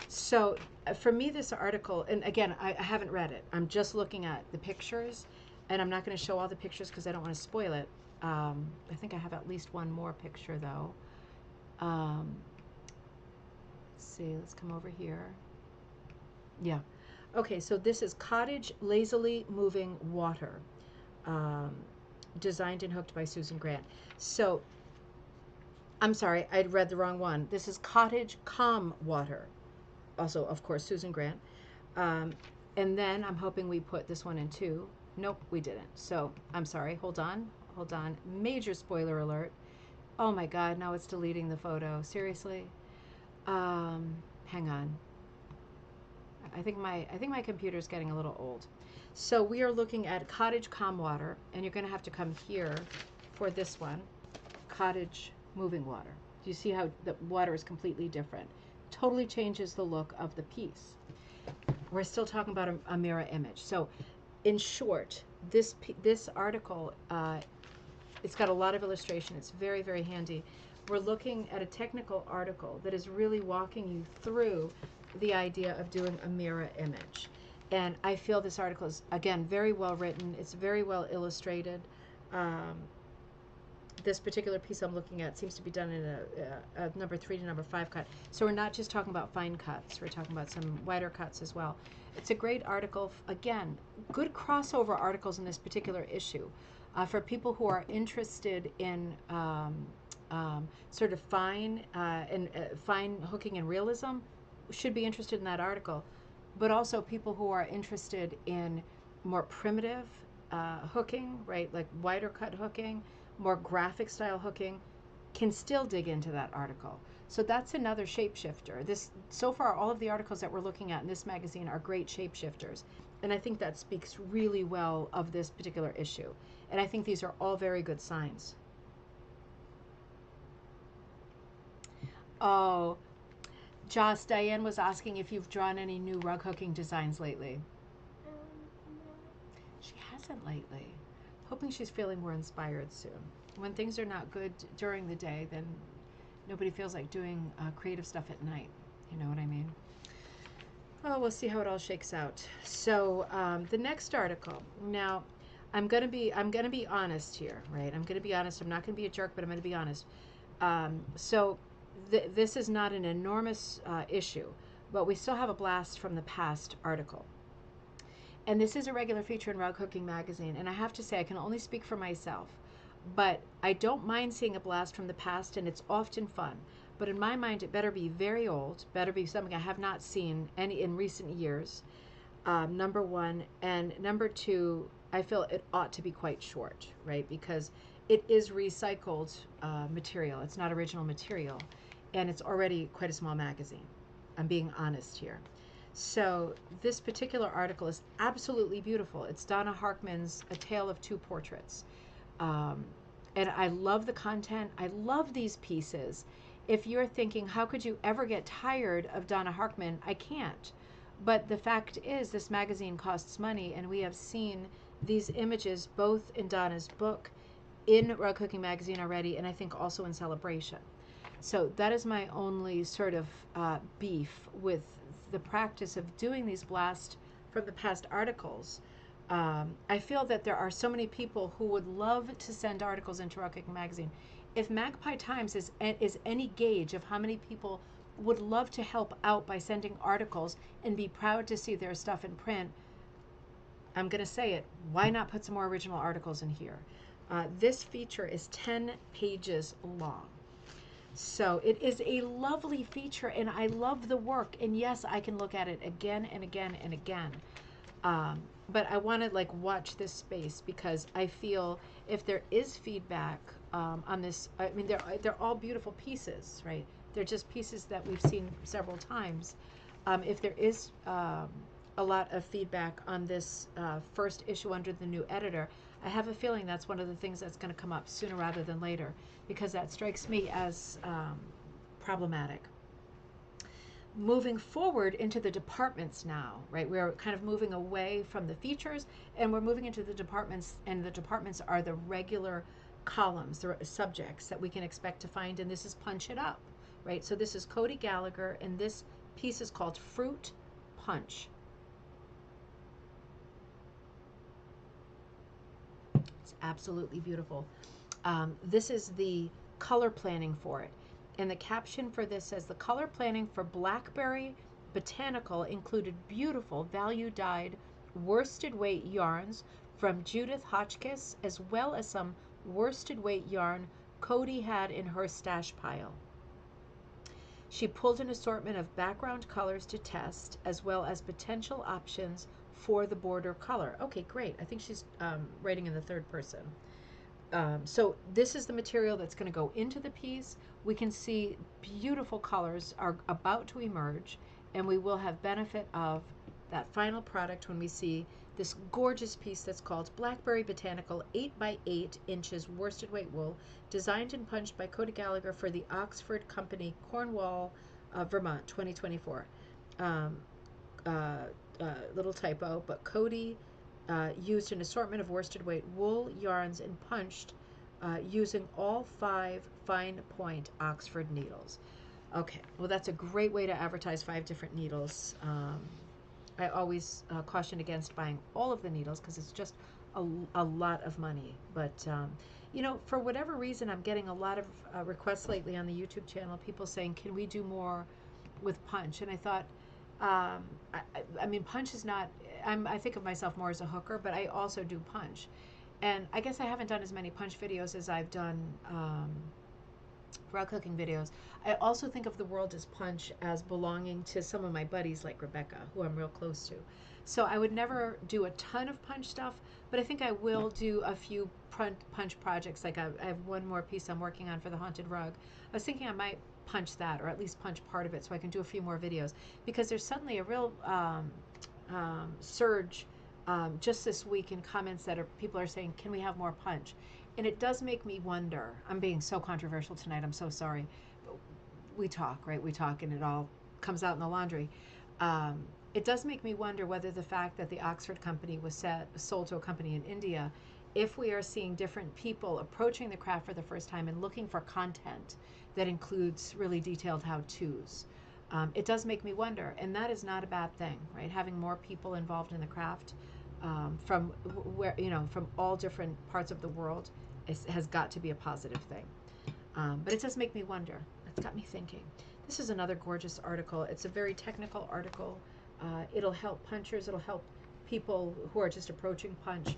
So for me, this article, and again, I haven't read it. I'm just looking at the pictures, and I'm not going to show all the pictures because I don't want to spoil it. I think I have at least one more picture though. Let's see, let's come over here. Yeah. Okay, so this is Cottage Lazily Moving Water, designed and hooked by Susan Grant. So, I'm sorry, I'd read the wrong one. This is Cottage Calm Water, also, of course, Susan Grant. And then I'm hoping we put this one in too. Nope, we didn't. So, I'm sorry, hold on. Major spoiler alert. Oh my God, now it's deleting the photo. Seriously? Hang on. I think my computer's getting a little old. So we are looking at Cottage Calm Water, and you're going to have to come here for this one, Cottage Moving Water. Do you see how the water is completely different? Totally changes the look of the piece. We're still talking about a mirror image. So in short, this article, it's got a lot of illustration. It's very, very handy. We're looking at a technical article that is really walking you through the idea of doing a mirror image. And I feel this article is, again, very well written. It's very well illustrated. This particular piece I'm looking at seems to be done in a number 3 to number 5 cut. So we're not just talking about fine cuts. We're talking about some wider cuts as well. It's a great article. Again, good crossover articles in this particular issue. For people who are interested in sort of fine hooking and realism, should be interested in that article. But also people who are interested in more primitive hooking, right, like wider cut hooking, more graphic style hooking, can still dig into that article. So that's another shapeshifter. This, so far, all of the articles that we're looking at in this magazine are great shapeshifters. And I think that speaks really well of this particular issue. And I think these are all very good signs. Oh, Joss, Diane was asking if you've drawn any new rug hooking designs lately.
No.
She hasn't lately. Hoping she's feeling more inspired soon. When things are not good during the day, then nobody feels like doing creative stuff at night. You know what I mean? Oh, we'll see how it all shakes out. So the next article. Now, I'm gonna be honest here, right? I'm gonna be honest. I'm not gonna be a jerk, but I'm gonna be honest. So this is not an enormous issue, but we still have a blast from the past article. And this is a regular feature in Rug Hooking Magazine. And I have to say, I can only speak for myself, but I don't mind seeing a blast from the past, and it's often fun. But in my mind, it better be very old, better be something I have not seen any in recent years, number one. And number two, I feel it ought to be quite short, right? Because it is recycled material. It's not original material. And it's already quite a small magazine. I'm being honest here. So this particular article is absolutely beautiful. It's Donna Harkman's A Tale of Two Portraits. Um, and I love the content. I love these pieces. If you're thinking, how could you ever get tired of Donna Harkman? I can't. But the fact is, this magazine costs money, and we have seen these images both in Donna's book, in Rug Cooking Magazine already, and I think also in Celebration. So that is my only sort of beef with the practice of doing these blast from the past articles. I feel that there are so many people who would love to send articles into Rug Cooking Magazine. If Magpie Times is any gauge of how many people would love to help out by sending articles and be proud to see their stuff in print, I'm going to say it. Why not put some more original articles in here? This feature is 10 pages long. So it is a lovely feature, and I love the work. And yes, I can look at it again and again and again. But I want to like watch this space, because I feel if there is feedback on this, I mean, they're all beautiful pieces, right? They're just pieces that we've seen several times. If there is a lot of feedback on this first issue under the new editor, I have a feeling that's one of the things that's going to come up sooner rather than later, because that strikes me as problematic. Moving forward into the departments now, right? We're kind of moving away from the features, and we're moving into the departments, and the departments are the regular columns, the subjects that we can expect to find, and this is Punch It Up, right? So this is Cody Gallagher, and this piece is called Fruit Punch. It's absolutely beautiful. This is the color planning for it. And the caption for this says, the color planning for Blackberry Botanical included beautiful value dyed worsted weight yarns from Judith Hotchkiss, as well as some worsted weight yarn Cody had in her stash pile. She pulled an assortment of background colors to test, as well as potential options for the border color. Okay, great. I think she's writing in the third person. So this is the material that's going to go into the piece. We can see beautiful colors are about to emerge, and we will have benefit of that final product when we see this gorgeous piece that's called Blackberry Botanical 8 by 8 inches worsted weight wool, designed and punched by Cody Gallagher for the Oxford Company, Cornwall, Vermont, 2024. Little typo, but Cody used an assortment of worsted weight wool yarns and punched using all 5 fine point Oxford needles. Okay, well, that's a great way to advertise 5 different needles. I always caution against buying all of the needles, because it's just a lot of money. But you know, for whatever reason, I'm getting a lot of requests lately on the YouTube channel, people saying, can we do more with punch? And I thought, I mean, punch is not, I think of myself more as a hooker, but I also do punch. And I guess I haven't done as many punch videos as I've done rug cooking videos. I also think of the world as punch as belonging to some of my buddies like Rebecca, who I'm real close to. So I would never do a ton of punch stuff, but I think I will do a few punch projects. Like I have one more piece I'm working on for the Haunted Rug. I was thinking I might punch that, or at least punch part of it, so I can do a few more videos, because there's suddenly a real surge just this week in comments that people are saying, can we have more punch? And it does make me wonder. I'm being so controversial tonight. I'm so sorry. But we talk, right? We talk, and it all comes out in the laundry. It does make me wonder whether the fact that the Oxford company was sold to a company in India, if we are seeing different people approaching the craft for the first time and looking for content that includes really detailed how-tos. It does make me wonder, and that is not a bad thing, right? Having more people involved in the craft from from all different parts of the world has got to be a positive thing. But it does make me wonder. It's got me thinking. This is another gorgeous article. It's a very technical article. It'll help punchers. It'll help people who are just approaching punch,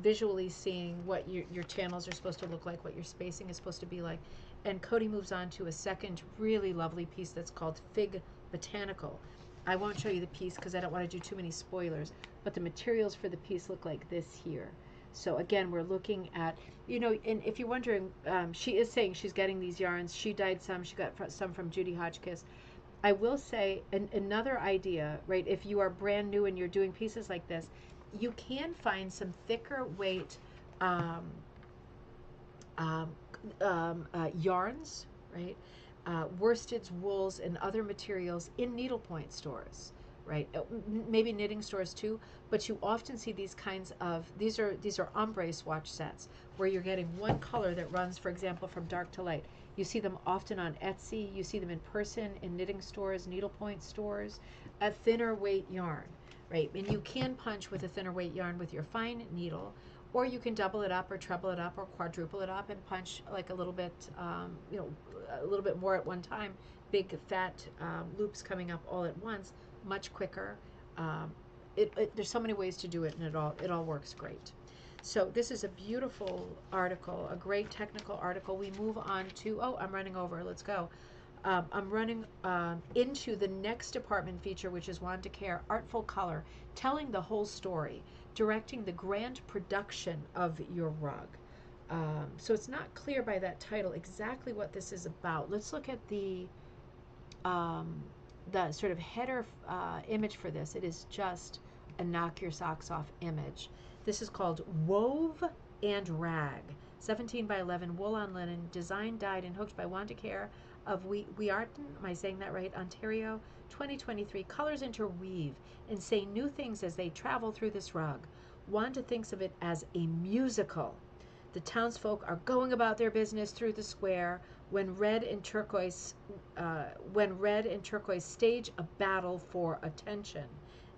visually seeing what your channels are supposed to look like, what your spacing is supposed to be like. And Cody moves on to a second really lovely piece that's called Fig Botanical. I won't show you the piece because I don't want to do too many spoilers, but the materials for the piece look like this here. So again, we're looking at, and if you're wondering, she is saying she's getting these yarns. She dyed some. She got some from Judy Hotchkiss. I will say another idea, right? If you are brand new and you're doing pieces like this, you can find some thicker weight yarns, right? Worsteds, wools, and other materials in needlepoint stores, right? Maybe knitting stores too, but you often see these kinds of, these are ombre swatch sets where you're getting one color that runs, for example, from dark to light. You see them often on Etsy. You see them in person in knitting stores, needlepoint stores, a thinner weight yarn, right? And you can punch with a thinner weight yarn with your fine needle, or you can double it up or treble it up or quadruple it up and punch like a little bit, a little bit more at one time. Big fat loops coming up all at once, much quicker. There's so many ways to do it, and it all works great. So this is a beautiful article, a great technical article. We move on to, oh, I'm running over. Let's go. I'm running into the next department feature, which is Want to Care, Artful Color, telling the whole story, directing the grand production of your rug. So it's not clear by that title exactly what this is about. Let's look at the sort of header image for this. It is just a knock your socks off image. This is called Wove and Rag, 17 by 11 wool on linen, designed, dyed, and hooked by Wanda Care of Wearton, am I saying that right, Ontario, 2023. Colors interweave and say new things as they travel through this rug. Wanda thinks of it as a musical. The townsfolk are going about their business through the square when red and turquoise stage a battle for attention.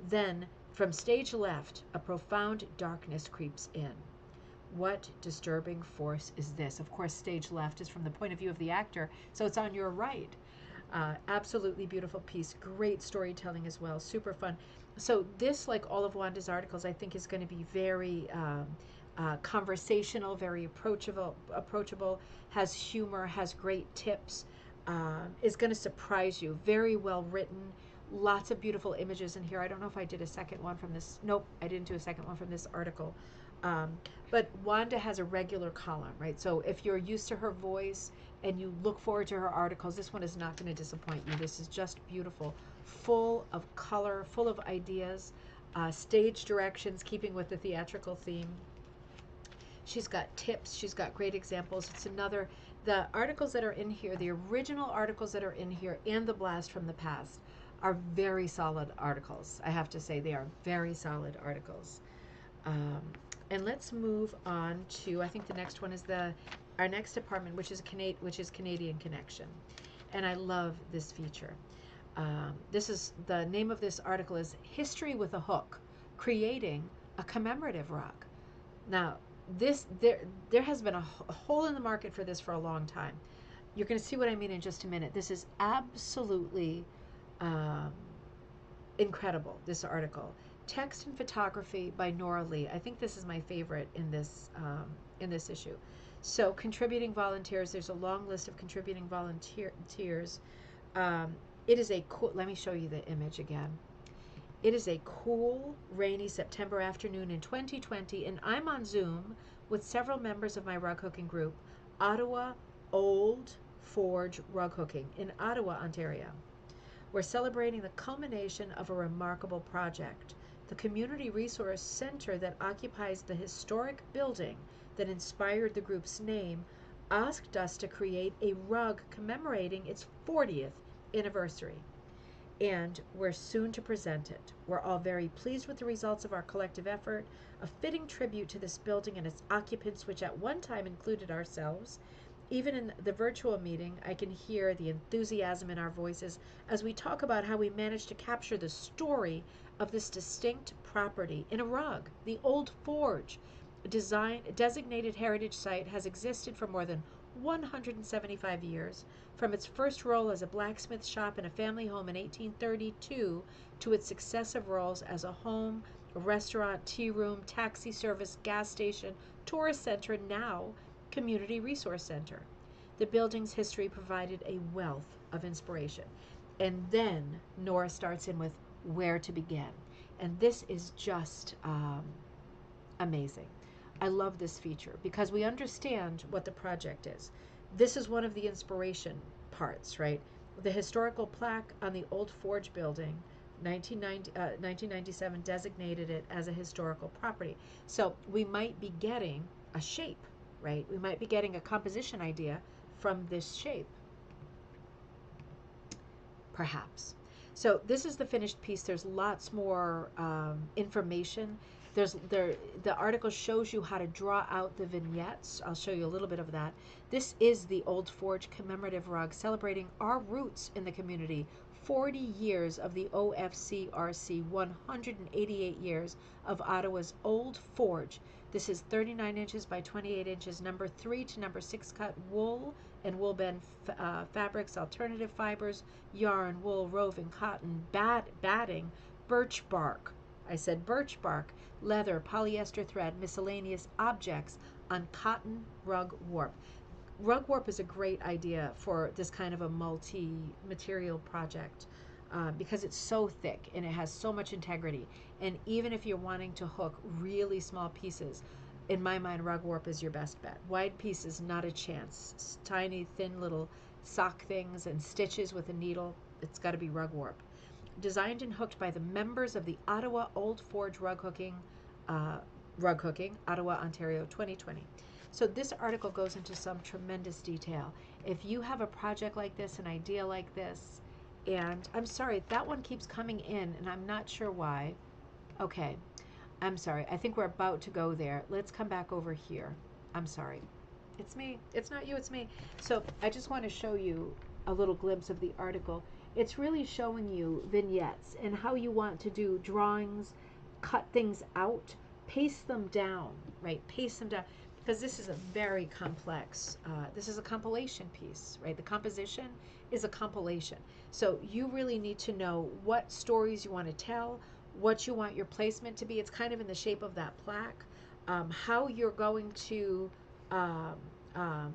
Then, from stage left, a profound darkness creeps in. What disturbing force is this? Of course, stage left is from the point of view of the actor, so it's on your right. Absolutely beautiful piece. Great storytelling as well. Super fun. So this, like all of Wanda's articles, I think is going to be very conversational, very approachable, has humor, has great tips, is going to surprise you. Very well written. Lots of beautiful images in here. I don't know if I did a second one from this. Nope, I didn't do a second one from this article. But Wanda has a regular column, right? So if you're used to her voice and you look forward to her articles, this one is not going to disappoint you. This is just beautiful, full of color, full of ideas, stage directions, keeping with the theatrical theme. She's got tips. She's got great examples. The articles that are in here, the original articles that are in here and the blast from the past are very solid articles. I have to say they are very solid articles. And let's move on to, I think the next one is our next department, which is Canadian Connection. And I love this feature. This is, the name of this article is History with a Hook, Creating a Commemorative Rug. Now, there has been a hole in the market for this for a long time. You're going to see what I mean in just a minute. This is absolutely incredible, this article. Text and photography by Nora Lee. I think this is my favorite in this issue. So contributing volunteers, there's a long list of contributing volunteers. It is a cool, let me show you the image again. It is a cool, rainy September afternoon in 2020, and I'm on Zoom with several members of my rug hooking group, Ottawa Old Forge rug hooking in Ottawa, Ontario. We're celebrating the culmination of a remarkable project. The Community Resource Center that occupies the historic building that inspired the group's name asked us to create a rug commemorating its 40th anniversary, and we're soon to present it. We're all very pleased with the results of our collective effort, a fitting tribute to this building and its occupants, which at one time included ourselves. Even in the virtual meeting, I can hear the enthusiasm in our voices as we talk about how we managed to capture the story of this distinct property in a rug. The Old Forge, designated heritage site, has existed for more than 175 years, from its first role as a blacksmith shop and a family home in 1832 to its successive roles as a home, a restaurant, tea room, taxi service, gas station, tourist center, and now Community Resource Center. The building's history provided a wealth of inspiration. And then Nora starts in with where to begin. And this is just amazing. I love this feature because we understand what the project is. This is one of the inspiration parts, right? The historical plaque on the Old Forge building, 1997, designated it as a historical property. So we might be getting a shape, right? We might be getting a composition idea from this shape, perhaps. So this is the finished piece. There's lots more information. The article shows you how to draw out the vignettes. I'll show you a little bit of that. This is the Old Forge commemorative rug celebrating our roots in the community. 40 years of the OFCRC, 188 years of Ottawa's Old Forge. This is 39 inches by 28 inches, number 3 to number 6 cut wool and wool bend fabrics, alternative fibers, yarn, wool, roving, cotton, batting, birch bark. I said birch bark, leather, polyester thread, miscellaneous objects on cotton rug warp. Rug warp is a great idea for this kind of a multi-material project because it's so thick and it has so much integrity. And even if you're wanting to hook really small pieces, in my mind, rug warp is your best bet. Wide pieces, not a chance. Tiny, thin little sock things and stitches with a needle, it's got to be rug warp. Designed and hooked by the members of the Ottawa Old Forge Rug Hooking, Ottawa, Ontario, 2020. So this article goes into some tremendous detail. If you have a project like this, an idea like this, and I'm sorry, that one keeps coming in, and I'm not sure why. Okay, I'm sorry. I think we're about to go there. Let's come back over here. I'm sorry. It's me. It's not you, it's me. So I just want to show you a little glimpse of the article. It's really showing you vignettes and how you want to do drawings, cut things out, paste them down, right? Paste them down. Because this is a very complex, this is a compilation piece, right? The composition is a compilation. So you really need to know what stories you want to tell, what you want your placement to be. It's kind of in the shape of that plaque. How you're going to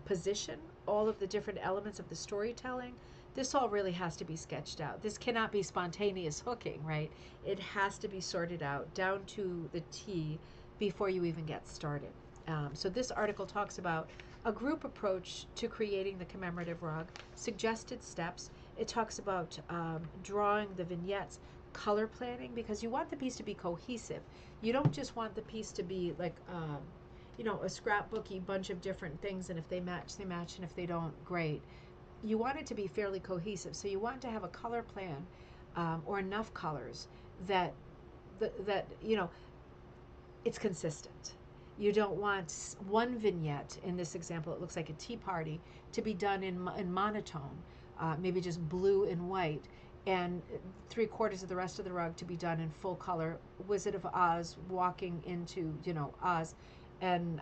position all of the different elements of the storytelling. This all really has to be sketched out. This cannot be spontaneous hooking, right? It has to be sorted out down to the T before you even get started. So this article talks about a group approach to creating the commemorative rug, suggested steps. It talks about drawing the vignettes, color planning, because you want the piece to be cohesive. You don't just want the piece to be like, a scrapbooky bunch of different things, and if they match, they match, and if they don't, great. You want it to be fairly cohesive. So you want to have a color plan or enough colors that it's consistent. You don't want one vignette, in this example, it looks like a tea party, to be done in monotone, maybe just blue and white, and 3/4 of the rest of the rug to be done in full color. Wizard of Oz walking into, Oz, and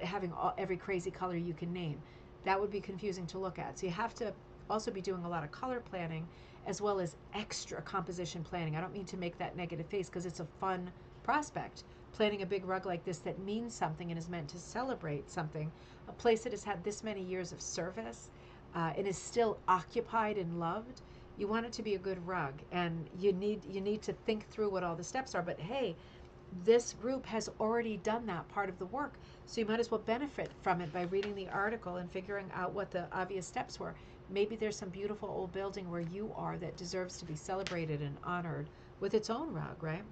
having every crazy color you can name. That would be confusing to look at. So you have to also be doing a lot of color planning as well as extra composition planning. I don't mean to make that negative face because it's a fun prospect. Planning a big rug like this that means something and is meant to celebrate something, a place that has had this many years of service and is still occupied and loved. You want it to be a good rug, and you need to think through what all the steps are. But hey, this group has already done that part of the work. So you might as well benefit from it by reading the article and figuring out what the obvious steps were. Maybe there's some beautiful old building where you are that deserves to be celebrated and honored with its own rug, right?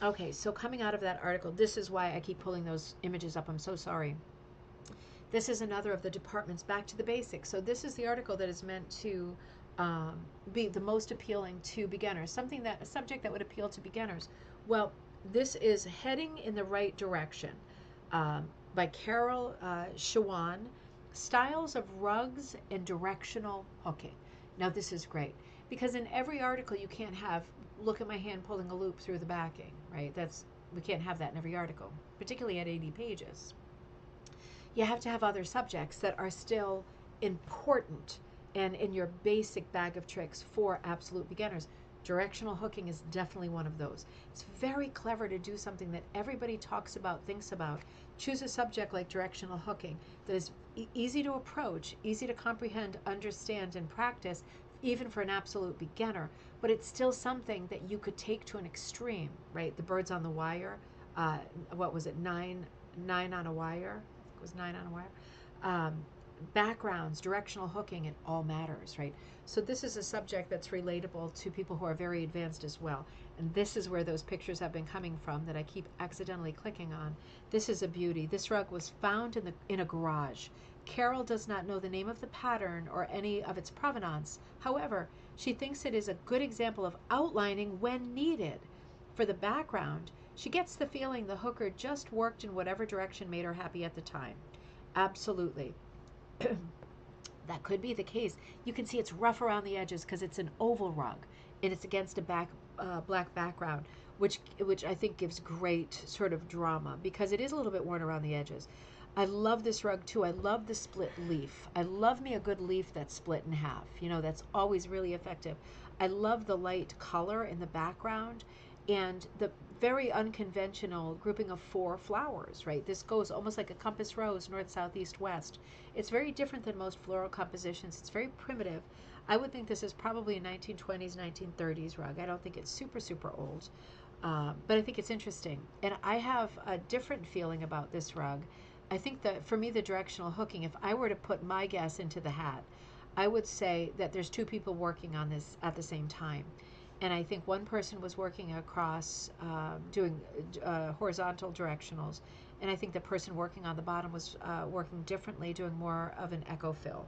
Okay, so coming out of that article, this is why I keep pulling those images up. I'm so sorry. This is another of the departments, back to the basics. So this is the article that is meant to be the most appealing to beginners, a subject that would appeal to beginners. Well, this is Heading in the Right Direction by Carol Shawan, Styles of Rugs and Directional Hooking. Now this is great because in every article you can't have, look at my hand pulling a loop through the backing, right? We can't have that in every article, particularly at 80 pages. You have to have other subjects that are still important and in your basic bag of tricks for absolute beginners. Directional hooking is definitely one of those. It's very clever to do something that everybody talks about, thinks about. Choose a subject like directional hooking that is easy to approach, easy to comprehend, understand, and practice, even for an absolute beginner. But it's still something that you could take to an extreme, right? The birds on the wire. What was it? Nine on a wire. It was 9 on a wire. Backgrounds, directional hooking, it all matters, right? So this is a subject that's relatable to people who are very advanced as well. And this is where those pictures have been coming from that I keep accidentally clicking on. This is a beauty. This rug was found in a garage. Carol does not know the name of the pattern or any of its provenance. However, she thinks it is a good example of outlining when needed. For the background, she gets the feeling the hooker just worked in whatever direction made her happy at the time. Absolutely. That could be the case. You can see it's rough around the edges because it's an oval rug and it's against a black background, which I think gives great sort of drama because it is a little bit worn around the edges. I love this rug too. I love the split leaf. I love me a good leaf that's split in half. You know, that's always really effective. I love the light color in the background and the very unconventional grouping of 4 flowers, right? This goes almost like a compass rose, north, south, east, west. It's very different than most floral compositions. It's very primitive. I would think this is probably a 1920s, 1930s rug. I don't think it's super, super old, but I think it's interesting. And I have a different feeling about this rug. I think that for me, the directional hooking, if I were to put my guess into the hat, I would say that there's 2 people working on this at the same time. And I think one person was working across, doing horizontal directionals. And I think the person working on the bottom was working differently, doing more of an echo fill.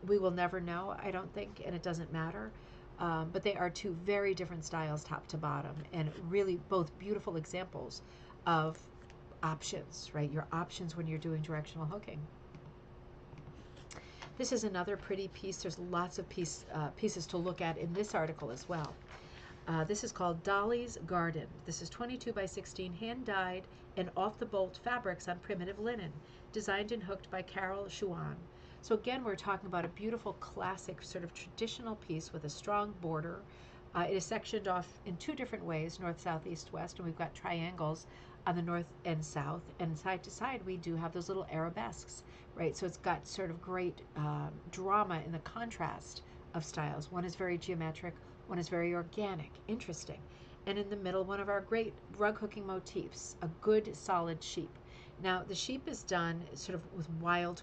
We will never know, I don't think, and it doesn't matter. But they are 2 very different styles, top to bottom, and really both beautiful examples of options, right? Your options when you're doing directional hooking. This is another pretty piece. There's lots of pieces to look at in this article as well. This is called Dolly's Garden. This is 22 by 16 hand-dyed and off-the-bolt fabrics on primitive linen, designed and hooked by Carol Shawan. So again, we're talking about a beautiful classic sort of traditional piece with a strong border. It is sectioned off in 2 different ways, north, south, east, west, and we've got triangles on the north and south, and side to side we do have those little arabesques, right? So it's got sort of great drama in the contrast of styles. One is very geometric, one is very organic, interesting. And in the middle, one of our great rug hooking motifs, a good solid sheep. Now the sheep is done sort of with wild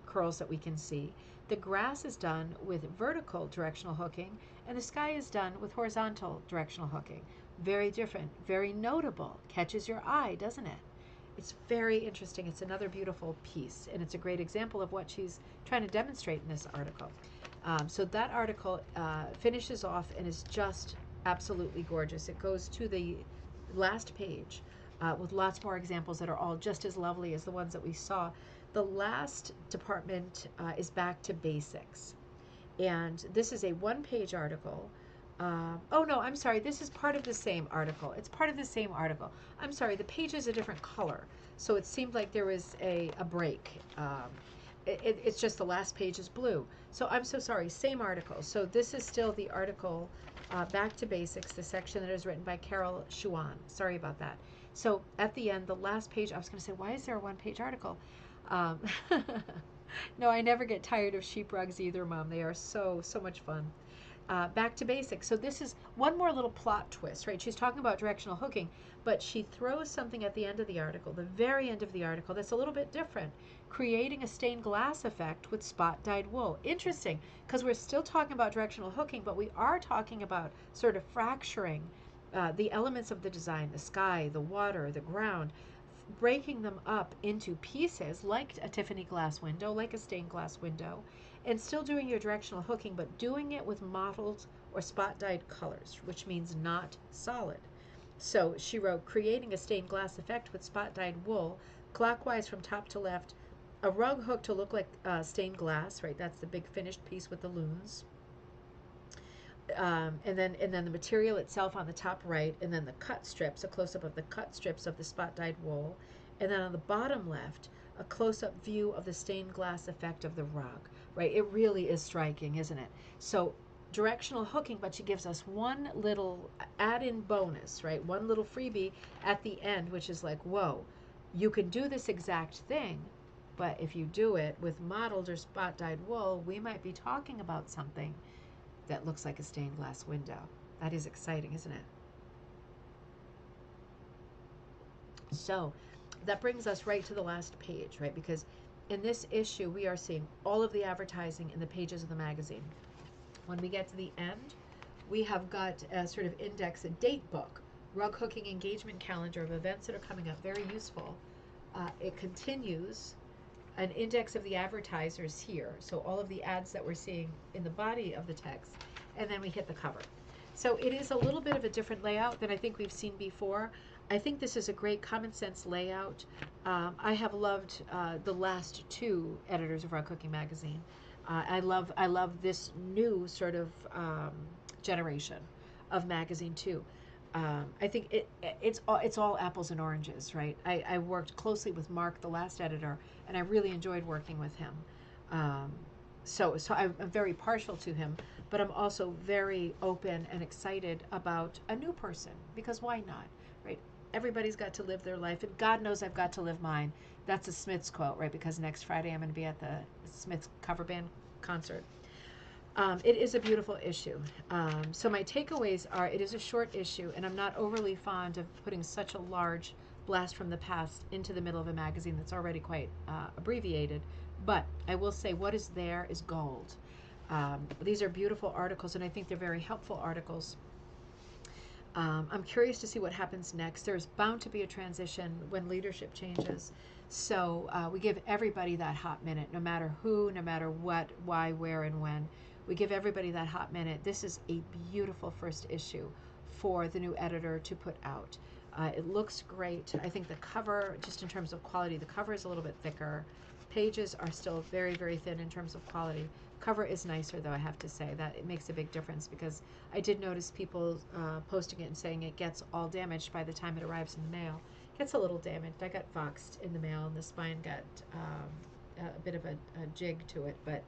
curls that we can see. The grass is done with vertical directional hooking, and the sky is done with horizontal directional hooking. Very different, very notable. Catches your eye, doesn't it? It's very interesting. It's another beautiful piece, and it's a great example of what she's trying to demonstrate in this article. So that article finishes off and is just absolutely gorgeous. It goes to the last page with lots more examples that are all just as lovely as the ones that we saw. The last department is back to basics. And this is a 1-page article. Oh no, I'm sorry. This is part of the same article. It's part of the same article. I'm sorry. The page is a different color, so it seemed like there was a break. It's just the last page is blue. So I'm so sorry. Same article. So this is still the article, Back to Basics, the section that is written by Carol Shawan. Sorry about that. So at the end, the last page, I was going to say, why is there a 1-page article? No, I never get tired of sheep rugs either, Mom. They are so much fun. back to basics. So this is one more little plot twist, right? She's talking about directional hooking, but she throws something at the end of the article, the very end of the article, that's a little bit different. Creating a stained glass effect with spot dyed wool. Interesting, because we're still talking about directional hooking, but we are talking about sort of fracturing the elements of the design, the sky, the water, the ground, breaking them up into pieces like a Tiffany glass window, like a stained glass window, and still doing your directional hooking, but doing it with mottled or spot dyed colors, which means not solid. So she wrote, creating a stained glass effect with spot dyed wool, clockwise from top to left, a rug hook to look like stained glass, right? That's the big finished piece with the looms. And then the material itself on the top right, and then the cut strips, a close up of the cut strips of the spot dyed wool, and then on the bottom left, a close up view of the stained glass effect of the rug. Right? It really is striking, isn't it? So directional hooking, but she gives us one little add-in bonus, right? One little freebie at the end, which is like, whoa, you can do this exact thing, but if you do it with mottled or spot dyed wool, we might be talking about something that looks like a stained glass window. That is exciting, isn't it? So that brings us right to the last page, right? Because in this issue, we are seeing all of the advertising in the pages of the magazine. When we get to the end, we have got a sort of index, a date book, rug hooking engagement calendar of events that are coming up, very useful. It continues an index of the advertisers here, so all of the ads that we're seeing in the body of the text, and then we hit the cover. So it is a little bit of a different layout than I think we've seen before. I think this is a great common sense layout. I have loved the last two editors of Rug Cooking Magazine. I love this new sort of generation of magazine too. I think it's all apples and oranges, right? I worked closely with Mark, the last editor, and I really enjoyed working with him. So I'm very partial to him, but I'm also very open and excited about a new person, because why not, right? Everybody's got to live their life, and God knows I've got to live mine. That's a Smiths quote, right? Because next Friday I'm going to be at the Smiths cover band concert. It is a beautiful issue. So my takeaways are, it is a short issue, and I'm not overly fond of putting such a large blast from the past into the middle of a magazine that's already quite abbreviated. But I will say what is there is gold. These are beautiful articles, and I think they're very helpful articles. I'm curious to see what happens next. There's bound to be a transition when leadership changes. So we give everybody that hot minute, no matter who, no matter what, why, where, and when. We give everybody that hot minute. This is a beautiful first issue for the new editor to put out. It looks great. I think the cover, just in terms of quality, the cover is a little bit thicker. Pages are still very, very thin in terms of quality. Cover is nicer, though, I have to say. That it makes a big difference, because I did notice people posting it and saying it gets all damaged by the time it arrives in the mail. It gets a little damaged. I got Foxed in the mail, and the spine got a bit of a jig to it, but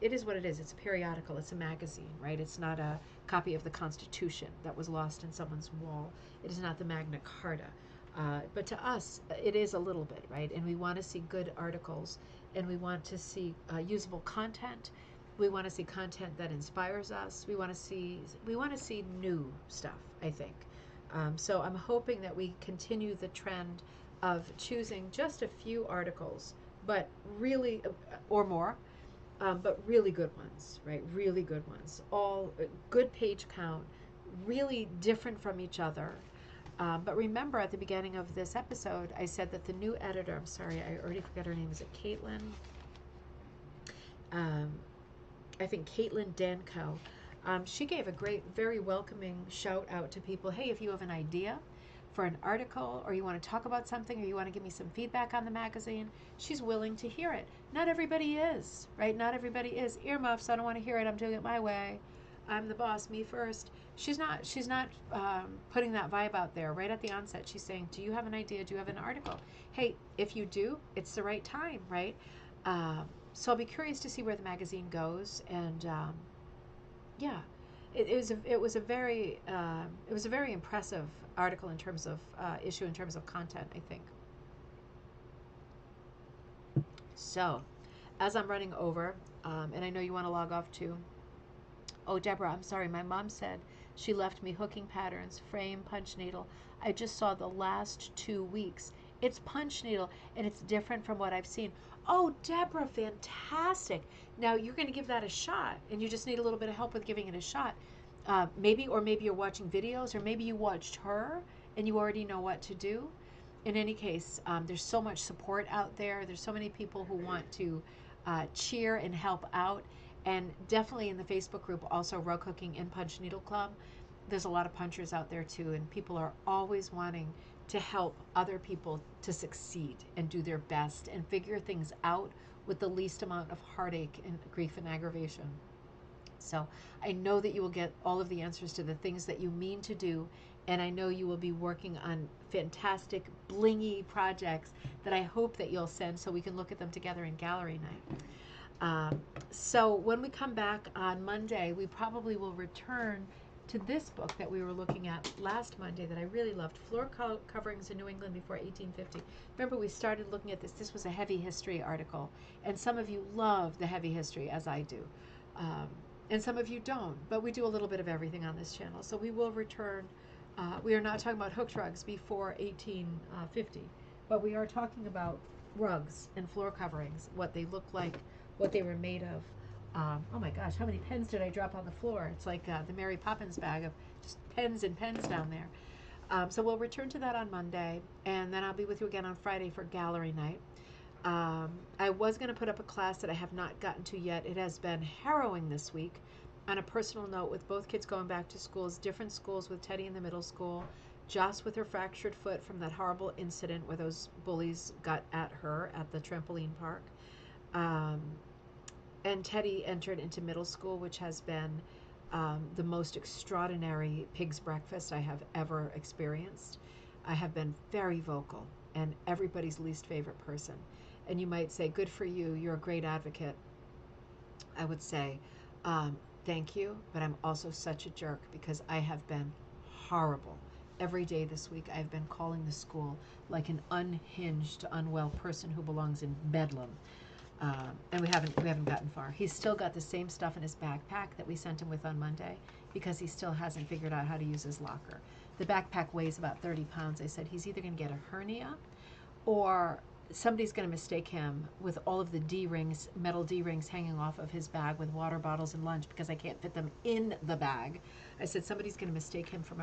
it is what it is. It's a periodical. It's a magazine, right? It's not a copy of the Constitution that was lost in someone's wall. It is not the Magna Carta. But to us, it is a little bit, right? And we want to see good articles, and we want to see usable content. We want to see content that inspires us. We want to see new stuff, I think. So I'm hoping that we continue the trend of choosing just a few articles, but really, or more, but really good ones, right? Really good ones. All good page count, really different from each other. But remember, at the beginning of this episode, I said that the new editor, I'm sorry, I already forgot her name. Is it Caitlin? I think Caitlin Danko. She gave a great, very welcoming shout out to people. Hey, if you have an idea for an article, or you want to talk about something, or you want to give me some feedback on the magazine, she's willing to hear it. Not everybody is, right? Not everybody is. Earmuffs, I don't want to hear it. I'm doing it my way. I'm the boss, me first. She's not putting that vibe out there right at the onset. She's saying, do you have an idea? Do you have an article? Hey, if you do, it's the right time, right? So I'll be curious to see where the magazine goes. And yeah, it was a very impressive article in terms of issue, in terms of content, I think. So as I'm running over, and I know you want to log off too, Oh, Deborah, I'm sorry. My mom said she left me hooking patterns, frame, punch needle. I just saw the last 2 weeks. It's punch needle and it's different from what I've seen. Oh, Deborah, fantastic. Now you're going to give that a shot and you just need a little bit of help with giving it a shot. Maybe you're watching videos, or maybe you watched her and you already know what to do. In any case, there's so much support out there. There's so many people who want to cheer and help out. And definitely in the Facebook group, also Rug Cooking and Punch Needle Club, there's a lot of punchers out there too. And people are always wanting to help other people to succeed and do their best and figure things out with the least amount of heartache and grief and aggravation. So I know that you will get all of the answers to the things that you mean to do. And I know you will be working on fantastic, blingy projects that I hope that you'll send so we can look at them together in gallery night. So when we come back on Monday, we probably will return to this book that we were looking at last Monday that I really loved, Floor Coverings in New England Before 1850. Remember, we started looking at this. This was a heavy history article, and some of you love the heavy history, as I do. And some of you don't, but we do a little bit of everything on this channel. So we will return. We are not talking about hooked rugs before 1850, but we are talking about rugs and floor coverings, what they look like, what they were made of. Oh my gosh, how many pens did I drop on the floor? It's like the Mary Poppins bag of just pens and pens down there. So we'll return to that on Monday, and then I'll be with you again on Friday for gallery night. I was going to put up a class that I have not gotten to yet. It has been harrowing this week. On a personal note, with both kids going back to schools, different schools, with Teddy in the middle school, Joss with her fractured foot from that horrible incident where those bullies got at her at the trampoline park. And Teddy entered into middle school, which has been the most extraordinary pig's breakfast I have ever experienced. I have been very vocal and everybody's least favorite person. And you might say, good for you, you're a great advocate. I would say, thank you, but I'm also such a jerk because I have been horrible. Every day this week, I've been calling the school like an unhinged, unwell person who belongs in Bedlam. And we haven't gotten far. He's still got the same stuff in his backpack that we sent him with on Monday because he still hasn't figured out how to use his locker. The backpack weighs about 30 pounds. I said he's either going to get a hernia or somebody's going to mistake him with all of the D-rings, metal D-rings hanging off of his bag with water bottles and lunch because I can't fit them in the bag. I said somebody's going to mistake him for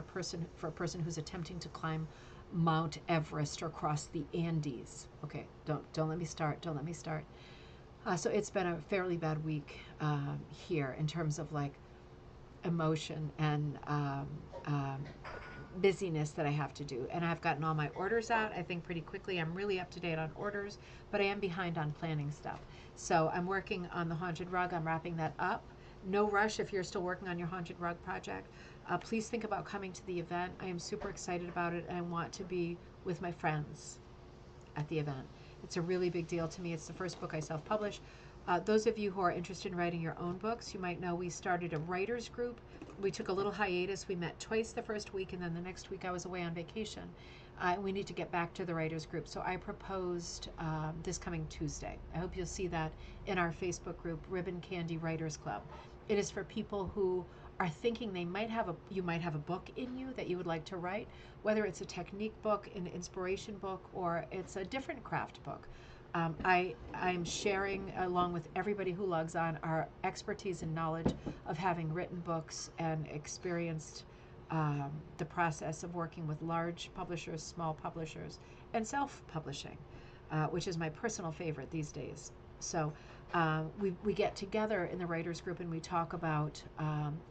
a person who's attempting to climb Mount Everest or cross the Andes. Okay, don't let me start. Don't let me start. So it's been a fairly bad week here in terms of like emotion and busyness that I have to do. And I've gotten all my orders out, I think, pretty quickly. I'm really up to date on orders, but I am behind on planning stuff. So I'm working on the haunted rug. I'm wrapping that up. No rush if you're still working on your haunted rug project. Please think about coming to the event. I am super excited about it, and I want to be with my friends at the event. It's a really big deal to me. It's the first book I self-published. Those of you who are interested in writing your own books, you might know we started a writers group. We took a little hiatus. We met twice the first week, and then the next week I was away on vacation. We need to get back to the writers group. So I proposed this coming Tuesday. I hope you'll see that in our Facebook group, Ribbon Candy Writers Club. It is for people who are thinking you might have a book in you that you would like to write, whether it's a technique book, an inspiration book, or it's a different craft book. I'm sharing, along with everybody who logs on, our expertise and knowledge of having written books and experienced the process of working with large publishers, small publishers, and self-publishing, which is my personal favorite these days. So we get together in the writers group and we talk about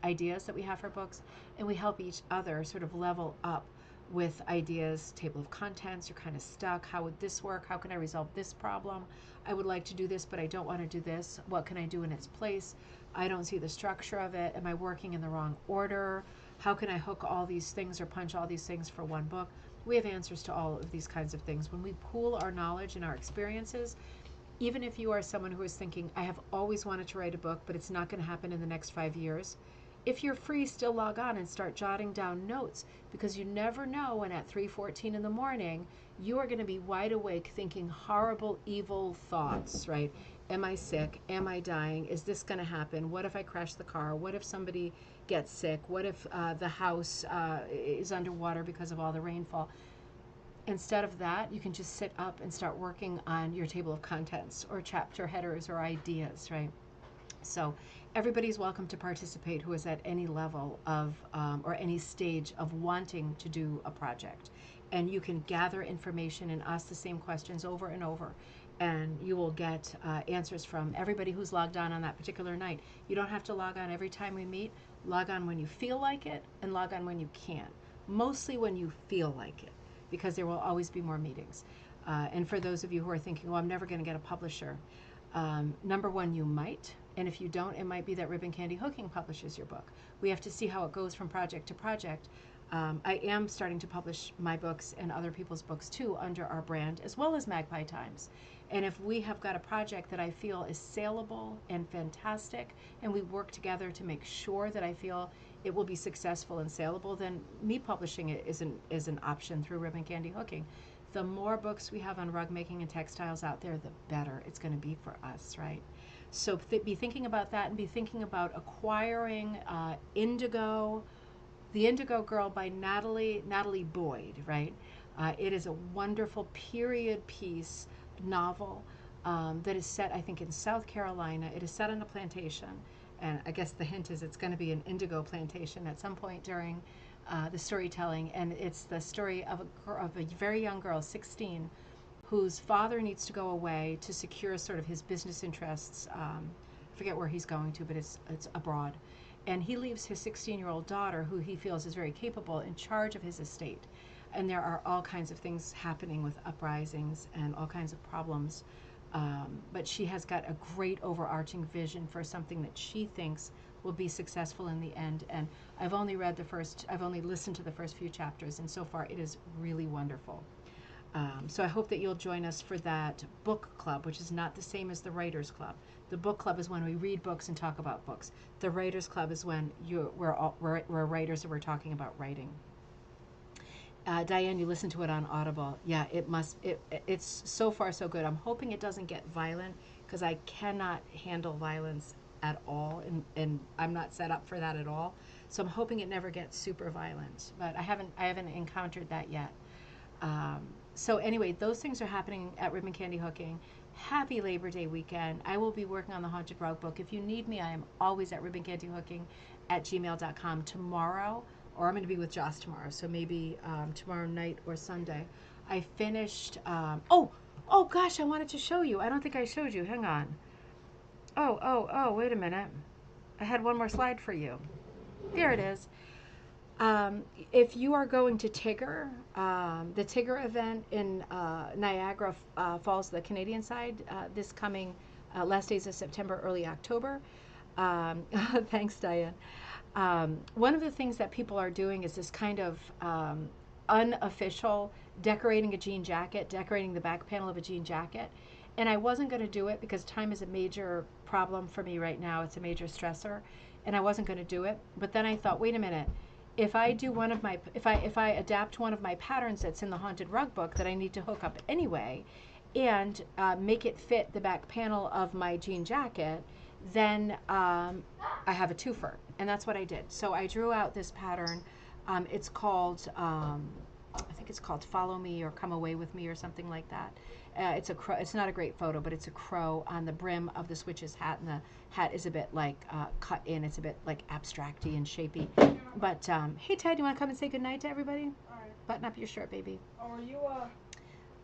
ideas that we have for books, and we help each other sort of level up with ideas, table of contents. You're kind of stuck. How would this work? How can I resolve this problem? I would like to do this, but I don't want to do this. What can I do in its place? I don't see the structure of it. Am I working in the wrong order? How can I hook all these things or punch all these things for one book? We have answers to all of these kinds of things. When we pool our knowledge and our experiences, even if you are someone who is thinking, I have always wanted to write a book, but it's not going to happen in the next 5 years, if you're free, still log on and start jotting down notes, because you never know when at 3:14 in the morning you are going to be wide awake thinking horrible, evil thoughts, right? Am I sick? Am I dying? Is this going to happen? What if I crash the car? What if somebody gets sick? What if the house is underwater because of all the rainfall? Instead of that, you can just sit up and start working on your table of contents or chapter headers or ideas, right? So everybody's welcome to participate who is at any level of or any stage of wanting to do a project. And you can gather information and ask the same questions over and over. And you will get answers from everybody who's logged on that particular night. You don't have to log on every time we meet. Log on when you feel like it and log on when you can. Mostly when you feel like it, because there will always be more meetings. And for those of you who are thinking, well, I'm never going to get a publisher, number one, you might. And if you don't, it might be that Ribbon Candy Hooking publishes your book. We have to see how it goes from project to project. I am starting to publish my books and other people's books too under our brand, as well as Magpie Times. And if we have got a project that I feel is saleable and fantastic, and we work together to make sure that I feel it will be successful and saleable, then me publishing it is an option through Ribbon Candy Hooking. The more books we have on rug making and textiles out there, the better it's going to be for us, right? So be thinking about that, and be thinking about acquiring Indigo, The Indigo Girl by Natalie Boyd, right? It is a wonderful period piece novel that is set, I think, in South Carolina. It is set on a plantation, and I guess the hint is it's going to be an indigo plantation at some point during the storytelling. And it's the story of a very young girl, 16, whose father needs to go away to secure sort of his business interests. I forget where he's going to, but it's abroad. And he leaves his 16-year-old daughter, who he feels is very capable, in charge of his estate. And there are all kinds of things happening with uprisings and all kinds of problems. But she has got a great overarching vision for something that she thinks will be successful in the end. And I've only listened to the first few chapters, and so far it is really wonderful. So I hope that you'll join us for that book club, which is not the same as the Writers Club. The book club is when we read books and talk about books. The Writers Club is when we're writers and we're talking about writing. Diane, you listened to it on Audible. Yeah, it's so far so good. I'm hoping it doesn't get violent, because I cannot handle violence at all, and I'm not set up for that at all. So I'm hoping it never gets super violent, but I haven't encountered that yet. So anyway, those things are happening at Ribbon Candy Hooking. Happy Labor Day weekend. I will be working on the Haunted Rug book. If you need me, I am always at ribboncandyhooking@gmail.com tomorrow, or I'm going to be with Joss tomorrow, so maybe tomorrow night or Sunday. I finished, oh gosh, I wanted to show you. I don't think I showed you. Hang on. Oh, wait a minute. I had one more slide for you. There it is. If you are going to Tigger, the Tigger event in Niagara Falls, the Canadian side, this coming last days of September, early October. Thanks, Diane. One of the things that people are doing is this kind of unofficial decorating a jean jacket, decorating the back panel of a jean jacket. And I wasn't going to do it because time is a major problem for me right now. It's a major stressor, and I wasn't going to do it. But then I thought, wait a minute. If I do if I adapt one of my patterns that's in the Haunted Rug book that I need to hook up anyway, and make it fit the back panel of my jean jacket, then I have a twofer, and that's what I did. So I drew out this pattern. It's called, I think it's called "Follow Me" or "Come Away with Me" or something like that. It's a crow. It's not a great photo, but it's a crow on the brim of this witch's hat, and the hat is a bit like cut in. It's a bit like abstracty and shapy. But hey, Ted, you want to come and say goodnight to everybody?
All right.
Button up your shirt, baby.
Oh, are you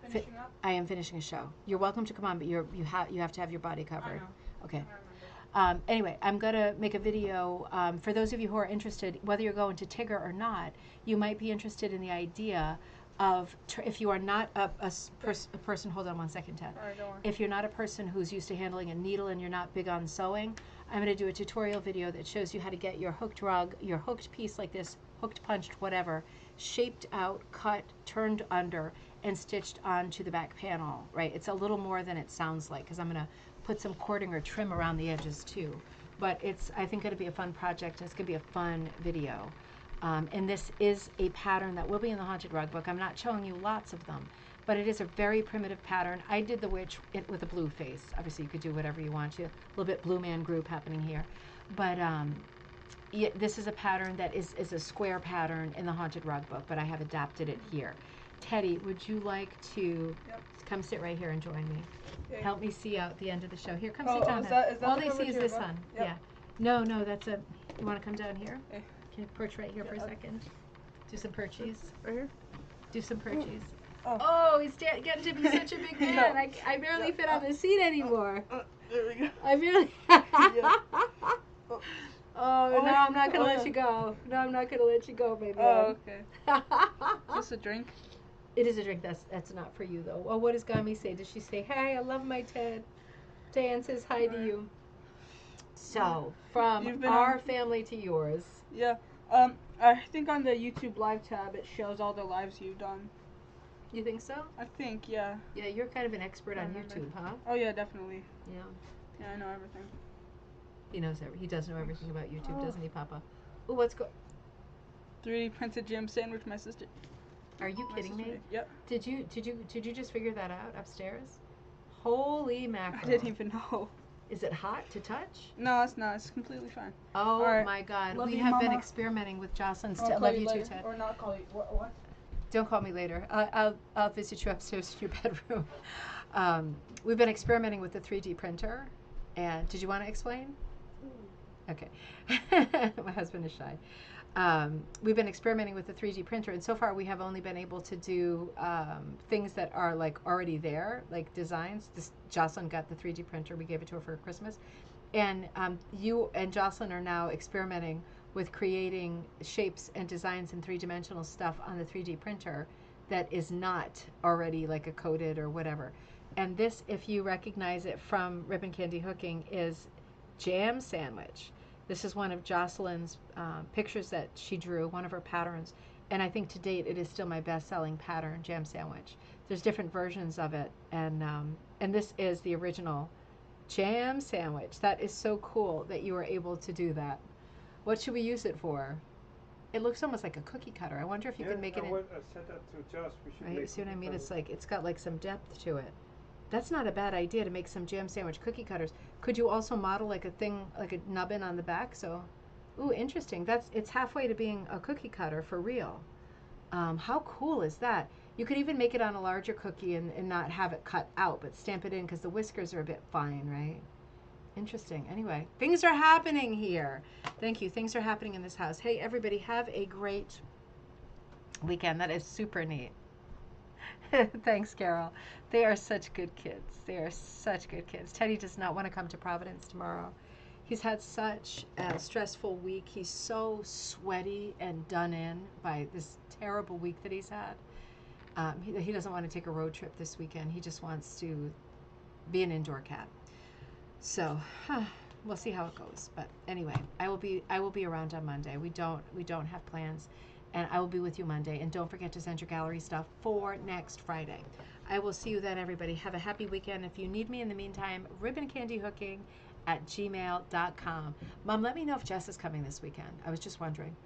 finishing up?
I am finishing a show. You're welcome to come on, but you have to have your body covered.
I know.
Okay.
I remember.
Anyway, I'm going to make a video for those of you who are interested, whether you're going to Tigger or not. You might be interested in the idea of, if you are not a person, hold on one second, Ted.
All right, go on.
If you're not a person who's used to handling a needle and you're not big on sewing, I'm going to do a tutorial video that shows you how to get your hooked rug, your hooked piece like this, hooked, punched, whatever, shaped out, cut, turned under, and stitched onto the back panel, right? It's a little more than it sounds like, because I'm going to put some cording or trim around the edges too. But it's, I think, going to be a fun project. It's going to be a fun video. And this is a pattern that will be in the Haunted Rug book. I'm not showing you lots of them, but it is a very primitive pattern. I did the witch with a blue face. Obviously, you could do whatever you want to. A little bit Blue Man Group happening here. But yeah, this is a pattern that is a square pattern in the Haunted Rug book, but I have adapted it here. Teddy, would you like to come sit right here and join me? Okay. Help me see out the end of the show. Here, come sit down.
Is that
all they see is this
book?
sun.
Yep.
Yeah. No, that's a. You want to come down here? Okay. Can you perch right here for a second? Do some perchies.
Right here?
Do some perchies.
Oh,
he's getting to be such a big man. I barely fit on the seat anymore.
There we go.
I barely. Oh, no, I'm not going to let you go. No, I'm not going to let you go, baby.
Oh, okay. Just a drink?
It is a drink. That's not for you, though. Well, what does Gami say? Does she say, hey, I love my Ted? Dan says hi to you. So, from our family to yours.
Yeah. I think on the YouTube live tab, it shows all the lives you've done.
You think so?
I think, yeah.
Yeah, you're kind of an expert on YouTube, huh?
Oh, yeah, definitely.
Yeah.
Yeah, I know everything.
He does know everything about YouTube, doesn't he, Papa? Oh, what's
3D printed jam sandwich, my sister.
Are you kidding me?
Yep.
Did you just figure that out upstairs? Holy mackerel!
I didn't even know.
Is it hot to touch?
No, it's not. It's completely fine.
Oh my God!
Love
we
you,
have
Mama.
been experimenting with Jocelyn's.
I'll
Love
call
you
later.
too, Ted.
Or not call you. What?
Don't call me later. I'll visit you upstairs to your bedroom. We've been experimenting with the 3D printer, and did you want to explain? Okay. My husband is shy. We've been experimenting with the 3D printer, and so far we have only been able to do things that are like already there, like designs. Jocelyn got the 3D printer. We gave it to her for Christmas. And you and Jocelyn are now experimenting with creating shapes and designs and three-dimensional stuff on the 3D printer that is not already like a coated or whatever. And this, if you recognize it from Ribbon Candy Hooking, is Jam Sandwich. This is one of Jocelyn's pictures that she drew, one of her patterns. And I think to date it is still my best-selling pattern, Jam Sandwich. There's different versions of it. And this is the original Jam Sandwich. That is so cool that you were able to do that. What should we use it for? It looks almost like a cookie cutter. I wonder if you can make it in...
I said that to Josh. We should
right?
make
You see what I mean?
cutters.
It's got like some depth to it. That's not a bad idea to make some jam sandwich cookie cutters. Could you also model like a thing, like a nubbin on the back? So, ooh, interesting. It's halfway to being a cookie cutter for real. How cool is that? You could even make it on a larger cookie and not have it cut out, but stamp it in because the whiskers are a bit fine, right? Interesting. Anyway, things are happening here. Thank you. Things are happening in this house. Hey, everybody, have a great weekend. That is super neat. Thanks, Carol. They are such good kids. They are such good kids. Teddy does not want to come to Providence tomorrow. He's had such a stressful week. He's so sweaty and done in by this terrible week that he's had. He doesn't want to take a road trip this weekend. He just wants to be an indoor cat. So we'll see how it goes. But anyway, I will be around on Monday. We don't have plans, and I will be with you Monday. And don't forget to send your gallery stuff for next Friday. I will see you then, everybody. Have a happy weekend. If you need me in the meantime, ribboncandyhooking@gmail.com. Mom, let me know if Jess is coming this weekend. I was just wondering.